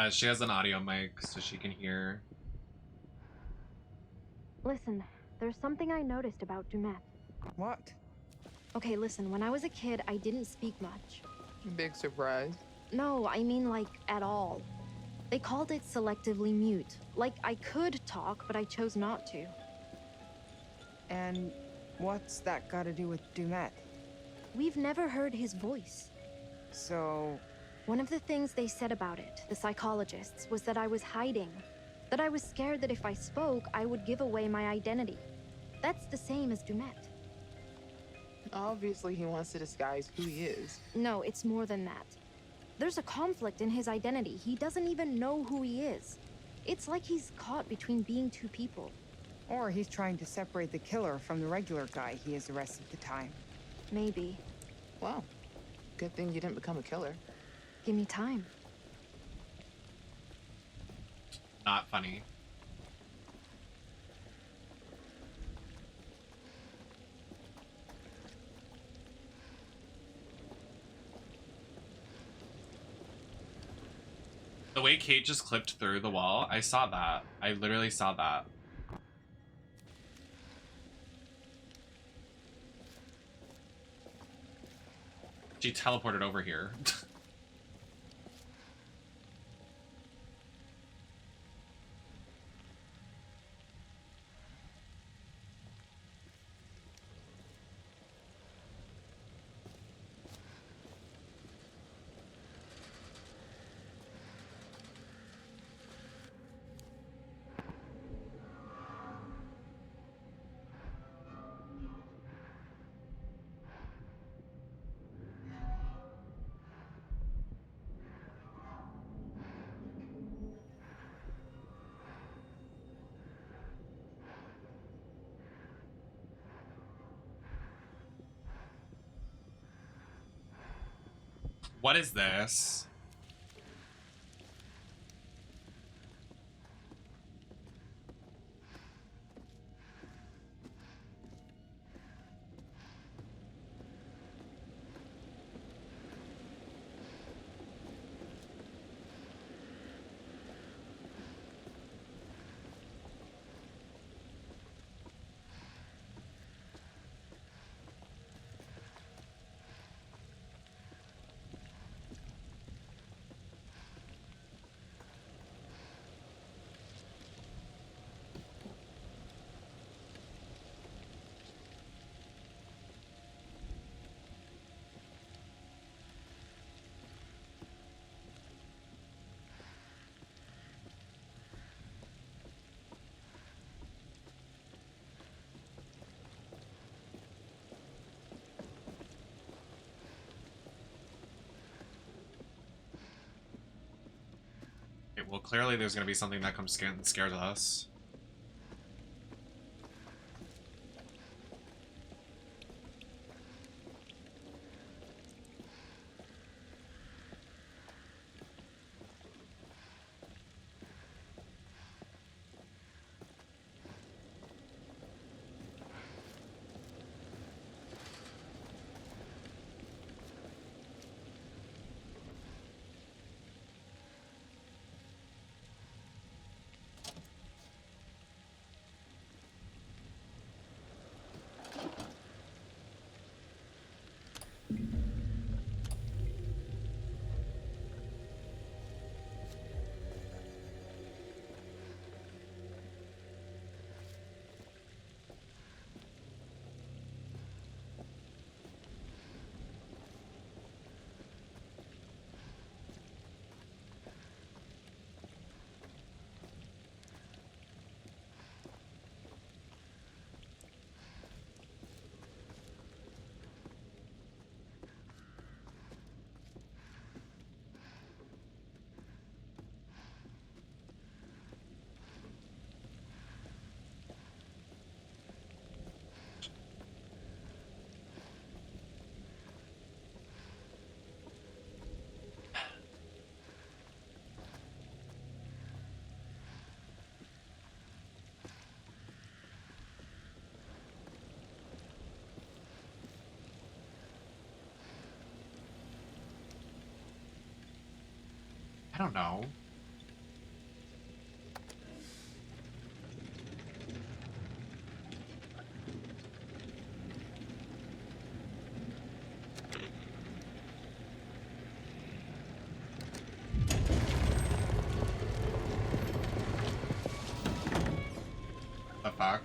She has an audio mic so she can hear. Listen, there's something I noticed about Dumet. What? Okay, listen, when I was a kid, I didn't speak much. Big surprise. No, I mean like at all. They called it selectively mute. Like I could talk, but I chose not to. And what's that got to do with Dumet? We've never heard his voice. So... One of the things they said about it, the psychologists, was that I was hiding. That I was scared that if I spoke, I would give away my identity. That's the same as Dumet. Obviously, he wants to disguise who he is. No, it's more than that. There's a conflict in his identity. He doesn't even know who he is. It's like he's caught between being two people. Or he's trying to separate the killer from the regular guy he is the rest of the time. Maybe. Well, good thing you didn't become a killer. Give me time. Not funny. The way Kate just clipped through the wall, I saw that. I literally saw that. She teleported over here. What is this? Okay, well, clearly there's gonna be something that comes and scares us. don't know. The fuck?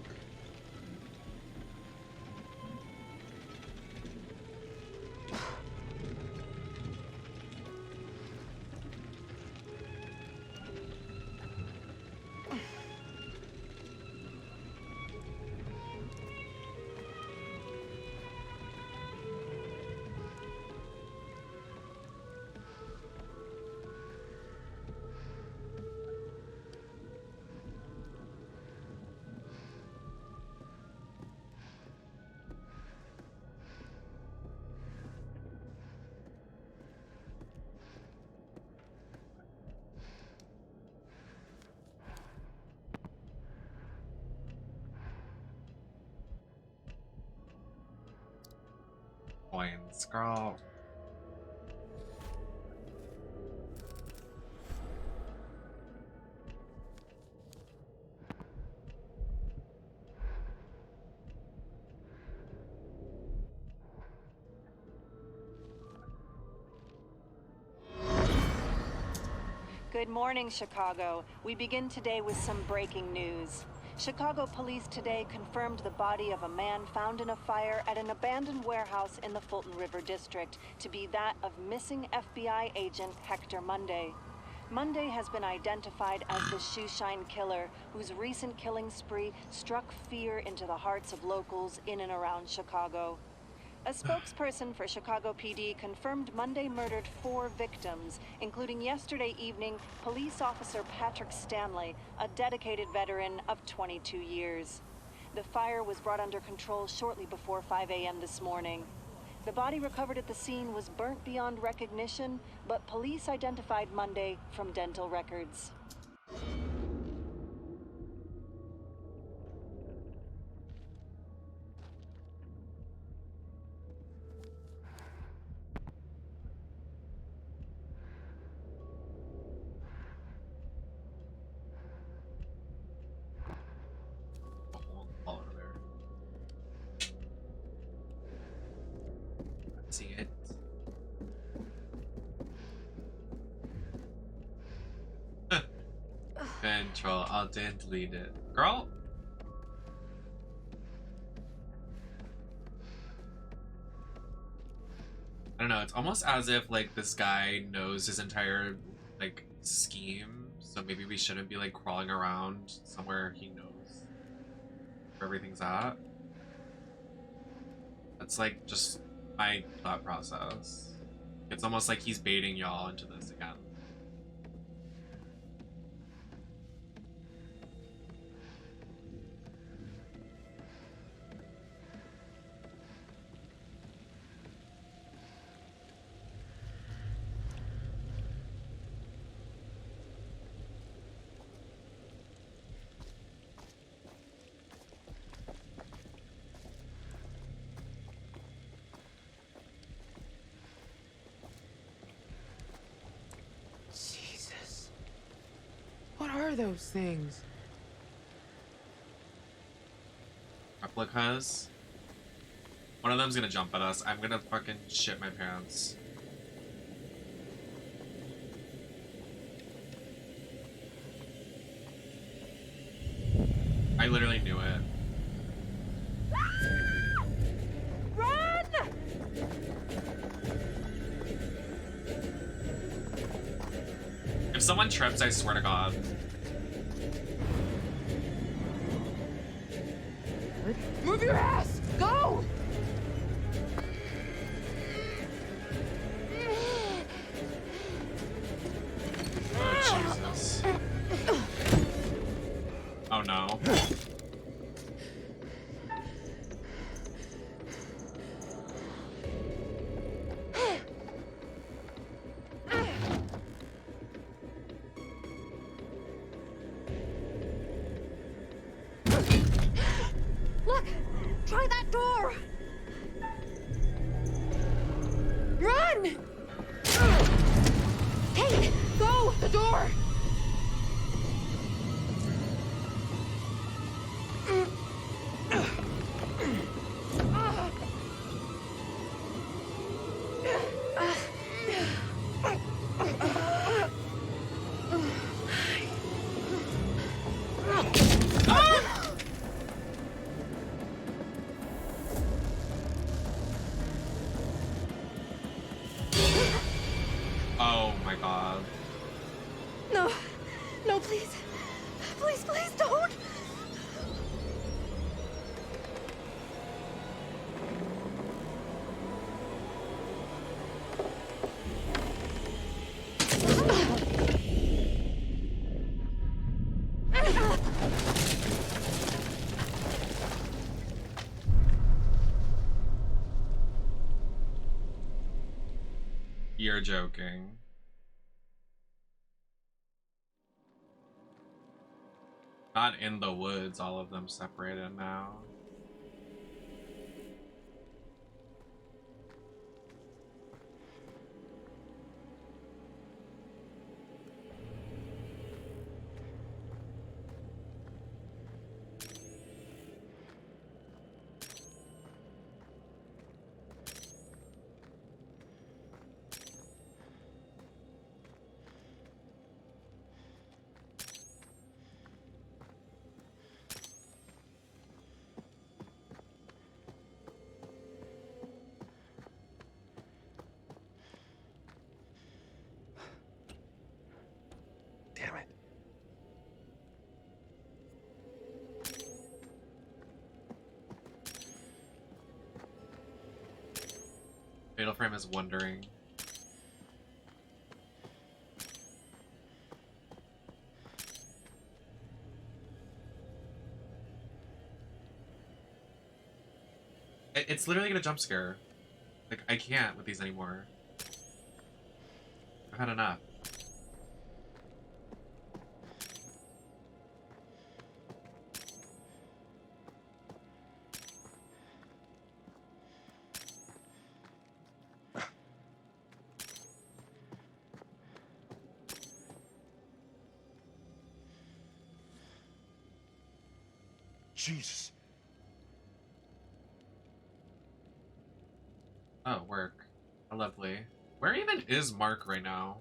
Coins, girl. Good morning, Chicago. We begin today with some breaking news. Chicago police today confirmed the body of a man found in a fire at an abandoned warehouse in the Fulton River District to be that of missing FBI agent Hector Monday. Monday has been identified as the shoeshine killer, whose recent killing spree struck fear into the hearts of locals in and around Chicago. A spokesperson for Chicago PD confirmed Monday murdered 4 victims, including yesterday evening police officer Patrick Stanley, a dedicated veteran of 22 years. The fire was brought under control shortly before 5 a.m. this morning. The body recovered at the scene was burnt beyond recognition, but police identified Monday from dental records. See it. Control, Alt and delete it. Girl? I don't know, it's almost as if like this guy knows his entire like scheme, so maybe we shouldn't be like crawling around somewhere he knows where everything's at. That's like just my thought process. It's almost like he's baiting y'all into this again. What are those things? Replicas. One of them's gonna jump at us. I'm gonna fucking shit my pants. I literally knew it. Run! If someone trips, I swear to God. Move your ass! Go! Oh, Jesus. Oh, no. Look! Try that door! Run! Hey, go! The door! Oh my god. No. No, please. Please, please don't. You're joking. Not in the woods, all of them separated now. Damn it. Fatal Frame is wondering. It's literally gonna jump scare. Like, I can't with these anymore. I've had enough. Jesus. Oh, work. Oh, lovely. Where even is Mark right now?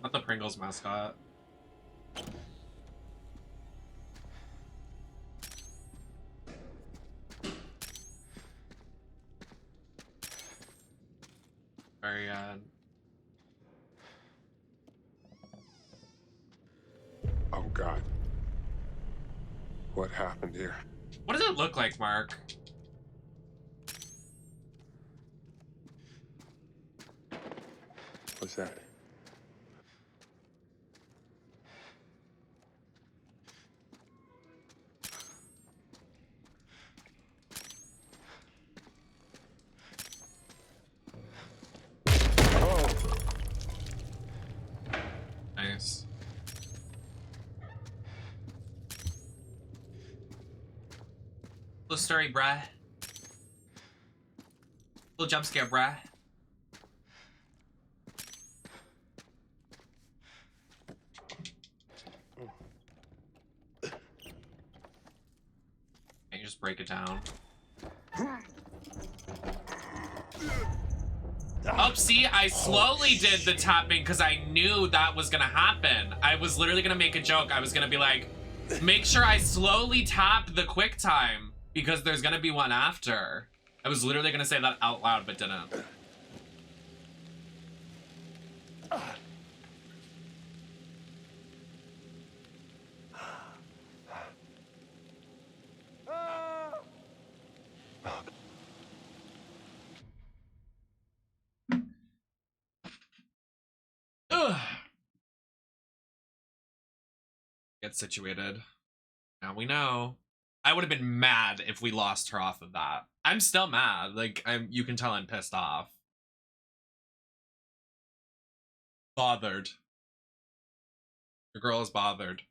Not the Pringles mascot. Very Oh God. What happened here? What does it look like, Mark? What's that? Oh. Nice. Little story, bruh. Little jump scare, bruh. Can you just break it down? Oh, see, I slowly did the tapping because I knew that was gonna happen. I was literally gonna make a joke. I was gonna be like, make sure I slowly tap the quick time because there's gonna be one after. I was literally gonna say that out loud, but didn't. Get situated. Now we know. I would have been mad if we lost her off of that. I'm still mad. Like, you can tell I'm pissed off. Bothered. The girl is bothered.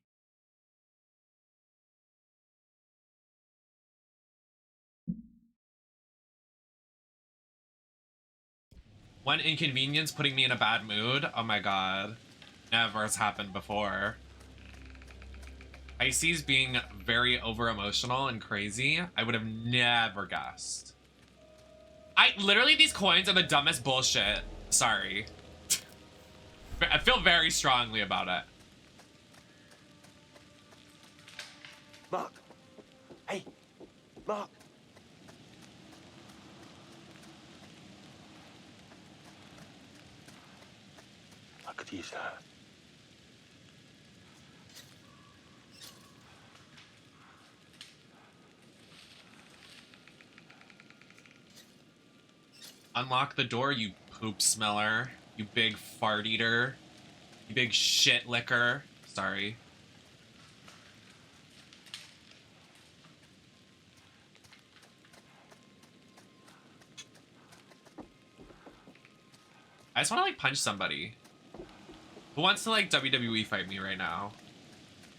One inconvenience putting me in a bad mood? Oh my god. Never has happened before. Pisces being very over-emotional and crazy. I would have never guessed. Literally, these coins are the dumbest bullshit. Sorry. I feel very strongly about it. Mark. Hey, Mark. I could use that. Unlock the door, you poop smeller. You big fart eater. You big shit licker. Sorry. I just want to like punch somebody. Who wants to like WWE fight me right now?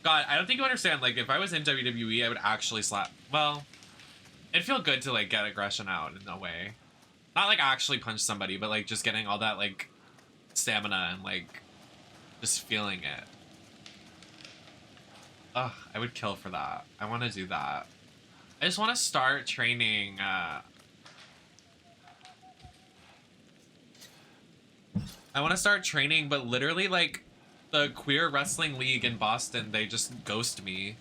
God, I don't think you understand. Like, if I was in WWE, I would actually slap. Well, it'd feel good to like get aggression out in a way. Not like actually punch somebody, but like just getting all that like stamina and like just feeling it. Ugh, I would kill for that. I want to do that. I just want to start training. I want to start training, but literally like the queer wrestling league in Boston, they just ghost me.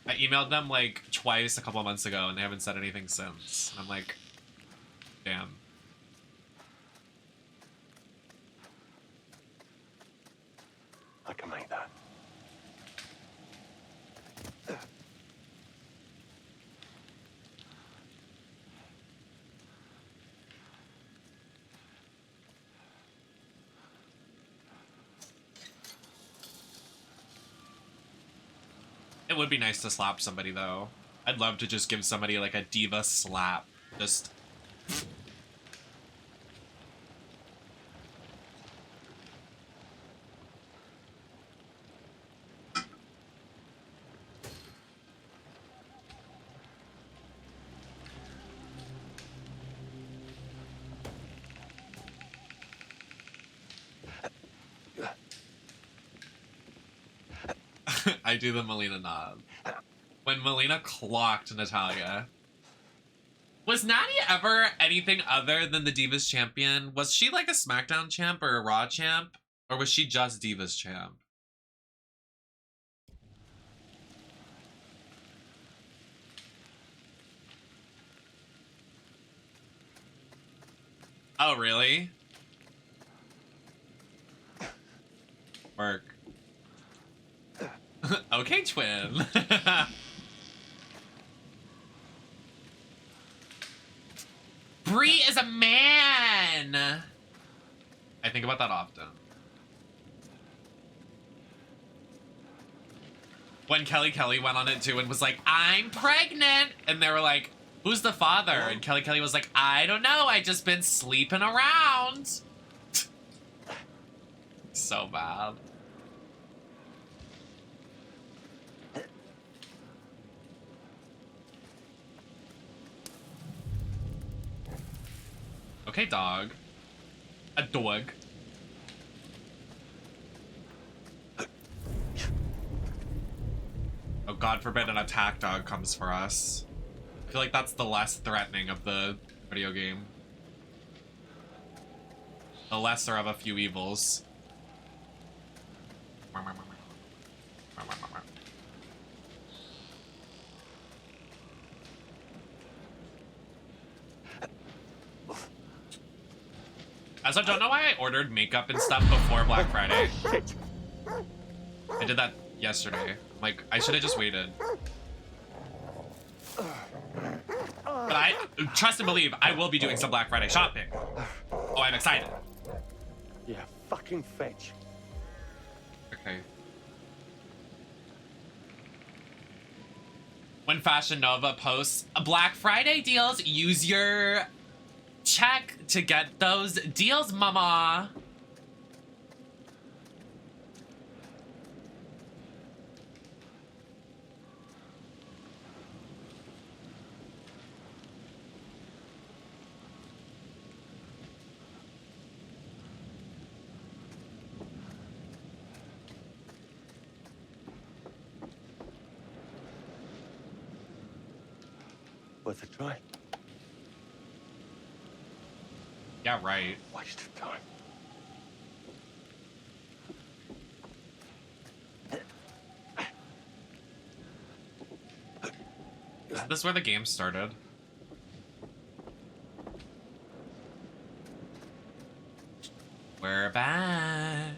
I emailed them like twice a couple months ago and they haven't said anything since. I'm like, damn. I can make that. It would be nice to slap somebody though. I'd love to just give somebody like a diva slap. Just... I do the Melina nod. When Melina clocked Natalia. Was Nadia ever anything other than the Divas champion? Was she like a SmackDown champ or a Raw champ? Or was she just Divas champ? Oh, really? Work. Okay, twin. Bree is a man. I think about that often. When Kelly went on it too and was like, I'm pregnant. And they were like, who's the father? And Kelly was like, I don't know. I just been sleeping around. So bad. Okay, dog. A dog. Oh, God forbid an attack dog comes for us. I feel like that's the less threatening of the video game. The lesser of a few evils. Also, don't know why I ordered makeup and stuff before Black Friday. I did that yesterday. Like, I should have just waited. But I trust and believe I will be doing some Black Friday shopping. Oh, I'm excited. Yeah, fucking fetch. Okay. When Fashion Nova posts Black Friday deals, use your check to get those deals, mama. Worth a try. Yeah, right. Waste of time. Is this where the game started? We're back.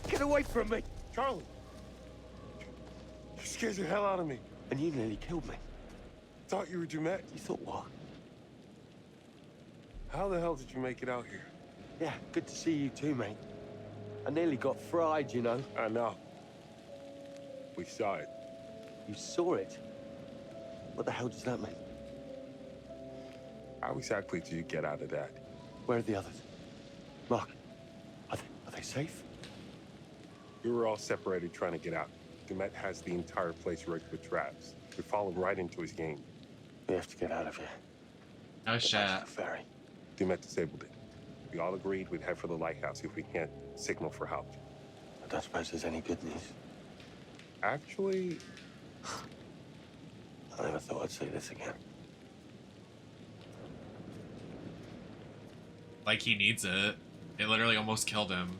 Get away from me! Charlie! You scared the hell out of me. And you nearly killed me. Thought you were Dumet. You thought what? How the hell did you make it out here? Yeah, good to see you too, mate. I nearly got fried, you know. I know. We saw it. You saw it? What the hell does that mean? How exactly did you get out of that? Where are the others? Mark, are they safe? We were all separated trying to get out. Dumet has the entire place rigged with traps. We fallen right into his game. We have to get out of here. Oh shit. Ferry. Dumet disabled it. We all agreed we'd head for the lighthouse if we can't signal for help. I don't suppose there's any good news. Actually, I never thought I'd see this again. Like he needs it. It literally almost killed him.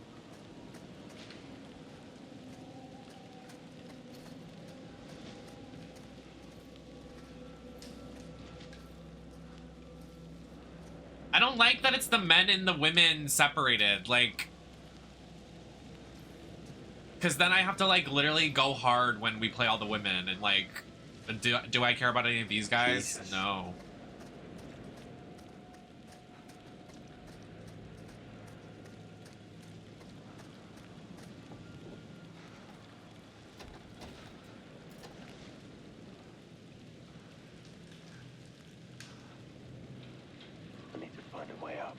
I don't like that it's the men and the women separated, like... Because then I have to, like, literally go hard when we play all the women, and, like... Do I care about any of these guys? Jesus. No. I need to find a way up.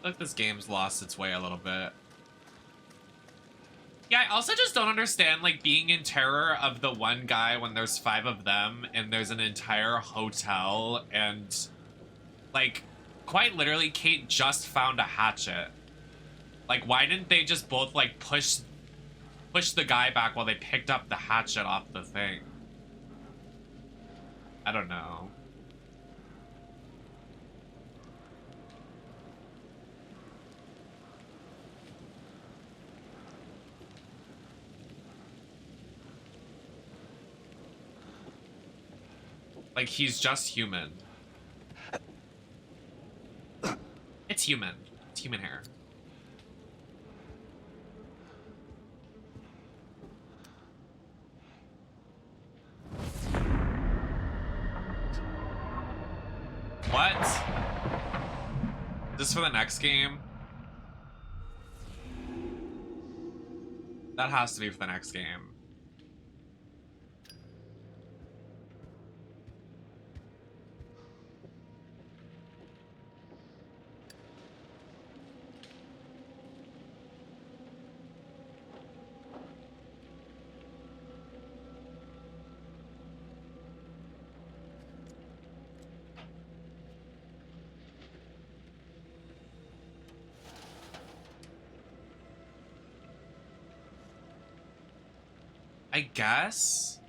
Like this game's lost its way a little bit. Yeah, I also just don't understand, like, being in terror of the one guy when there's 5 of them and there's an entire hotel and, like, quite literally, Kate just found a hatchet. Like, why didn't they just both, like, push the guy back while they picked up the hatchet off the thing? I don't know. Like, he's just human. It's human. It's human hair. What? This for the next game? That has to be for the next game. I guess?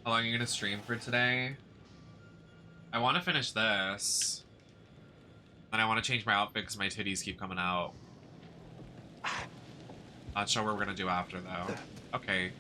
How long are you gonna stream for today? I want to finish this. And I want to change my outfit because my titties keep coming out. Not sure what we're gonna do after though. Okay.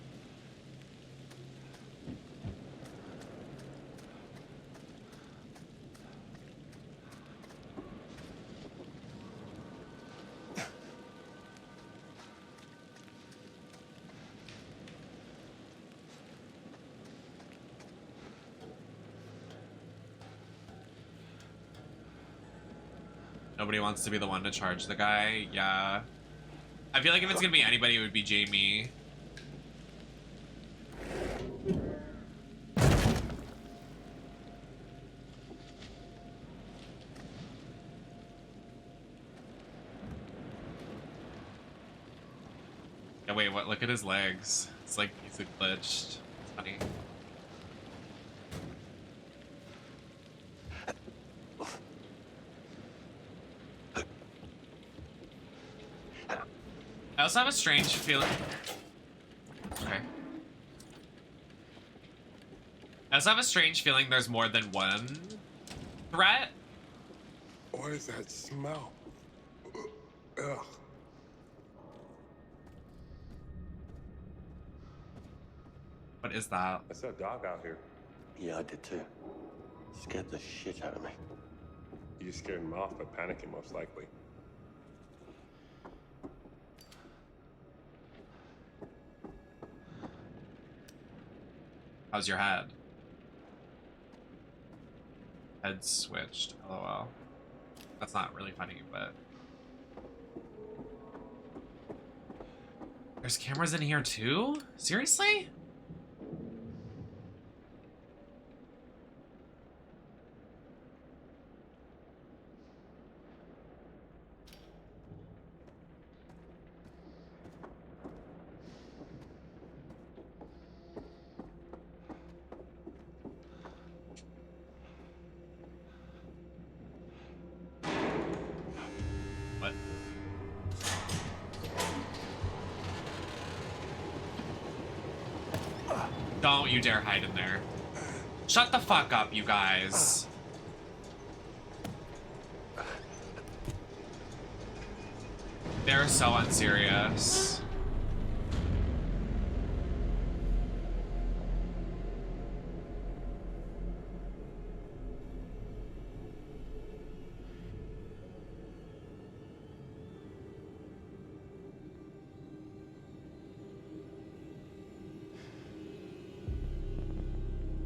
Nobody wants to be the one to charge the guy. Yeah. I feel like if it's gonna be anybody, it would be Jamie. Yeah, wait, what? Look at his legs. It's like he's glitched. It's funny. I also have a strange feeling. Okay. I also have a strange feeling there's more than one threat. What is that smell? Ugh. What is that? I saw a dog out here. Yeah, I did too. Scared the shit out of me. You just scared him off by panicking, most likely. How's your head? Head switched. LOL. That's not really funny, but... There's cameras in here too? Seriously? What? Don't you dare hide in there. Shut the fuck up, you guys. They're so unserious.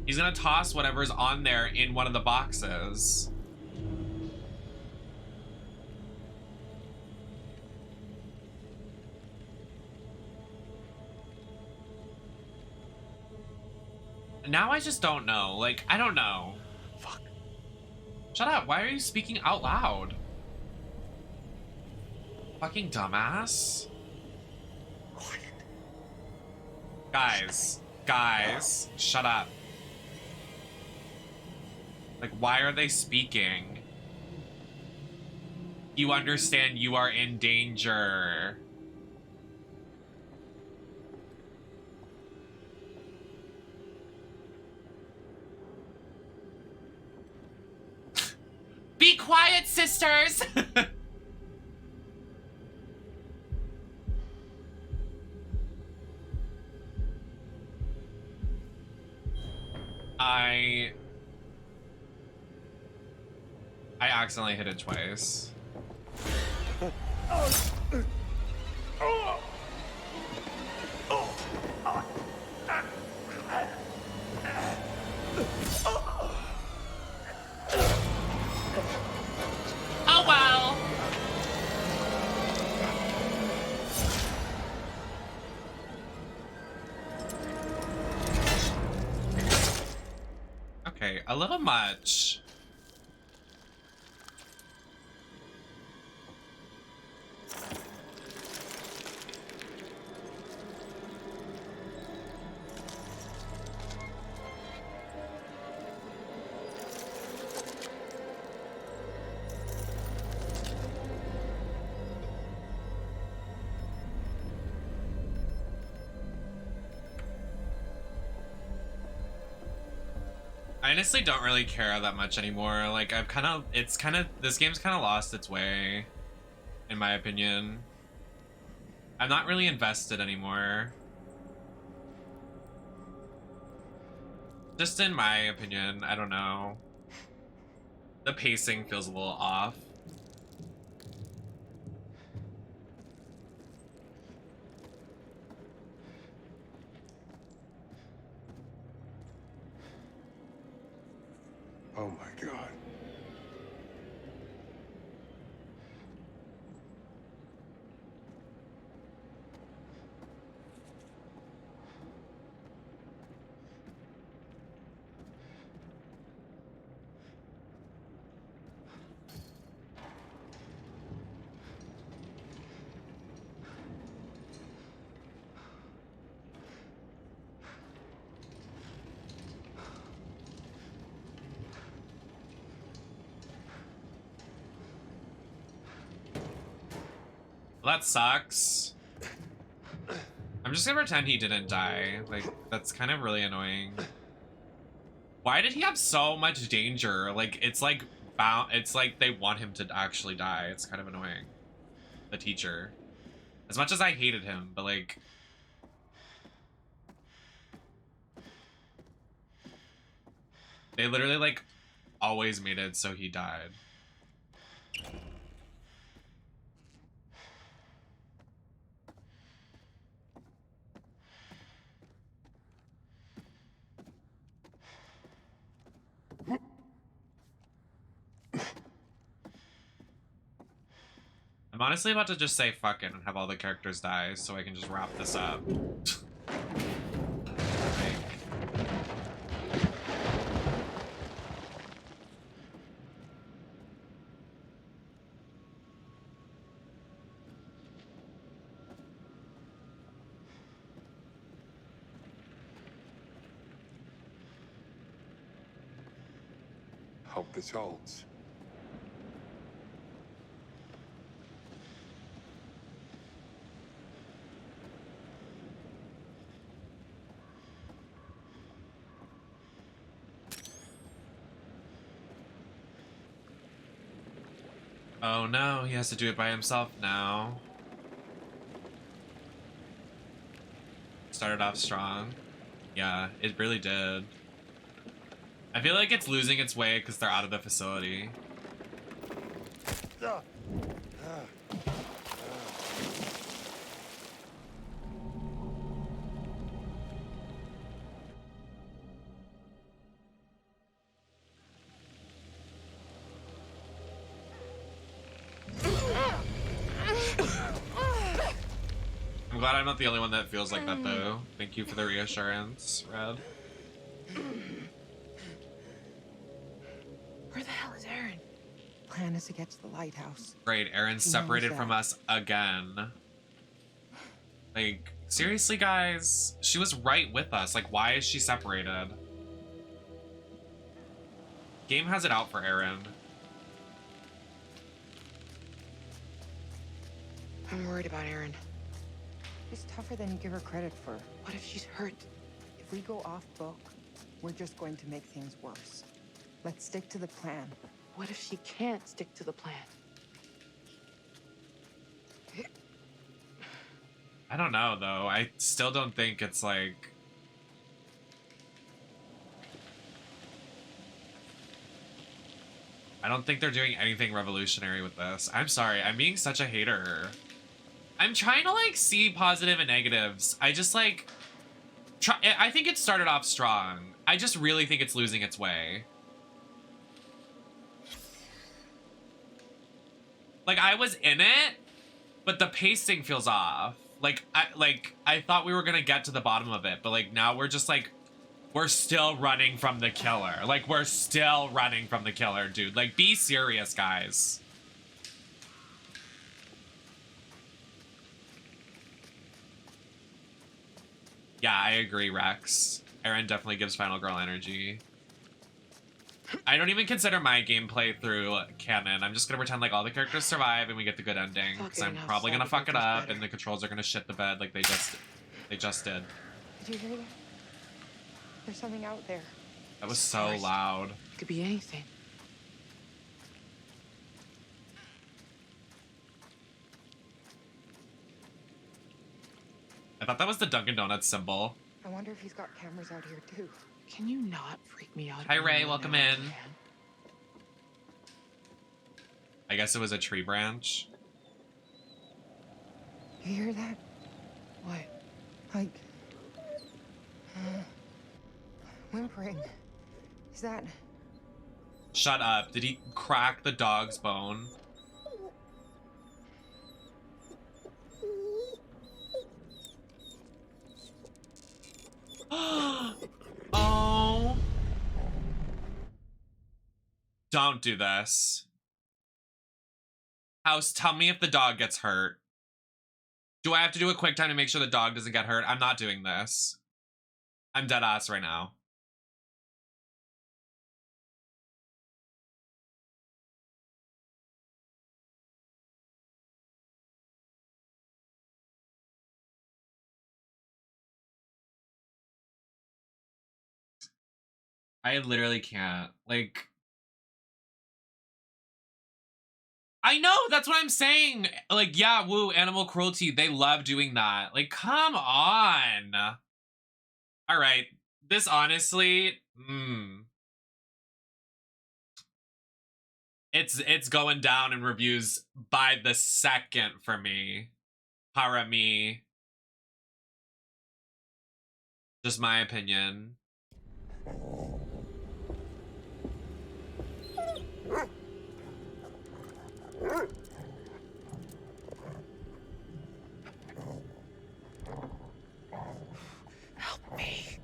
He's gonna toss whatever's on there in one of the boxes. Now I just don't know. Like, I don't know. Fuck. Shut up. Why are you speaking out loud? Fucking dumbass. Guys, shut up. Like, why are they speaking? You understand you are in danger. Be quiet, sisters! I accidentally hit it twice. Oh well. Okay, a little much. I honestly don't really care that much anymore. Like, this game's kind of lost its way, in my opinion. I'm not really invested anymore. Just in my opinion, I don't know. The pacing feels a little off. Oh my God. Well, that sucks. I'm just gonna pretend he didn't die. Like, that's kind of really annoying. Why did he have so much danger? Like, it's like they want him to actually die. It's kind of annoying. The teacher. As much as I hated him, but like... They literally, like, always made it so he died. I'm honestly about to just say fuck it and have all the characters die so I can just wrap this up. Hope this holds. Oh no, he has to do it by himself now. Started off strong. Yeah, it really did. I feel like it's losing its way because they're out of the facility. I'm glad I'm not the only one that feels like that though. Thank you for the reassurance, Red. Where the hell is Erin? Plan is to get to the lighthouse. Great, Erin's separated from us again. Like, seriously, guys? She was right with us. Like, why is she separated? Game has it out for Erin. I'm worried about Erin. She's tougher than you give her credit for. What if she's hurt? If we go off book, we're just going to make things worse. Let's stick to the plan. What if she can't stick to the plan? I don't know, though. I still don't think it's like... I don't think they're doing anything revolutionary with this. I'm sorry, I'm being such a hater. I'm trying to, like, see positive and negatives. I just, like... I think it started off strong. I just really think it's losing its way. Like, I was in it, but the pacing feels off. Like, I thought we were gonna get to the bottom of it, but, like, now we're just, like... We're still running from the killer. Like, we're still running from the killer, dude. Like, be serious, guys. Yeah, I agree, Rex. Erin definitely gives Final Girl energy. I don't even consider my gameplay through canon. I'm just gonna pretend like all the characters survive and we get the good ending. Because I'm probably gonna fuck it up and the controls are gonna shit the bed like they just did. Did you hear that? There's something out there. That was so loud. It could be anything. I thought that was the Dunkin' Donuts symbol. I wonder if he's got cameras out here too. Can you not freak me out? Hi, Ray. anymore Welcome now, in. man? I guess it was a tree branch. You hear that? What? Like... whimpering. Is that... Shut up. Did he crack the dog's bone? Oh. Don't do this. House, tell me if the dog gets hurt. Do I have to do a quick time to make sure the dog doesn't get hurt? I'm not doing this. I'm dead ass right now. I literally can't. Like, I know, that's what I'm saying. Like, yeah, woo, animal cruelty. They love doing that. Like, come on. All right. This honestly, it's going down in reviews by the second for me. Para me. Just my opinion. Help me.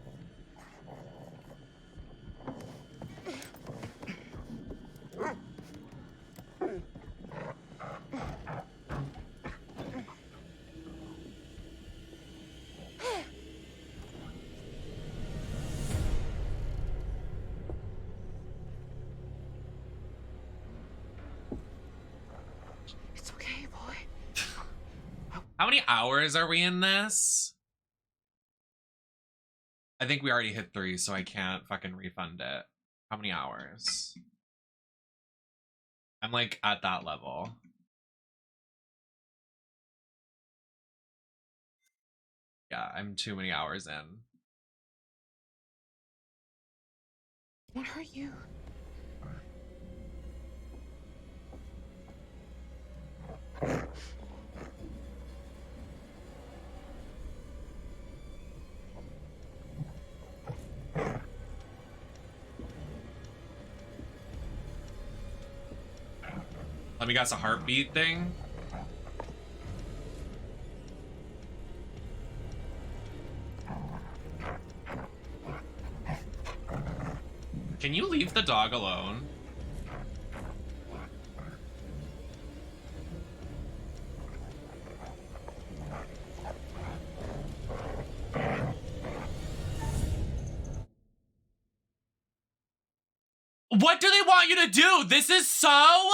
It's okay, boy. How many hours are we in this? I think we already hit 3, so I can't fucking refund it. How many hours? I'm like at that level. Yeah, I'm too many hours in. What are you? Let me guess, a heartbeat thing? Can you leave the dog alone? What do they want you to do? This is so...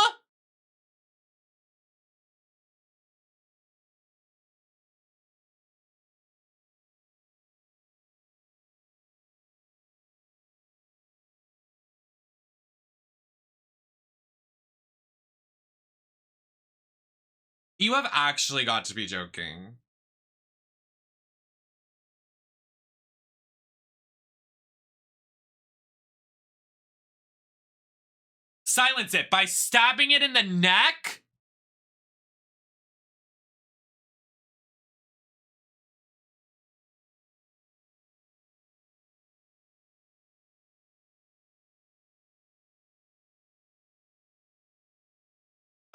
You have actually got to be joking. Silence it by stabbing it in the neck?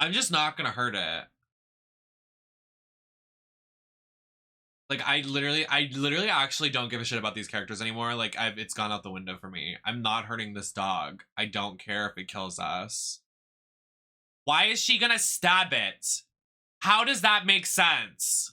I'm just not gonna hurt it. Like, I literally actually don't give a shit about these characters anymore. Like, it's gone out the window for me. I'm not hurting this dog. I don't care if it kills us. Why is she gonna stab it? How does that make sense?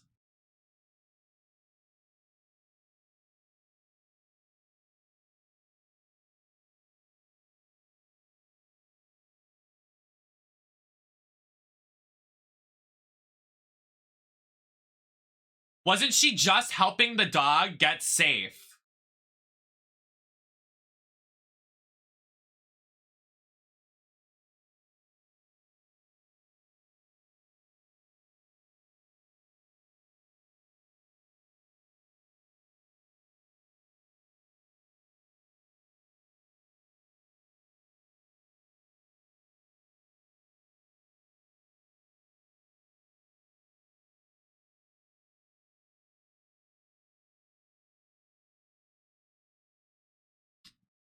Wasn't she just helping the dog get safe?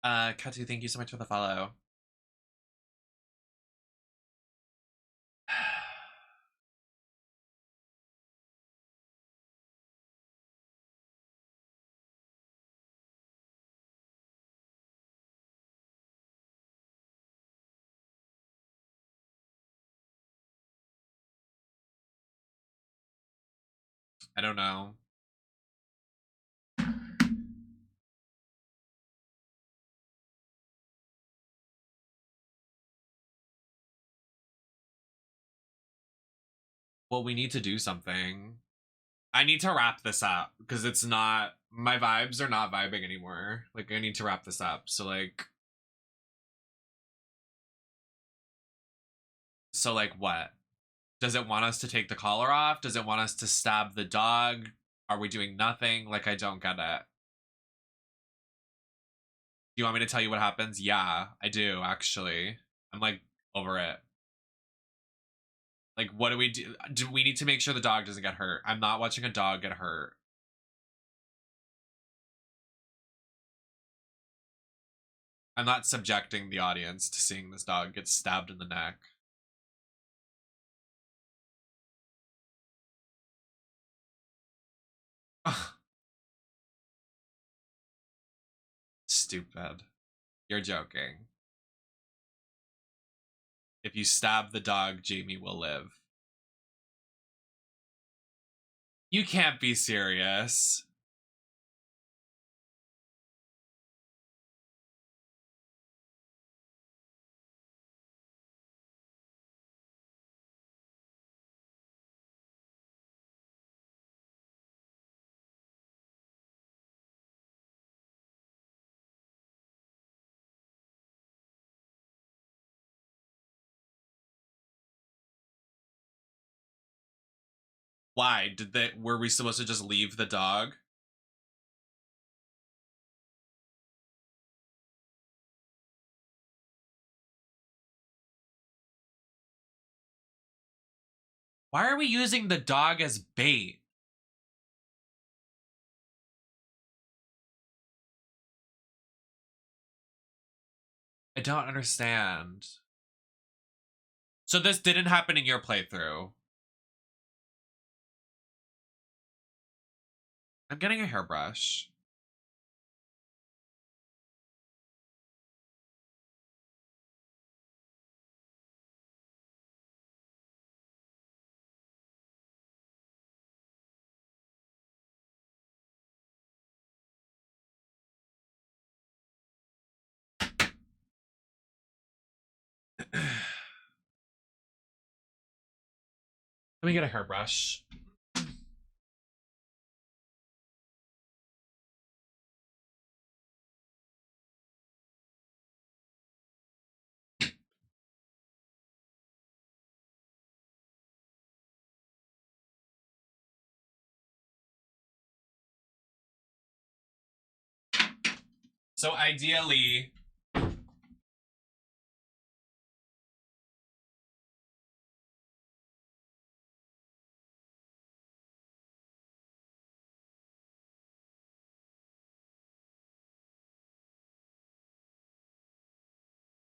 Katu, thank you so much for the follow. I don't know. Well, we need to do something. I need to wrap this up because it's not, my vibes are not vibing anymore. Like, I need to wrap this up. So like what? Does it want us to take the collar off? Does it want us to stab the dog? Are we doing nothing? Like, I don't get it. Do you want me to tell you what happens? Yeah, I do, actually. I'm like over it. Like, what do we do? Do we need to make sure the dog doesn't get hurt? I'm not watching a dog get hurt. I'm not subjecting the audience to seeing this dog get stabbed in the neck. Stupid. You're joking. If you stab the dog, Jamie will live. You can't be serious. Why? Were we supposed to just leave the dog? Why are we using the dog as bait? I don't understand. So this didn't happen in your playthrough. I'm getting a hairbrush. Let me get a hairbrush. So ideally,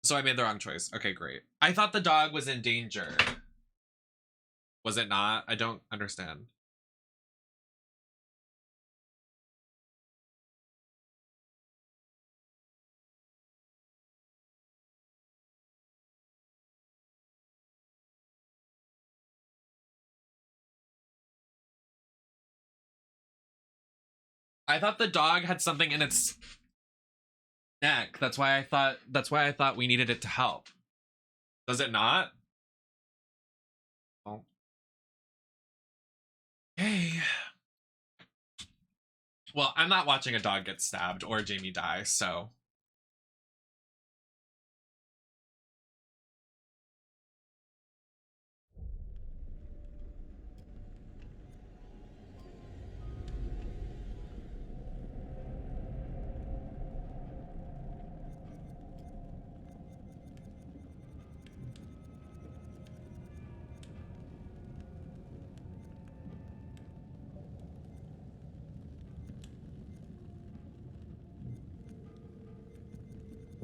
so I made the wrong choice. Okay, great. I thought the dog was in danger. Was it not? I don't understand. I thought the dog had something in its neck. That's why I thought we needed it to help. Does it not? Oh. Okay. Well, I'm not watching a dog get stabbed or Jamie die, so.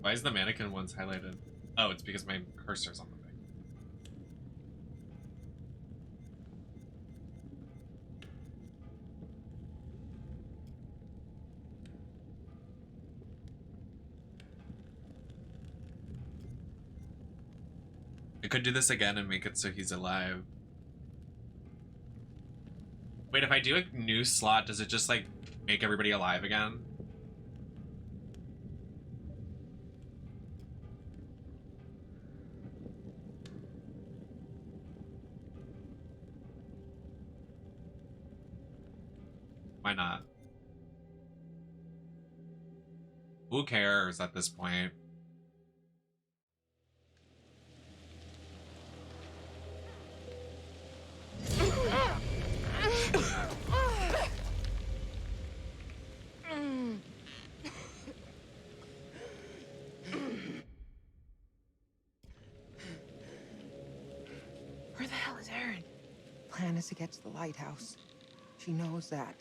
Why is the mannequin ones highlighted? Oh, it's because my cursor's on the thing. I could do this again and make it so he's alive. Wait, if I do a new slot, does it just like make everybody alive again? Why not? Who cares at this point? Where the hell is Erin? Plan is to get to the lighthouse. She knows that.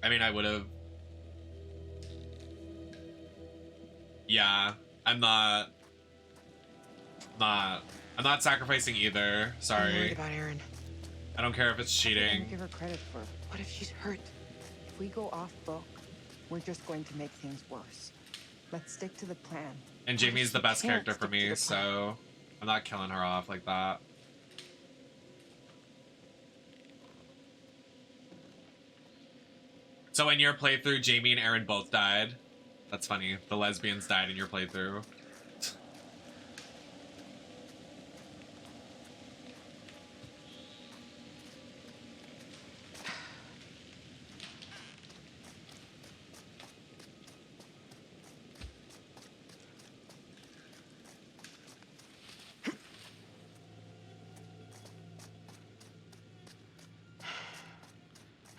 I mean, I would have. Yeah, I'm not sacrificing either. I'm Sorry. worried about Erin. I don't care if it's I cheating. give her credit for. What if she's hurt? If we go off book, we're just going to make things worse. Let's stick to the plan. And Jamie's the best can't character for stick to me, the so I'm not killing her off like that. So in your playthrough, Jamie and Erin both died. That's funny. The lesbians died in your playthrough.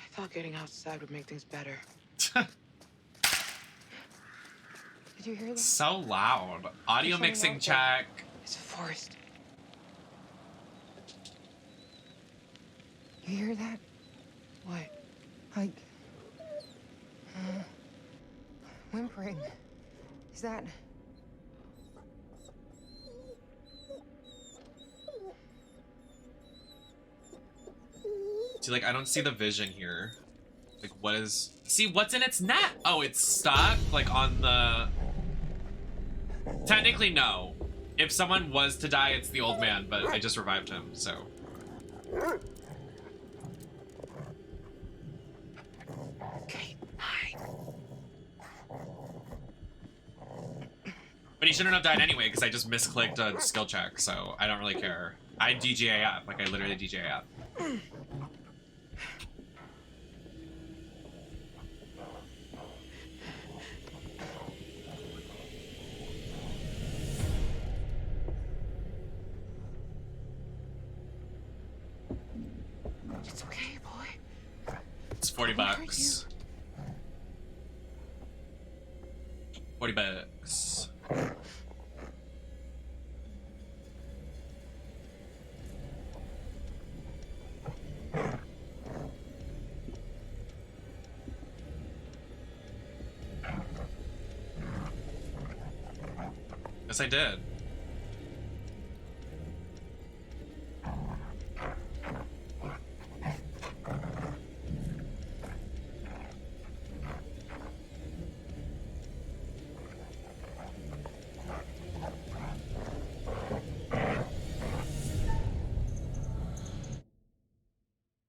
I thought getting outside would make things better. Did you hear that? So loud. Audio It's mixing out check. It's a forest. You hear that? What? Like... whimpering. Is that... See, like, I don't see the vision here. Like, what is... See, what's in its net? Oh, it's stuck, like, on the... Technically, no. If someone was to die, it's the old man, but I just revived him, so... Okay, hide. But he shouldn't have died anyway, because I just misclicked a skill check, so I don't really care. I DJAF, like, I literally DJAF. It's okay, boy. It's 40 bucks. 40 bucks. Yes, I did.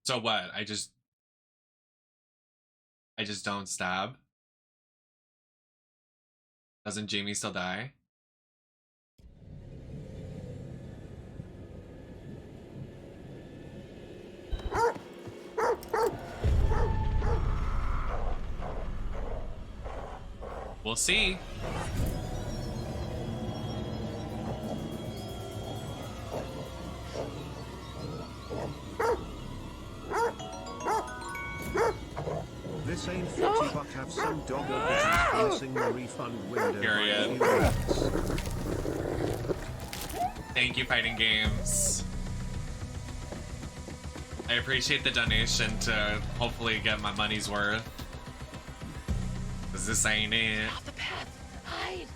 So what? I just don't stab? Doesn't Jamie still die? We'll see. This ain't 40 buck, have some dog facing the refund window. Period. by a few minutes. Thank you, Fighting Games. I appreciate the donation to hopefully get my money's worth. 'Cause this ain't it. Off the path. Hide.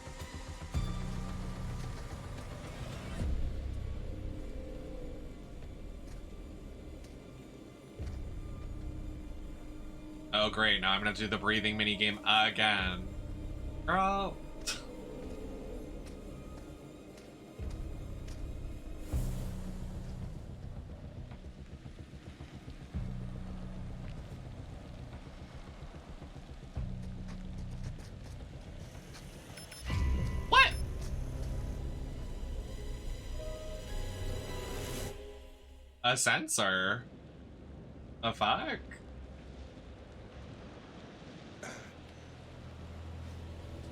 Oh great, now I'm gonna do the breathing minigame again. Girl. What? A sensor? The fuck?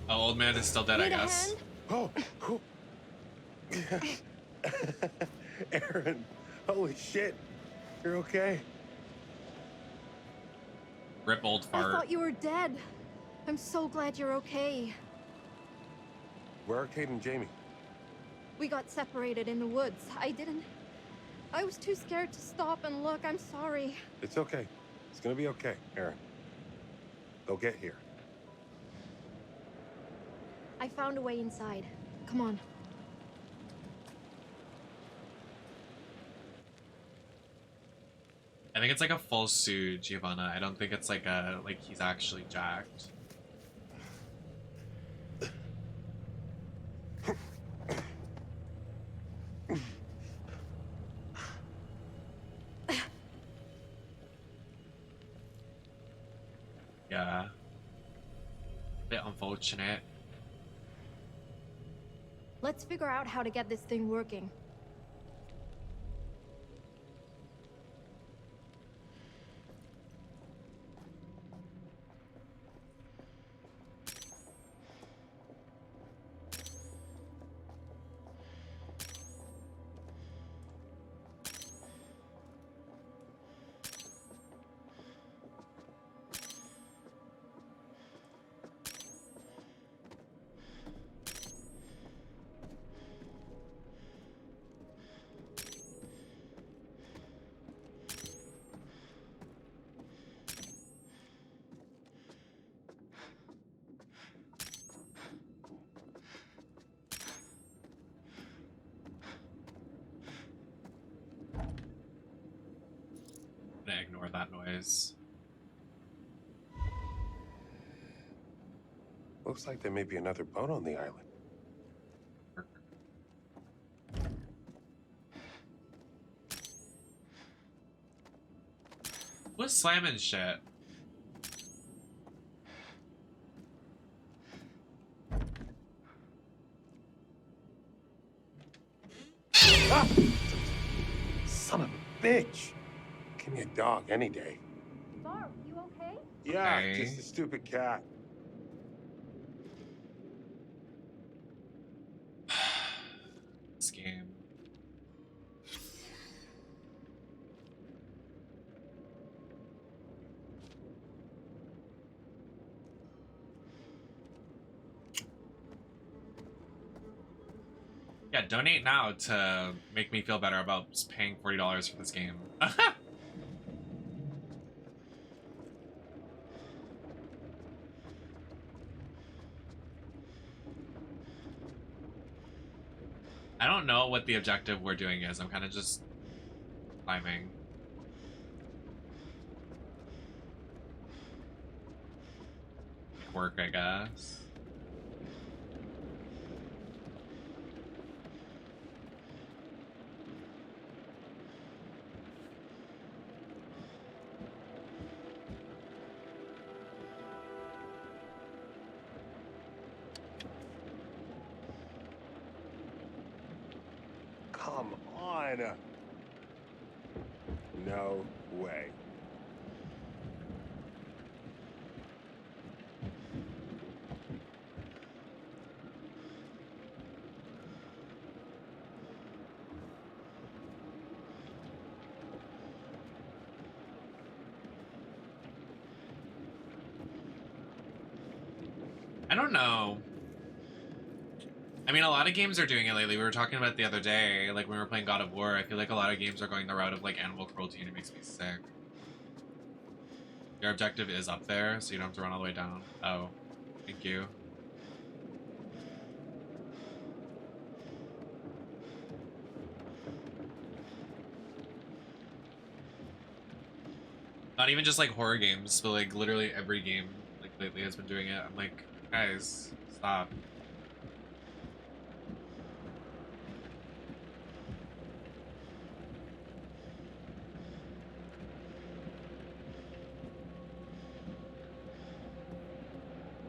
Oh, old man is still dead, I guess. Oh, Aaron, holy shit. You're okay? Rip old I fart. thought you were dead. I'm so glad you're okay. Where are Kate and Jamie? We got separated in the woods. I was too scared to stop and look. I'm sorry. It's okay. It's gonna be okay, Aaron. They'll get here. I found a way inside. Come on. I think it's like a full suit, Giovanna. I don't think it's like he's actually jacked. Yeah. Bit unfortunate. Let's figure out how to get this thing working. I'm gonna ignore that noise. Looks like there may be another boat on the island. Who's slamming shit? Ah! Son of a bitch! Give me a dog any day. Barb, you okay? Yeah, Okay. just a stupid cat. This game. Yeah, donate now to make me feel better about just paying $40 for this game. I don't know what the objective we're doing is. I'm kind of just climbing. Work, I guess. Come on. No way. I don't know. I mean, a lot of games are doing it lately. We were talking about it the other day, like when we were playing God of War. I feel like a lot of games are going the route of like animal cruelty, and it makes me sick. Your objective is up there, so you don't have to run all the way down. Oh. Thank you. Not even just like horror games, but like literally every game like lately has been doing it. I'm like, guys, stop.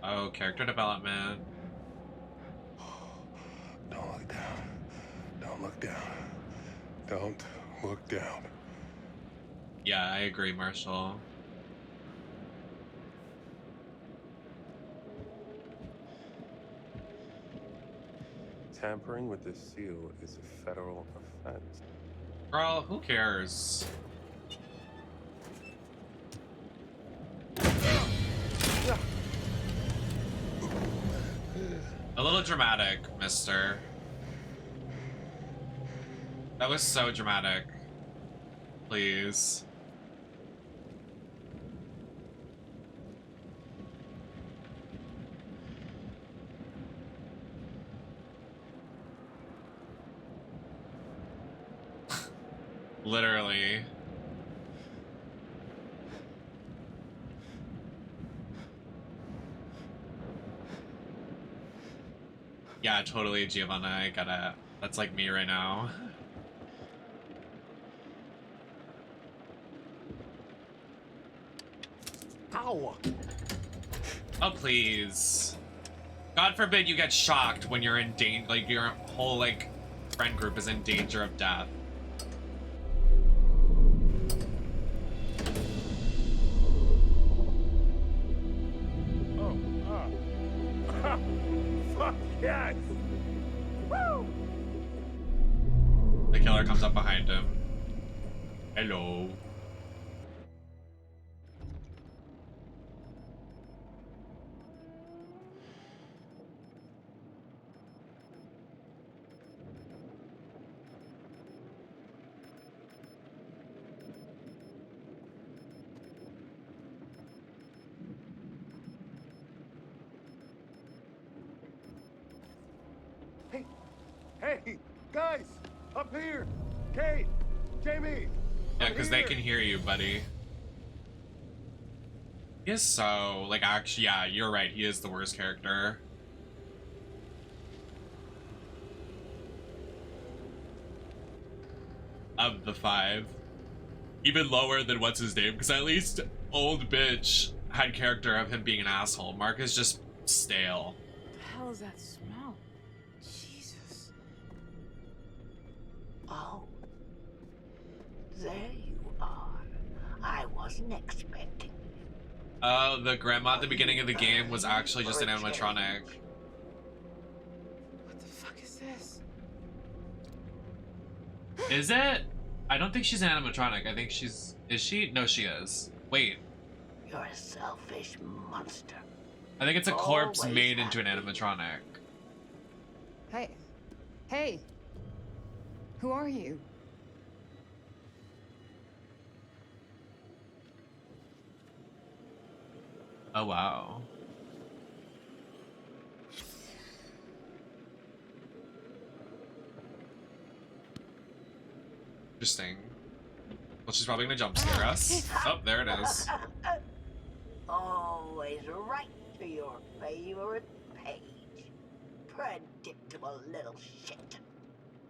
Oh, character development. Don't look down. Don't look down. Don't look down. Yeah, I agree, Marshall. Tampering with the seal is a federal offense. Girl, who cares? A little dramatic, mister. That was so dramatic. Please. Literally. Yeah, totally, Giovanna. I got it. That's like me right now. Ow! Oh, please. God forbid you get shocked when you're in danger, like your whole like friend group is in danger of death. Oh, fuck yes! Woo! The killer comes up behind him. Hello. Hey, guys, up here! Kate, Jamie! Yeah, because they can hear you, buddy. He is so, like, actually, yeah, you're right. He is the worst character. Of the 5. Even lower than what's his name, because at least old bitch had character of him being an asshole. Mark is just stale. What the hell is that smell? Jesus. Oh. There you are. I wasn't expecting. Oh, the grandma at the beginning of the game was actually just an animatronic. What the fuck is this? Is it? I don't think she's an animatronic. I think she's... Is she? No, she is. Wait. You're a selfish monster. I think it's a corpse Always made into an animatronic. Hey. Hey. Who are you? Oh, wow. Interesting. Well, she's probably gonna jump scare us. Oh, there it is. Always right to your favorite page. Predictable little shit.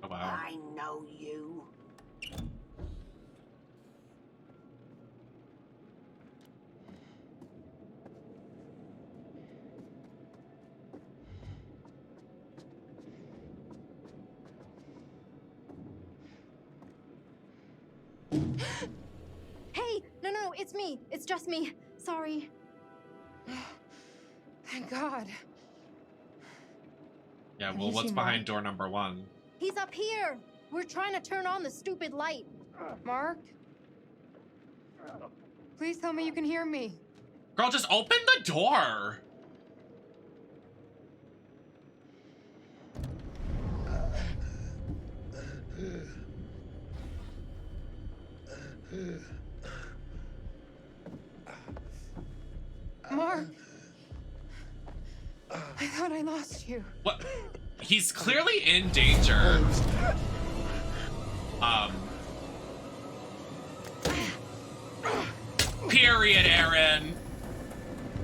Oh, wow. I know you. Hey! No, it's me. It's just me. Sorry. Thank God. Yeah, Have well, you what's seen behind Mark? door number 1? He's up here. We're trying to turn on the stupid light. Mark? Please tell me you can hear me. Girl, just open the door! Mark? lost you. What? He's clearly in danger. Period, Aaron.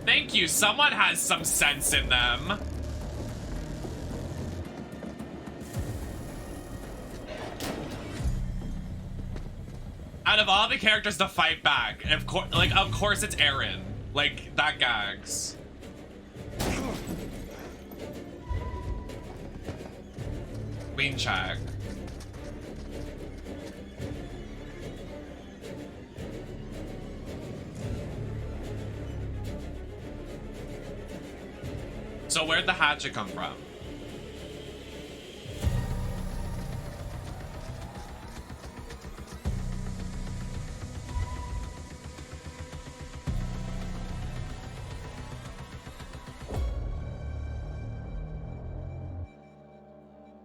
Thank you. Someone has some sense in them. Out of all the characters to fight back, of course it's Aaron. Like, that gags. Queen check. So where'd the hatchet come from?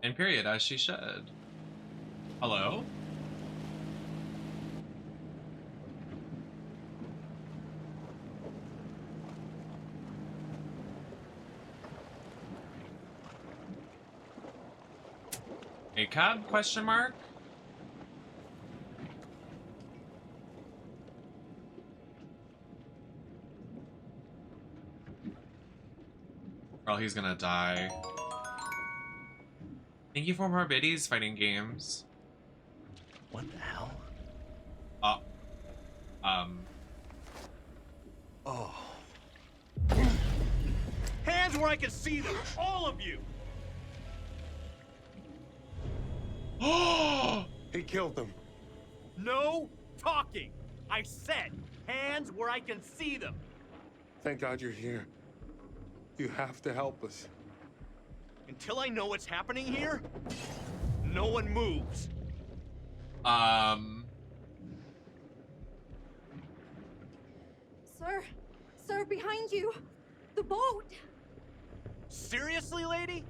And period, as she should. Hello? A cab? Question mark? Girl, he's gonna die. Thank you for more biddies fighting games. What the hell? Oh. Hands where I can see them, all of you. He killed them. No talking. I said, hands where I can see them. Thank God you're here. You have to help us. Until I know what's happening here, no one moves. Sir, behind you. The boat. Seriously, lady?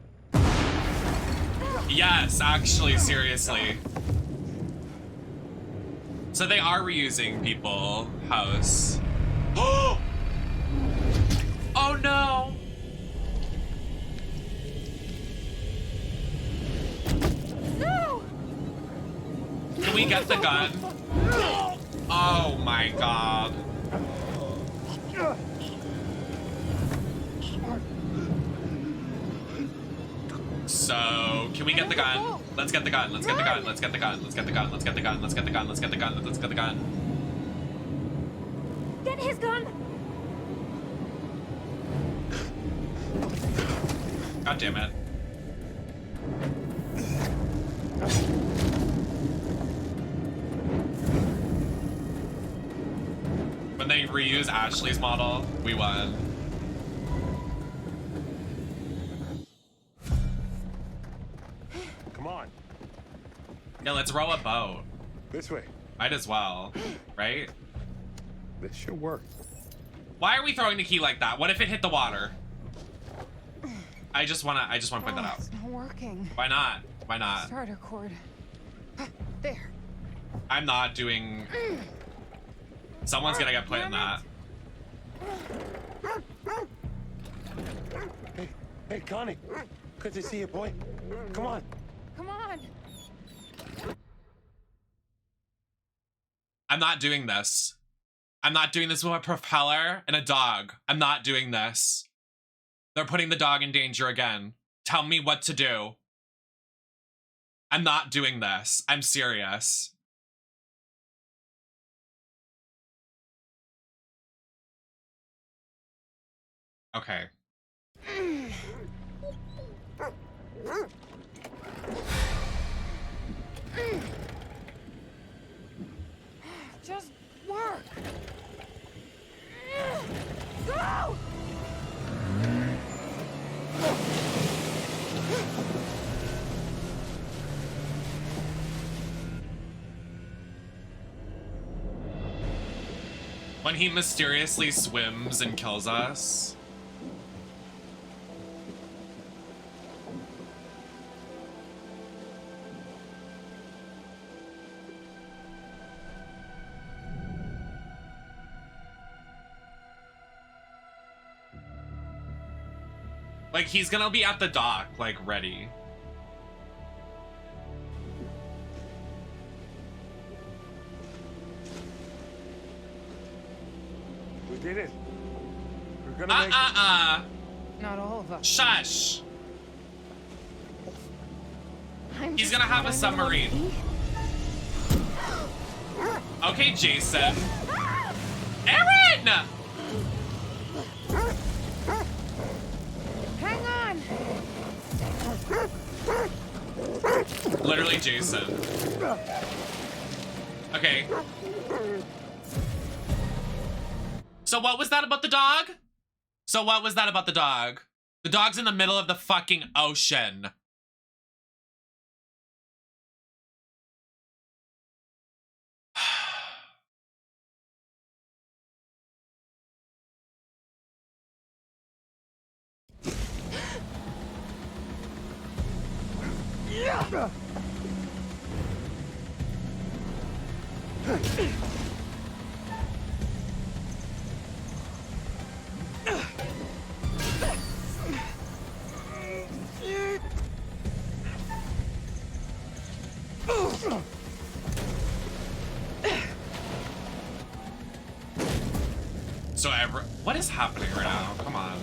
Yes, actually, seriously. So they are reusing people. House. Oh! Oh no! No! Can we get the gun? Oh my god. So, can we get the gun? Let's get the gun. Let's get the gun. Let's get the gun. Let's get the gun. Let's get the gun. Let's get the gun. Let's get the gun. Let's get the gun. Get his gun. God damn it. When they reuse Ashley's model, we won. Come on. Yeah, let's row a boat. This way. Might as well, right? This should work. Why are we throwing the key like that? What if it hit the water? I just wanna point that out. It's not working. Why not? Why not? Starter cord. There. I'm not doing. Someone's gonna get put in that. Hey, Connie. Good to see you, boy. Come on. Come on. I'm not doing this. I'm not doing this with a propeller and a dog. I'm not doing this. They're putting the dog in danger again. Tell me what to do. I'm not doing this. I'm serious. Okay. Just work. Go! When he mysteriously swims and kills us. Like, he's gonna be at the dock, like, ready. We did it. We're gonna make it. Not all of us. Shush! I'm He's just gonna have glad a I submarine. Okay, Jason. Aaron! Hang on! Literally Jason. Okay. So what was that about the dog? So what was that about the dog? The dog's in the middle of the fucking ocean. So what is happening right now? Come on.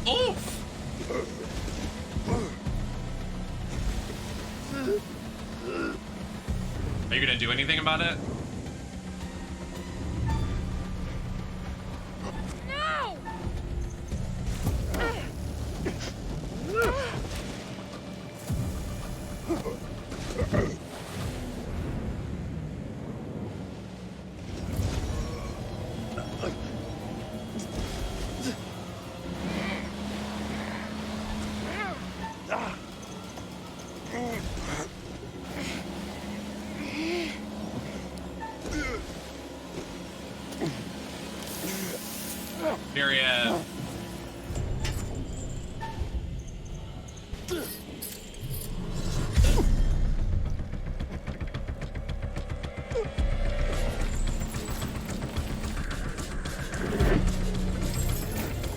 Oof! Are you gonna do anything about it? No! Period.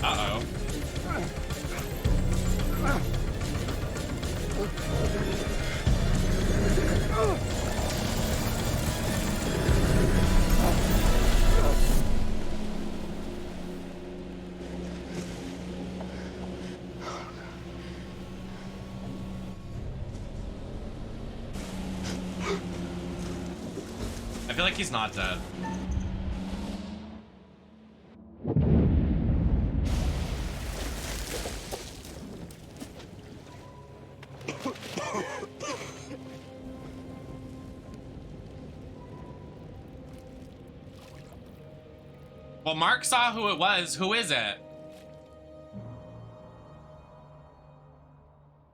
Uh-oh. I feel like he's not dead. Well, Mark saw who it was. Who is it?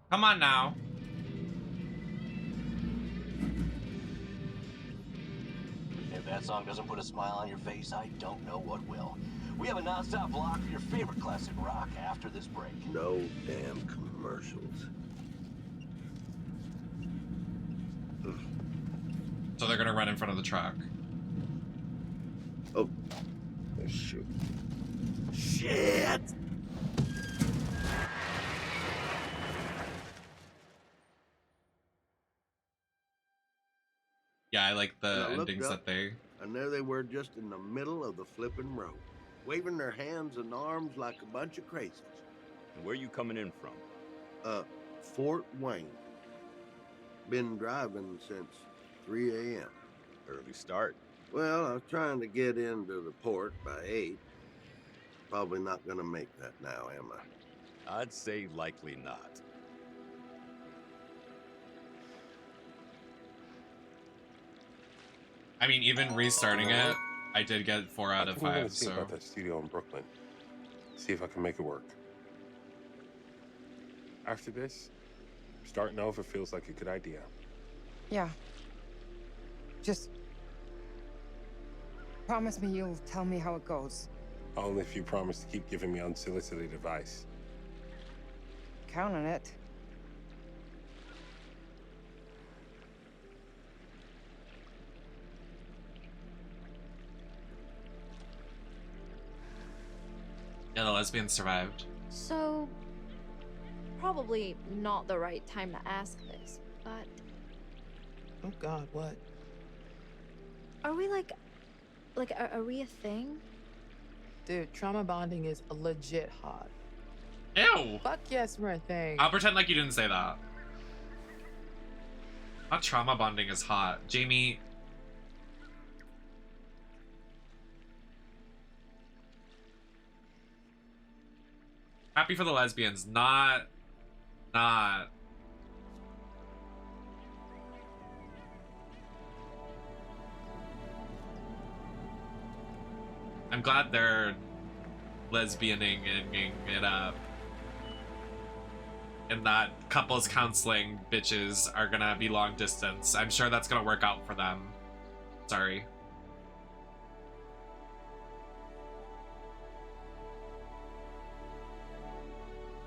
Come on now. If that song doesn't put a smile on your face, I don't know what will. We have a non-stop block for your favorite classic rock after this break. No damn commercials. So they're gonna run in front of the truck. Oh, shoot. Shit! Yeah, I like the When I looked endings up, that they... And there they were just in the middle of the flipping road, waving their hands and arms like a bunch of crazies. And where you coming in from? Fort Wayne. Been driving since 3 a.m. Early start. Well, I was trying to get into the port by 8. Probably not gonna make that now, am I? I'd say likely not. I mean, even restarting it, I did get 4 out of I'm gonna 5, see so... about that studio in Brooklyn. See if I can make it work. After this, Starting over feels like a good idea. Yeah. Just promise me you'll tell me how it goes. Only if you promise to keep giving me unsolicited advice. Count on it. Yeah, the lesbians survived. So, probably not the right time to ask this, but Oh God, what? are we are we a thing? Dude, trauma bonding is legit hot. Ew. Fuck yes, we're a thing. I'll pretend like you didn't say that. Not trauma bonding is hot. Jamie. Happy for the lesbians, not. I'm glad they're lesbianing it up. And that couples counseling bitches are gonna be long distance. I'm sure that's gonna work out for them. Sorry.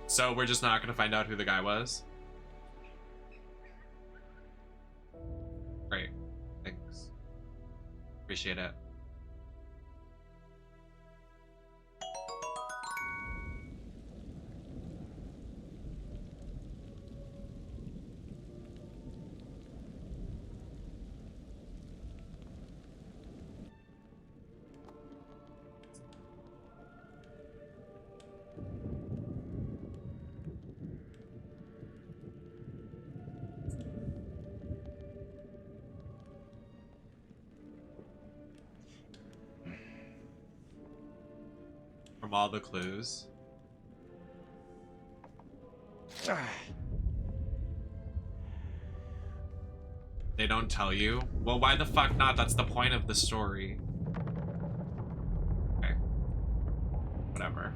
So we're just not gonna find out who the guy was? Great. Thanks. Appreciate it. From all the clues. They don't tell you? Well, why the fuck not? That's the point of the story. Okay. Whatever.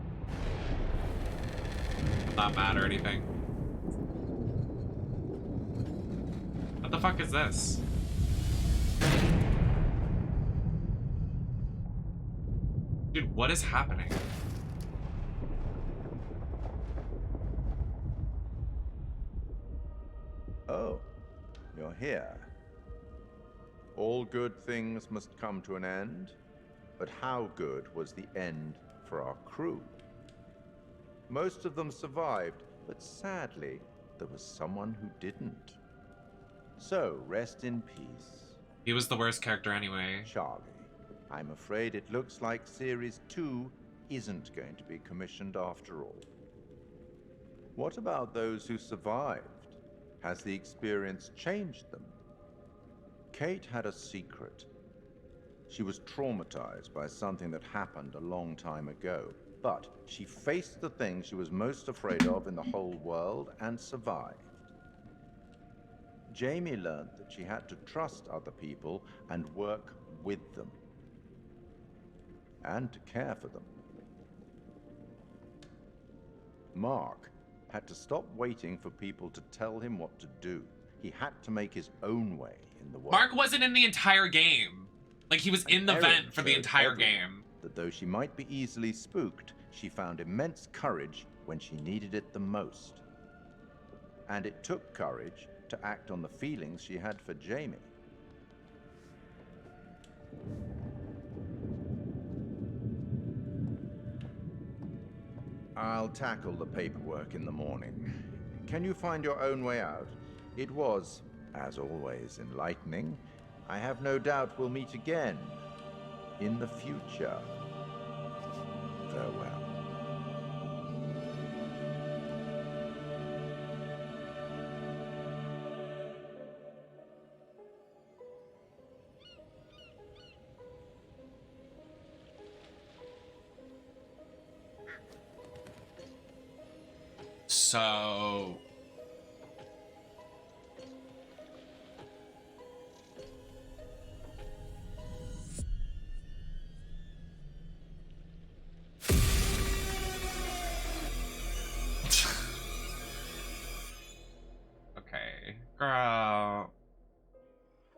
Not mad or anything. What the fuck is this? Dude, what is happening? Oh, you're here. All good things must come to an end, but how good was the end for our crew? Most of them survived, but sadly, there was someone who didn't. So, rest in peace. He was the worst character anyway. Charlie, I'm afraid it looks like Series 2 isn't going to be commissioned after all. What about those who survived? Has the experience changed them? Kate had a secret. She was traumatized by something that happened a long time ago, but she faced the thing she was most afraid of in the whole world and survived. Jamie learned that she had to trust other people and work with them, and to care for them. Mark had to stop waiting for people to tell him what to do. He had to make his own way in the world. Mark wasn't in the entire game. Like, he was in the vent for the entire game. That though she might be easily spooked, she found immense courage when she needed it the most. And it took courage to act on the feelings she had for Jamie. I'll tackle the paperwork in the morning. Can you find your own way out? It was, as always, enlightening. I have no doubt we'll meet again in the future. Farewell. So... Girl.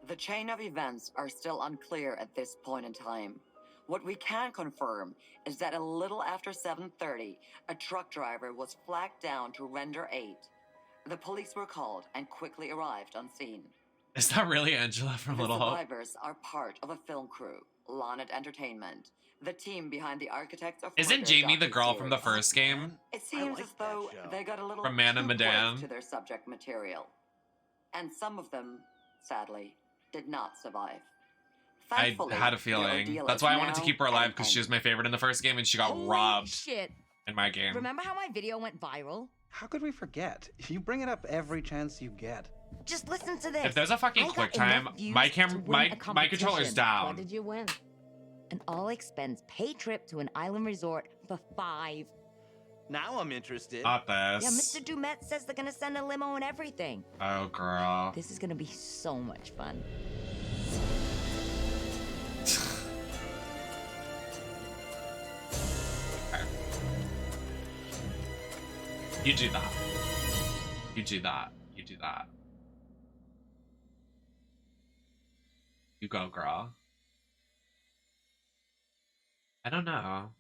The chain of events are still unclear at this point in time. What we can confirm is that a little after 7:30, a truck driver was flagged down to render aid. The police were called and quickly arrived on scene. Is that really Angela from The Little Hope? survivors are part of a film crew, Lanet Entertainment, the team behind the Architects of Isn't Murder Jamie the girl from the docuseries. first game? It seems as though they got a little From Man too and close Madame? to their subject material. And some of them, sadly, did not survive. I Thankfully, had a the feeling. ordeal That's is why I wanted to now keep her at alive, an because she end. was my favorite in the first game and she got robbed Shit. in my game. Remember how my video went viral? How could we forget? You bring it up every chance you get. Just listen to this. If there's a fucking I got quick time, enough views my to win a my controller's competition. down. What did you win? An all-expense paid trip to an island resort for 5. Now I'm interested. Not this. Yeah, Mr. Dumet says they're gonna send a limo and everything. Oh, girl. This is gonna be so much fun. You do that. You do that. You do that. You go, girl. I don't know.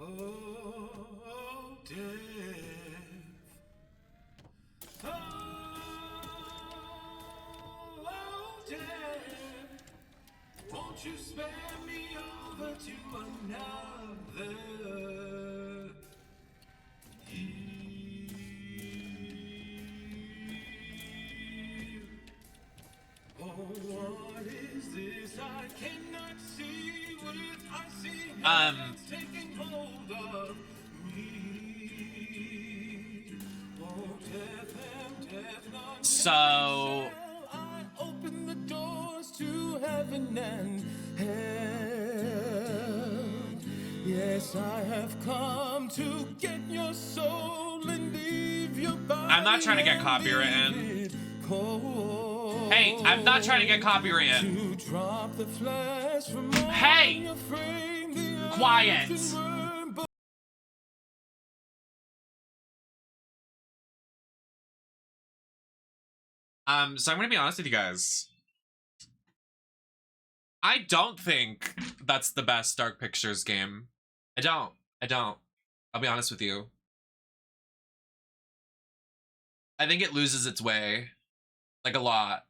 Oh, death. Oh, death. Won't you spare me over to another? Eve? Oh, what is this? I cannot see with I see hands taking hold of me. Oh, death and death, not So I open the doors to heaven and hell. Yes, I have come to get your soul and leave your body. I'm not trying to get copywritten. Hey, I'm not trying to get copywritten. Hey! Quiet! So I'm gonna be honest with you guys. I don't think that's the best Dark Pictures game. I don't. I'll be honest with you. I think it loses its way. Like, a lot.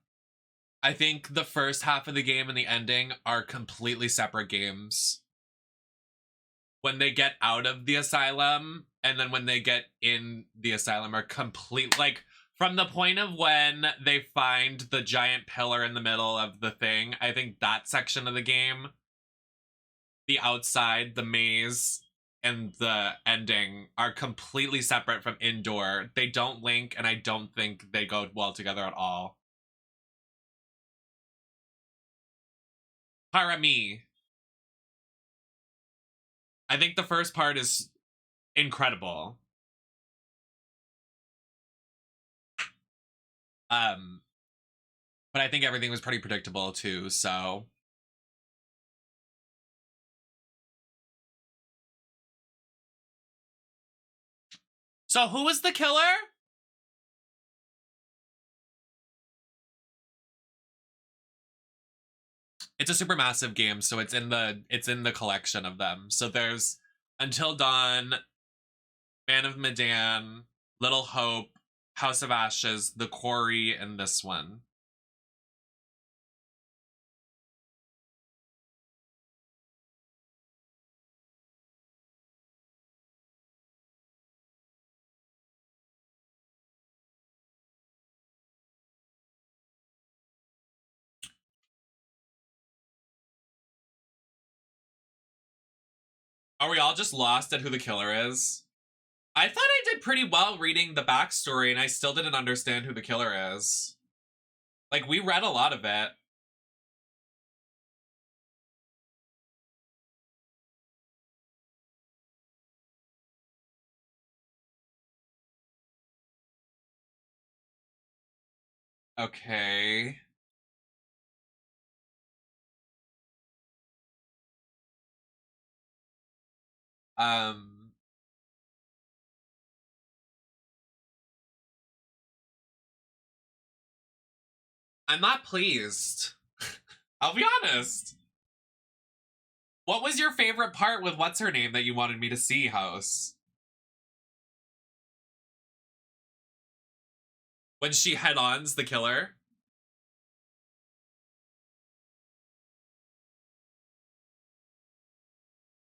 I think the first half of the game and the ending are completely separate games. When they get out of the asylum and then when they get in the asylum are complete, like, from the point of when they find the giant pillar in the middle of the thing, I think that section of the game, the outside, the maze, and the ending are completely separate from indoor. They don't link, and I don't think they go well together at all. Para me. I think the first part is incredible. But I think everything was pretty predictable too, so. So who was the killer? It's a super massive game, so it's in the collection of them. So there's Until Dawn, Man of Medan, Little Hope, House of Ashes, The Quarry, and this one. Are we all just lost at who the killer is? I thought I did pretty well reading the backstory, and I still didn't understand who the killer is. Like, we read a lot of it. Okay. I'm not pleased. I'll be honest. What was your favorite part with what's her name that you wanted me to see, House? When she head-ons the killer?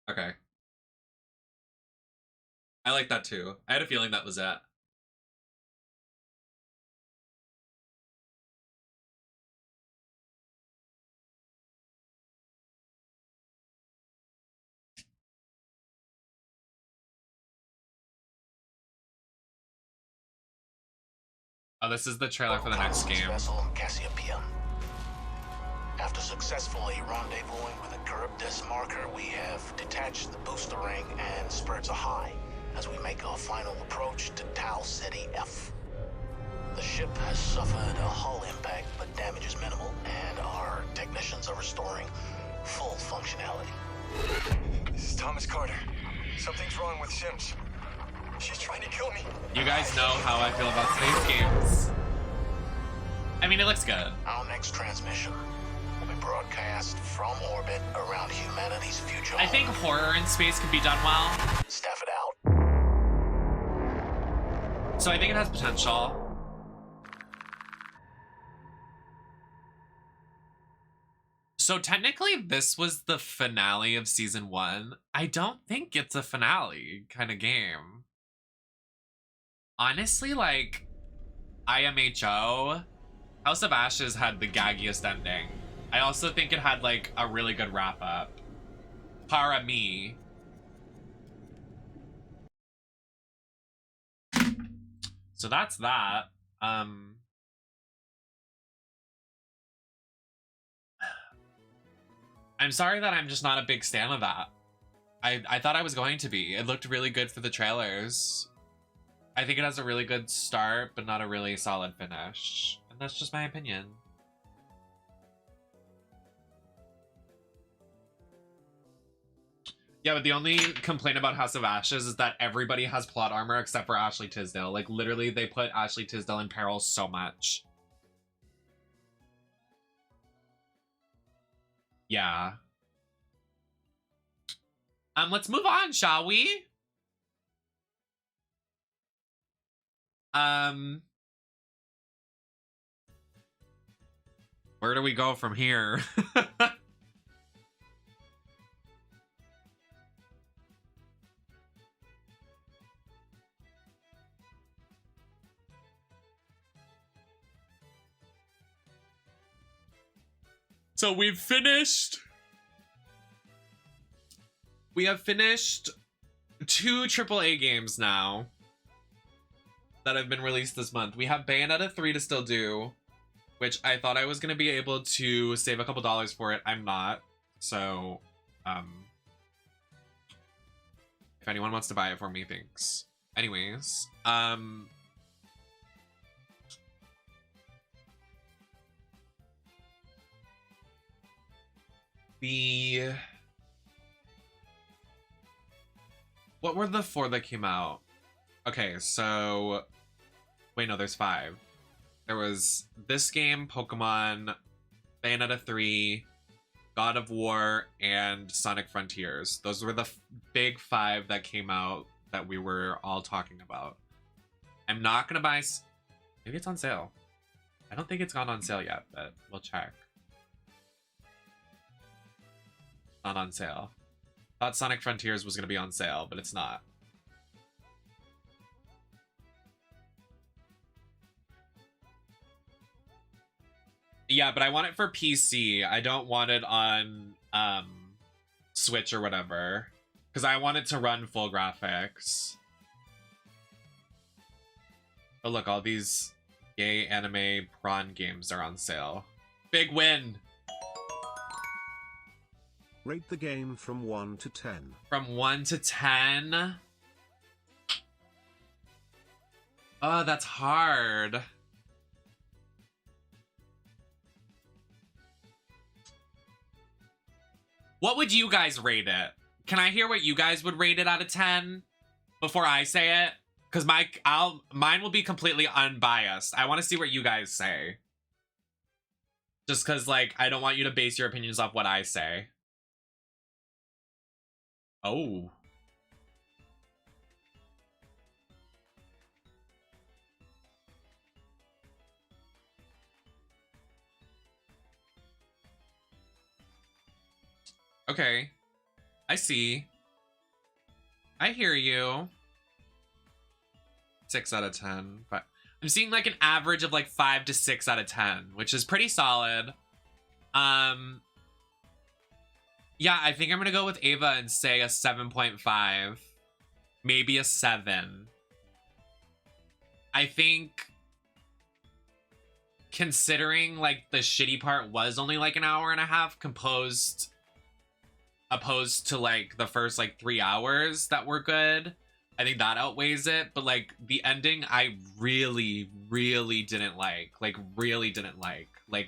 Okay. I like that too. I had a feeling that was it. Oh, this is the trailer for the next game. Vessel Cassiopeia. After successfully rendezvousing with a Charybdis marker, we have detached the booster ring and spirits are high as we make our final approach to Tau Ceti F. The ship has suffered a hull impact, but damage is minimal, and our technicians are restoring full functionality. This is Thomas Carter. Something's wrong with Sims. She's trying to kill me. You guys know how I feel about space games. I mean, it looks good. Our next transmission will be broadcast from orbit around humanity's future. I think horror in space could be done well. Staff it out. So I think it has potential. So technically this was the finale of season 1. I don't think it's a finale kind of game. Honestly, like, IMHO, House of Ashes had the gaggiest ending. I also think it had, like, a really good wrap-up. Para me. So that's that. I'm sorry that I'm just not a big stan of that. I thought I was going to be. It looked really good for the trailers. I think it has a really good start, but not a really solid finish. And that's just my opinion. Yeah, but the only complaint about House of Ashes is that everybody has plot armor except for Ashley Tisdale. Like, literally, they put Ashley Tisdale in peril so much. Yeah. Let's move on, shall we? Where do we go from here? So we have finished 2 AAA games now that have been released this month. We have Bayonetta 3 to still do, which I thought I was going to be able to save a couple dollars for it. I'm not. So, if anyone wants to buy it for me, thanks. Anyways, what were the 4 that came out? Okay, so wait, no, there's 5. There was this game, Pokemon, Bayonetta 3, God of War, and Sonic Frontiers. Those were the big 5 that came out that we were all talking about. I'm not gonna buy... Maybe it's on sale. I don't think it's gone on sale yet, but we'll check. Not on sale. Thought Sonic Frontiers was gonna be on sale, but it's not. Yeah, but I want it for PC. I don't want it on Switch or whatever, because I want it to run full graphics. Oh look, all these gay anime prawn games are on sale. Big win! Rate the game from 1 to 10. From 1 to 10? Oh, that's hard. What would you guys rate it? can I hear what you guys would rate it out of 10 before I say it? Because mine will be completely unbiased. I want to see what you guys say. Just because, like, I don't want you to base your opinions off what I say. Oh. Okay. I see. I hear you. 6 out of 10. But I'm seeing like an average of like 5 to 6 out of 10, which is pretty solid. Yeah, I think I'm gonna go with Ava and say a 7.5. Maybe a 7. I think considering like the shitty part was only like an hour and a half opposed to like the first like 3 hours that were good, I think that outweighs it. But like the ending I really didn't like. Like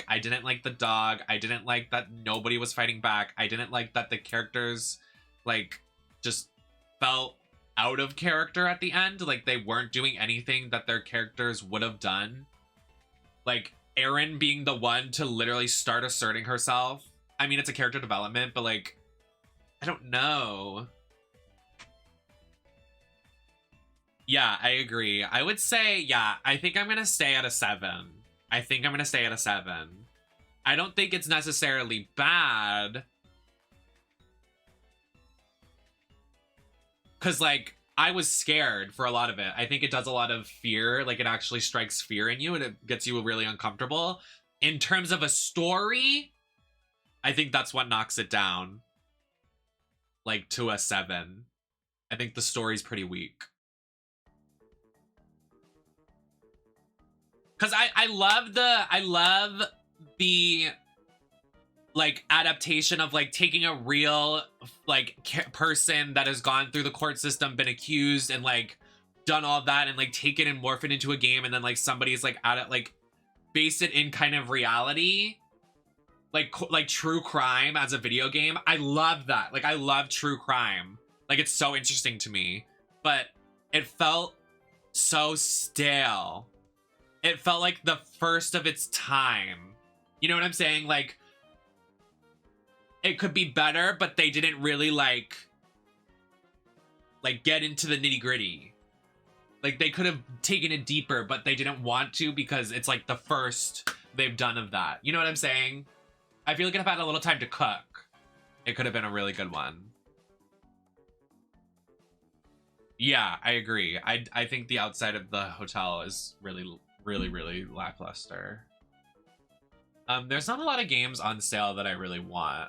I didn't like the dog. I didn't like that nobody was fighting back. I didn't like that the characters like just felt out of character at the end. Like they weren't doing anything that their characters would have done. Like Erin being the one to literally start asserting herself. I mean, it's a character development, but like, I don't know. Yeah, I agree. I would say, yeah, I think I'm going to stay at a 7. I think I'm going to stay at a 7. I don't think it's necessarily bad. Because, like, I was scared for a lot of it. I think it does a lot of fear. Like, it actually strikes fear in you and it gets you really uncomfortable. In terms of a story, I think that's what knocks it down. Like, to a 7. I think the story's pretty weak. Because I love the like adaptation of like taking a real like person that has gone through the court system, been accused and like done all that and like take it and morph it into a game, and then like somebody's like at it, like base it in kind of reality, like true crime as a video game. I love that. Like I love true crime. Like it's so interesting to me, but it felt so stale. It felt like the first of its time. You know what I'm saying? Like, it could be better, but they didn't really like get into the nitty gritty. Like they could have taken it deeper, but they didn't want to because it's like the first they've done of that. You know what I'm saying? I feel like if I had a little time to cook, it could have been a really good one. Yeah, I agree. I think the outside of the hotel is really lackluster. There's not a lot of games on sale that I really want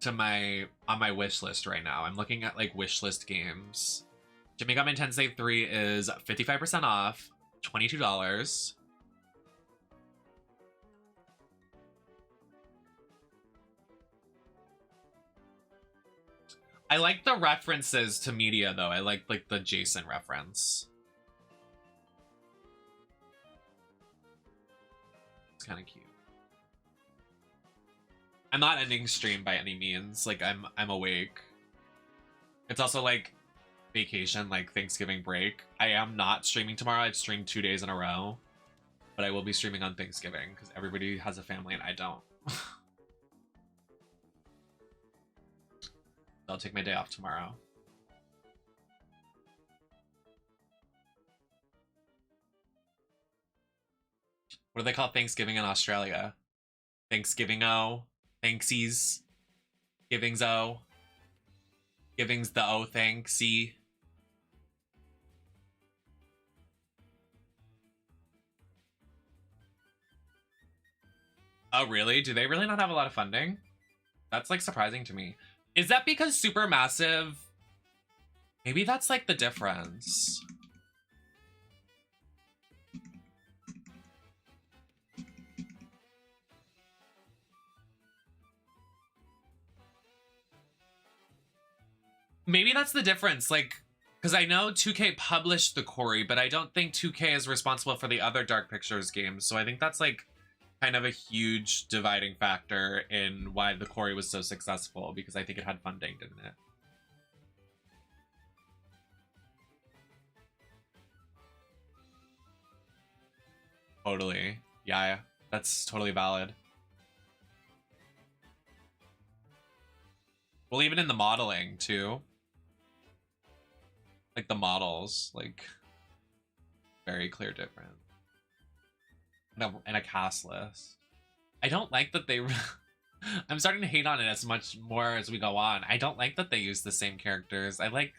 on my wish list right now. I'm looking at like wish list games. Jimmy Got My Tensei 3 is 55% off, $22. I like the references to media though. I like the Jason reference. It's kind of cute. I'm not ending stream by any means. Like I'm awake. It's also like vacation, like Thanksgiving break. I am not streaming tomorrow. I've streamed 2 days in a row, but I will be streaming on Thanksgiving because everybody has a family and I don't. I'll take my day off tomorrow. What do they call Thanksgiving in Australia? Thanksgiving-o, Thanksies, Givings-o, Givings the O thanksy. Oh, really? Do they really not have a lot of funding? That's like surprising to me. Is that because Supermassive? Maybe that's like the difference. Maybe that's the difference, like, because I know 2K published the Quarry, but I don't think 2K is responsible for the other Dark Pictures games, so I think that's like kind of a huge dividing factor in why the Quarry was so successful, because I think it had funding, didn't it? Totally. Yeah, that's totally valid. Well, even in the modeling too. Like the models, like very clear difference. And a cast list. I don't like that they I'm starting to hate on it as much more as we go on. I don't like that they use the same characters. I like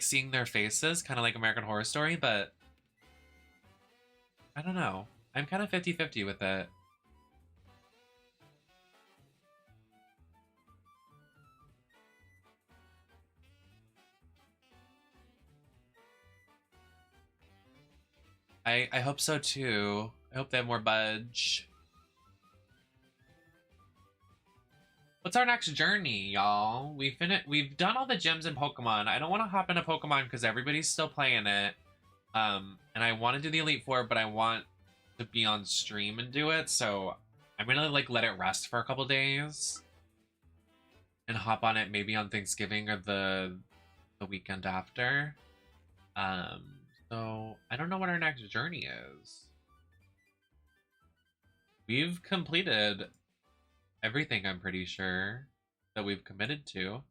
seeing their faces, kind of like American Horror Story, but I don't know. I'm kind of 50-50 with it. I hope so too. I hope they have more budge. What's our next journey, y'all? We've done all the gyms in Pokemon. I don't want to hop into Pokemon because everybody's still playing it. And I want to do the Elite Four, but I want to be on stream and do it, so I'm gonna like let it rest for a couple days and hop on it maybe on Thanksgiving or the weekend after. So I don't know what our next journey is. We've completed everything, I'm pretty sure, that we've committed to.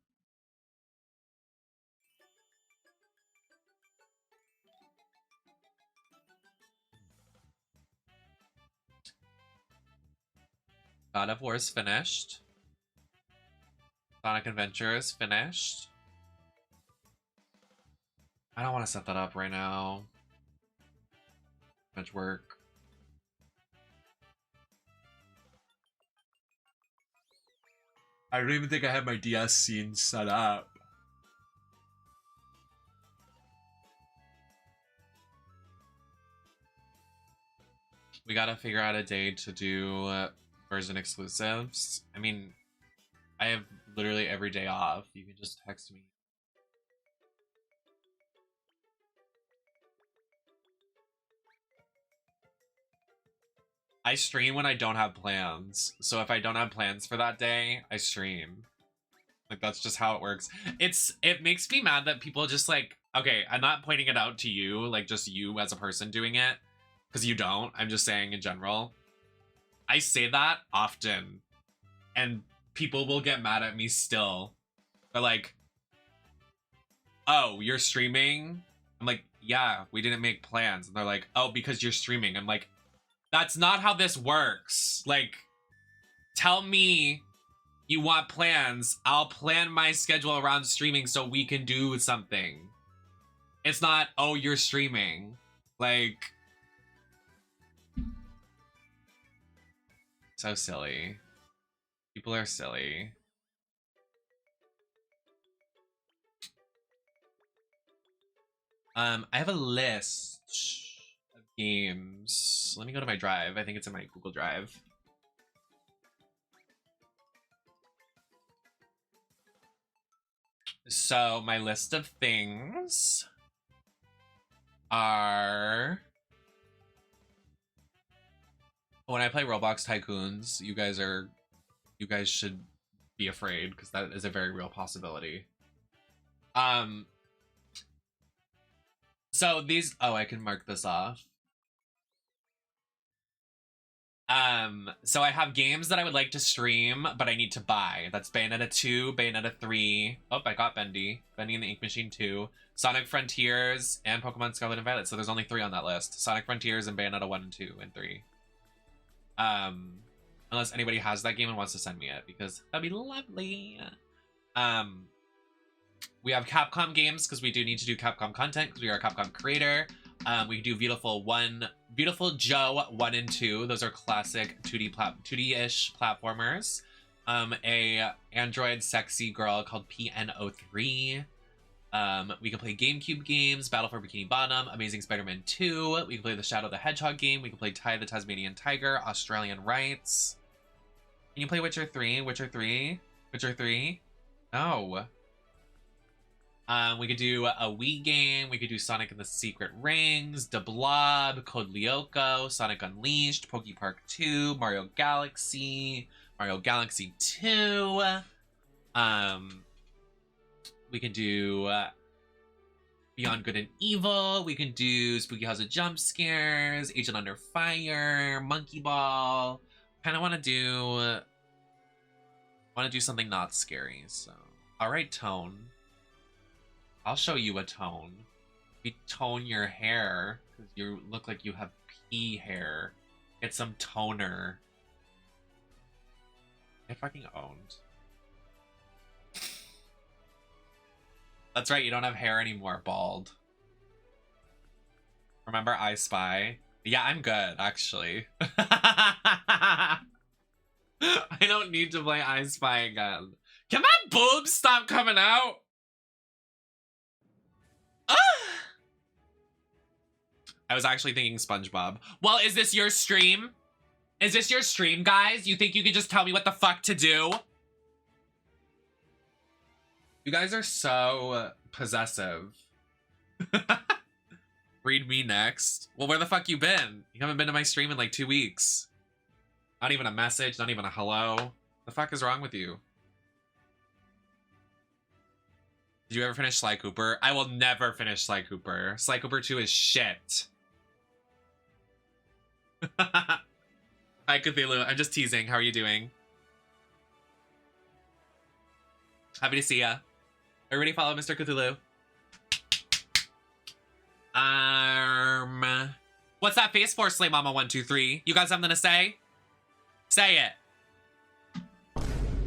God of War is finished. Sonic Adventure is finished. I don't want to set that up right now. Much work. I don't even think I have my DS scene set up. We gotta figure out a day to do version exclusives. I mean, I have literally every day off. You can just text me. I stream when I don't have plans. So if I don't have plans for that day, I stream. Like, that's just how it works. It makes me mad that people just like, okay, I'm not pointing it out to you, like just you as a person doing it, because you don't. I'm just saying in general. I say that often, and people will get mad at me still. They're like, oh, you're streaming? I'm like, yeah, we didn't make plans. And they're like, oh, because you're streaming. I'm like, that's not how this works. Like, tell me you want plans. I'll plan my schedule around streaming so we can do something. It's not, oh, you're streaming. Like, so silly. People are silly. I have a list of games. Let me go to my drive. I think it's in my Google Drive. So my list of things are, when I play Roblox Tycoons, you guys should be afraid, because that is a very real possibility. So these, oh, I can mark this off. So I have games that I would like to stream, but I need to buy. That's Bayonetta 2, Bayonetta 3. Oh, I got Bendy. Bendy and the Ink Machine 2. Sonic Frontiers, and Pokemon Scarlet and Violet. So there's only 3 on that list. Sonic Frontiers and Bayonetta 1 and 2 and 3. Unless anybody has that game and wants to send me it, because that'd be lovely. We have Capcom games, because we do need to do Capcom content, because we are a Capcom creator. We do Beautiful Joe 1 and 2. Those are classic 2D-ish platformers. A Android sexy girl called PN03. We can play GameCube games, Battle for Bikini Bottom, Amazing Spider-Man 2. We can play the Shadow the Hedgehog game. We can play Ty the Tasmanian Tiger, Australian Rights. Can you play Witcher 3? Witcher 3? Witcher 3? No. We could do a Wii game. We could do Sonic and the Secret Rings, Da Blob, Code Lyoko, Sonic Unleashed, Poke Park 2, Mario Galaxy 2. We can do Beyond Good and Evil. We can do Spooky House of Jump Scares, Agent Under Fire, Monkey Ball. Kind of want to do something not scary. So, all right, Tone. I'll show you a tone. We tone your hair because you look like you have pea hair. Get some toner. I fucking owned. That's right, you don't have hair anymore, bald. Remember I Spy? Yeah, I'm good, actually. I don't need to play I Spy again. Can my boobs stop coming out? I was actually thinking SpongeBob. Well, is this your stream? Is this your stream, guys? You think you could just tell me what the fuck to do? You guys are so possessive. Read me next. Well, where the fuck you been? You haven't been to my stream in like 2 weeks. Not even a message, not even a hello. The fuck is wrong with you? Did you ever finish Sly Cooper? I will never finish Sly Cooper. Sly Cooper 2 is shit. Hi, Cthulhu. I'm just teasing. How are you doing? Happy to see ya. Everybody follow Mr. Cthulhu. What's that face for, Slay Mama 123? You got something to say? Say it.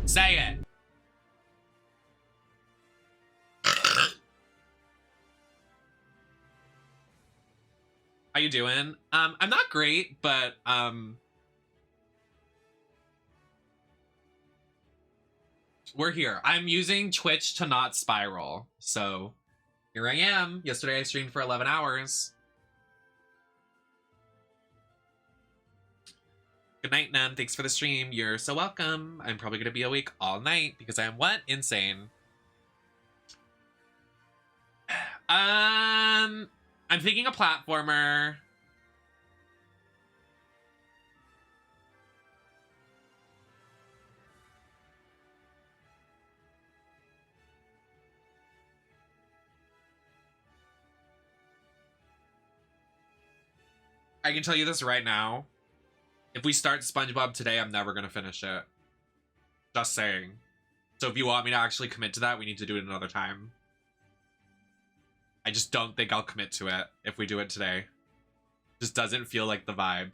Say it. How you doing? I'm not great, but we're here. I'm using Twitch to not spiral, so here I am. Yesterday I streamed for 11 hours. Good night, Nan. Thanks for the stream. You're so welcome. I'm probably gonna be awake all night because I am what? Insane. I'm thinking a platformer. I can tell you this right now. If we start SpongeBob today, I'm never gonna finish it. Just saying. So if you want me to actually commit to that, we need to do it another time. I just don't think I'll commit to it if we do it today. Just doesn't feel like the vibe.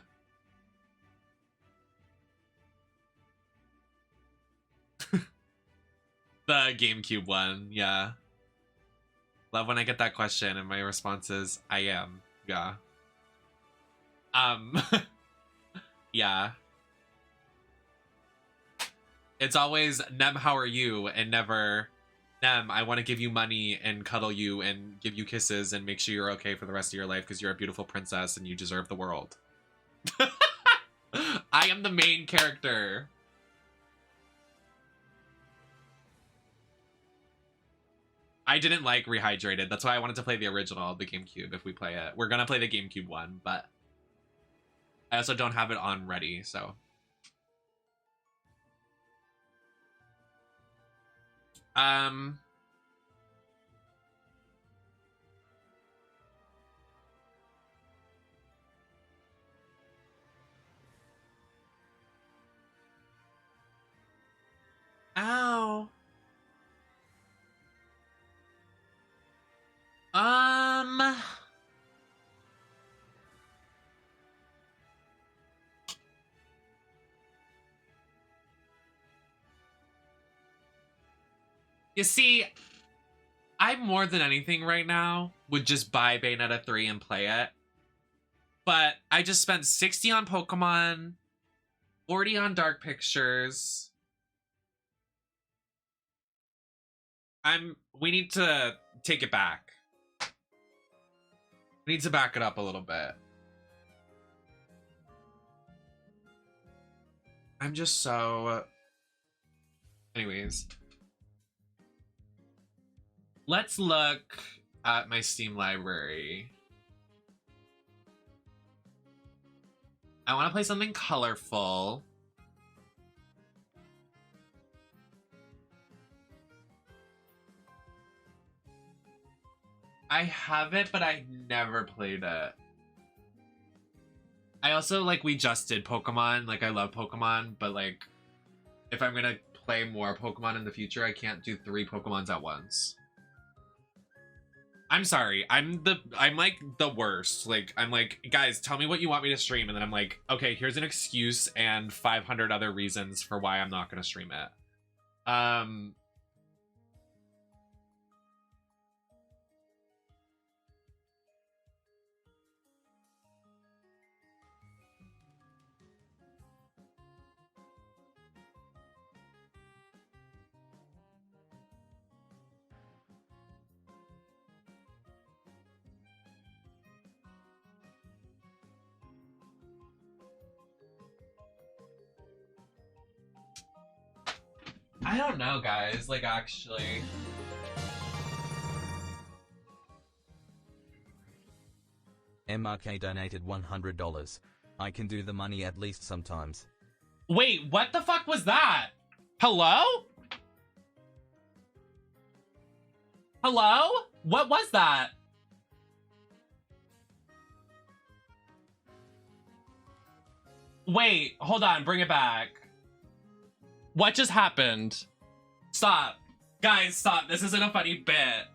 The GameCube one, yeah. Love when I get that question and my response is, I am, yeah. Yeah. It's always, Nem, how are you? And never, Nem, I want to give you money and cuddle you and give you kisses and make sure you're okay for the rest of your life because you're a beautiful princess and you deserve the world. I am the main character. I didn't like Rehydrated. That's why I wanted to play the original, the GameCube, if we play it. We're gonna play the GameCube one, but I also don't have it on ready, so. Ow. You see, I more than anything right now would just buy Bayonetta 3 and play it. But I just spent 60 on Pokemon, 40 on Dark Pictures. We need to take it back. We need to back it up a little bit. I'm just so... Anyways. Let's look at my Steam library. I want to play something colorful. I have it, but I never played it. I also, like, we just did Pokemon. Like, I love Pokemon, but, like, if I'm gonna play more Pokemon in the future, I can't do 3 Pokemons at once. I'm sorry. I'm like the worst. Like, I'm like, guys, tell me what you want me to stream. And then I'm like, okay, here's an excuse and 500 other reasons for why I'm not gonna stream it. I don't know, guys. Like, actually. MRK donated $100. I can do the money at least sometimes. Wait, what the fuck was that? Hello? Hello? What was that? Wait, hold on, bring it back. What just happened? Stop. Guys, stop. This isn't a funny bit.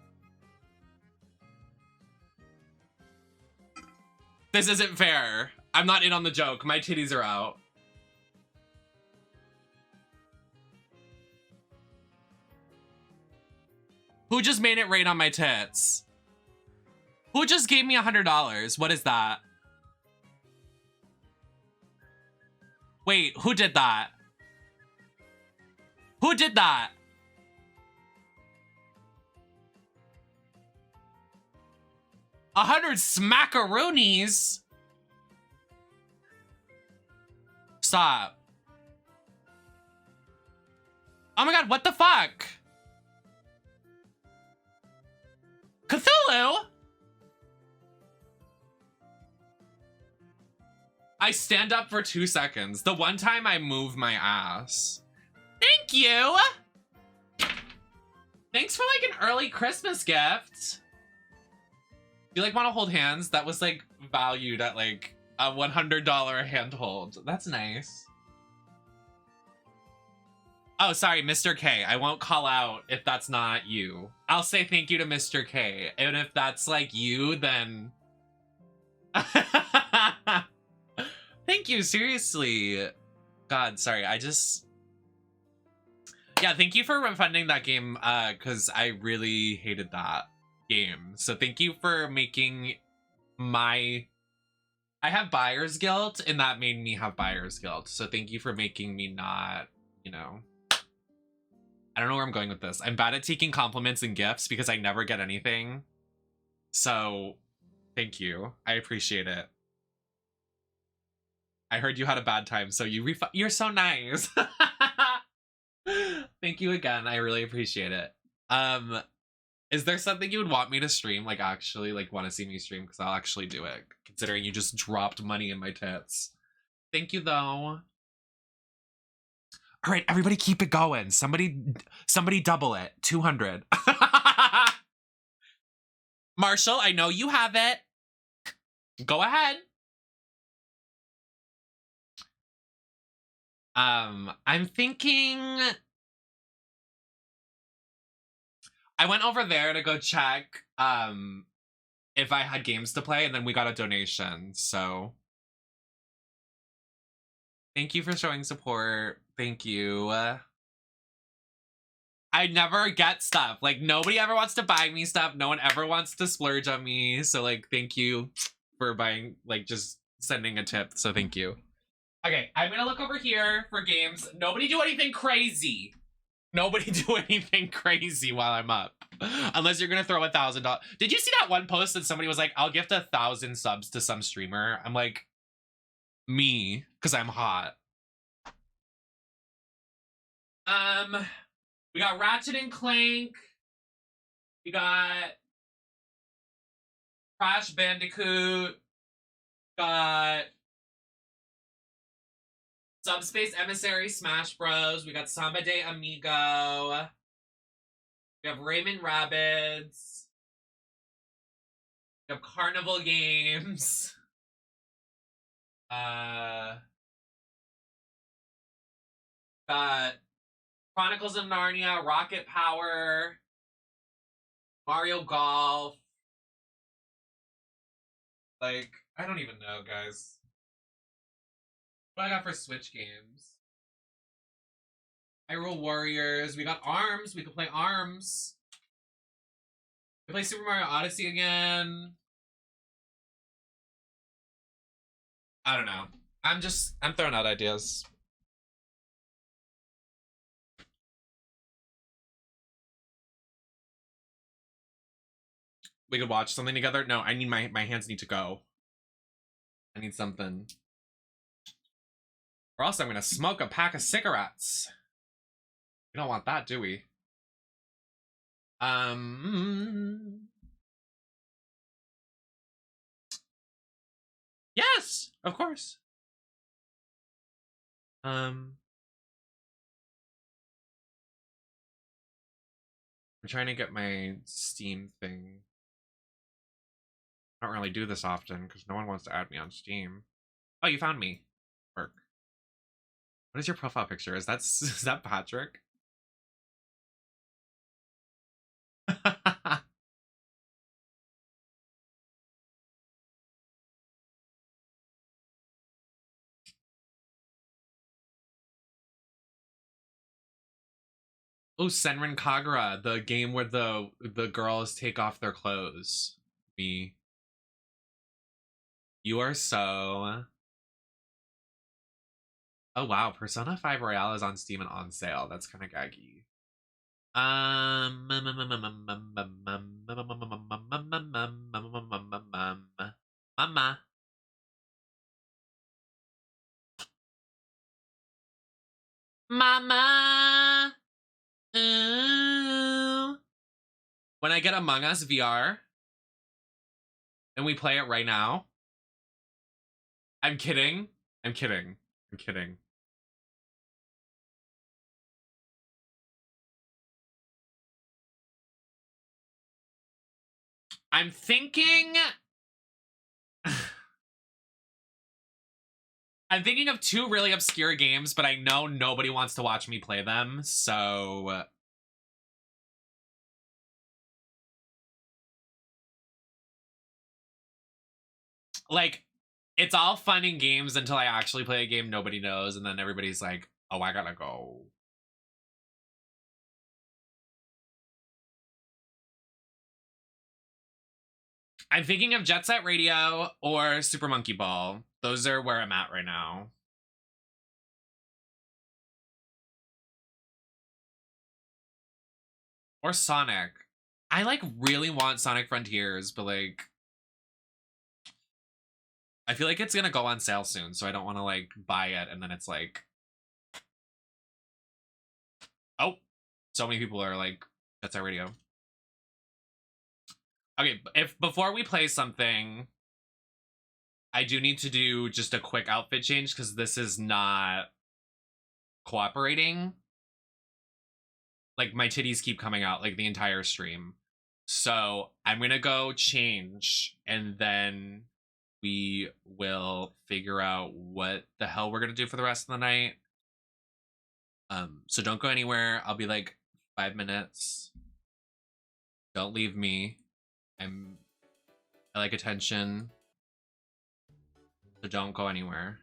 This isn't fair. I'm not in on the joke. My titties are out. Who just made it rain on my tits? Who just gave me $100? What is that? Wait, who did that? Who did that? $100 smackaroonies? Stop. Oh my god, what the fuck? Cthulhu? I stand up for 2 seconds. The one time I move my ass. Thank you! Thanks for like an early Christmas gift. You like want to hold hands? That was like valued at like a $100 handhold. That's nice. Oh, sorry, Mr. K. I won't call out if that's not you. I'll say thank you to Mr. K. And if that's like you, then... Thank you, seriously. God, sorry, I just... Yeah, thank you for refunding that game, because I really hated that game. So thank you for making my... I have buyer's guilt, and that made me have buyer's guilt. So thank you for making me not, you know... I don't know where I'm going with this. I'm bad at taking compliments and gifts because I never get anything. So, thank you. I appreciate it. I heard you had a bad time, so you're so nice. Thank you again. I really appreciate it. Is there something you would want me to stream? Like, actually, like, want to see me stream? Because I'll actually do it, considering you just dropped money in my tits. Thank you, though. All right, everybody keep it going. Somebody double it. 200. Marshall, I know you have it. Go ahead. I'm thinking... I went over there to go check if I had games to play, and then we got a donation, so... Thank you for showing support. Thank you. I never get stuff. Like, nobody ever wants to buy me stuff. No one ever wants to splurge on me. So, like, thank you for buying, like, just sending a tip. So, thank you. Okay, I'm gonna look over here for games. Nobody do anything crazy. Nobody do anything crazy while I'm up. Unless you're gonna throw $1,000. Did you see that one post that somebody was like, I'll gift 1,000 subs to some streamer? I'm like, me, because I'm hot. We got Ratchet and Clank. We got Crash Bandicoot. Got Subspace Emissary Smash Bros. We got Samba de Amigo. We have Rayman Rabbids. We have Carnival Games. Got Chronicles of Narnia, Rocket Power, Mario Golf. Like, I don't even know, guys. What I got for Switch games? Hyrule Warriors. We got ARMS. We could play ARMS. We play Super Mario Odyssey again. I don't know. I'm throwing out ideas. We could watch something together. No, I need my hands need to go. I need something. Or else I'm gonna smoke a pack of cigarettes. We don't want that, do we? Yes, of course. I'm trying to get my Steam thing. I don't really do this often because no one wants to add me on Steam. Oh, you found me. Work. What is your profile picture? Is that Patrick? Oh, Senran Kagura, the game where the girls take off their clothes. Me. You are so... Oh wow, Persona 5 Royale is on Steam and on sale. That's kind of gaggy. Mama. Mama. Ooh. When I get Among Us VR and we play it right now. I'm kidding. I'm kidding. I'm kidding. I'm thinking... I'm thinking of two really obscure games, but I know nobody wants to watch me play them, so... Like, it's all fun and games until I actually play a game nobody knows, and then everybody's like, oh, I gotta go. I'm thinking of Jet Set Radio or Super Monkey Ball. Those are where I'm at right now. Or Sonic. I, like, really want Sonic Frontiers, but, like... I feel like it's gonna go on sale soon, so I don't want to, like, buy it, and then it's like... Oh! So many people are like, Jet Set Radio. Okay, before we play something, I do need to do just a quick outfit change, because this is not cooperating. Like, my titties keep coming out, like, the entire stream. So, I'm gonna go change, and then we will figure out what the hell we're gonna do for the rest of the night. So don't go anywhere. I'll be like 5 minutes. Don't leave me. I like attention. So don't go anywhere.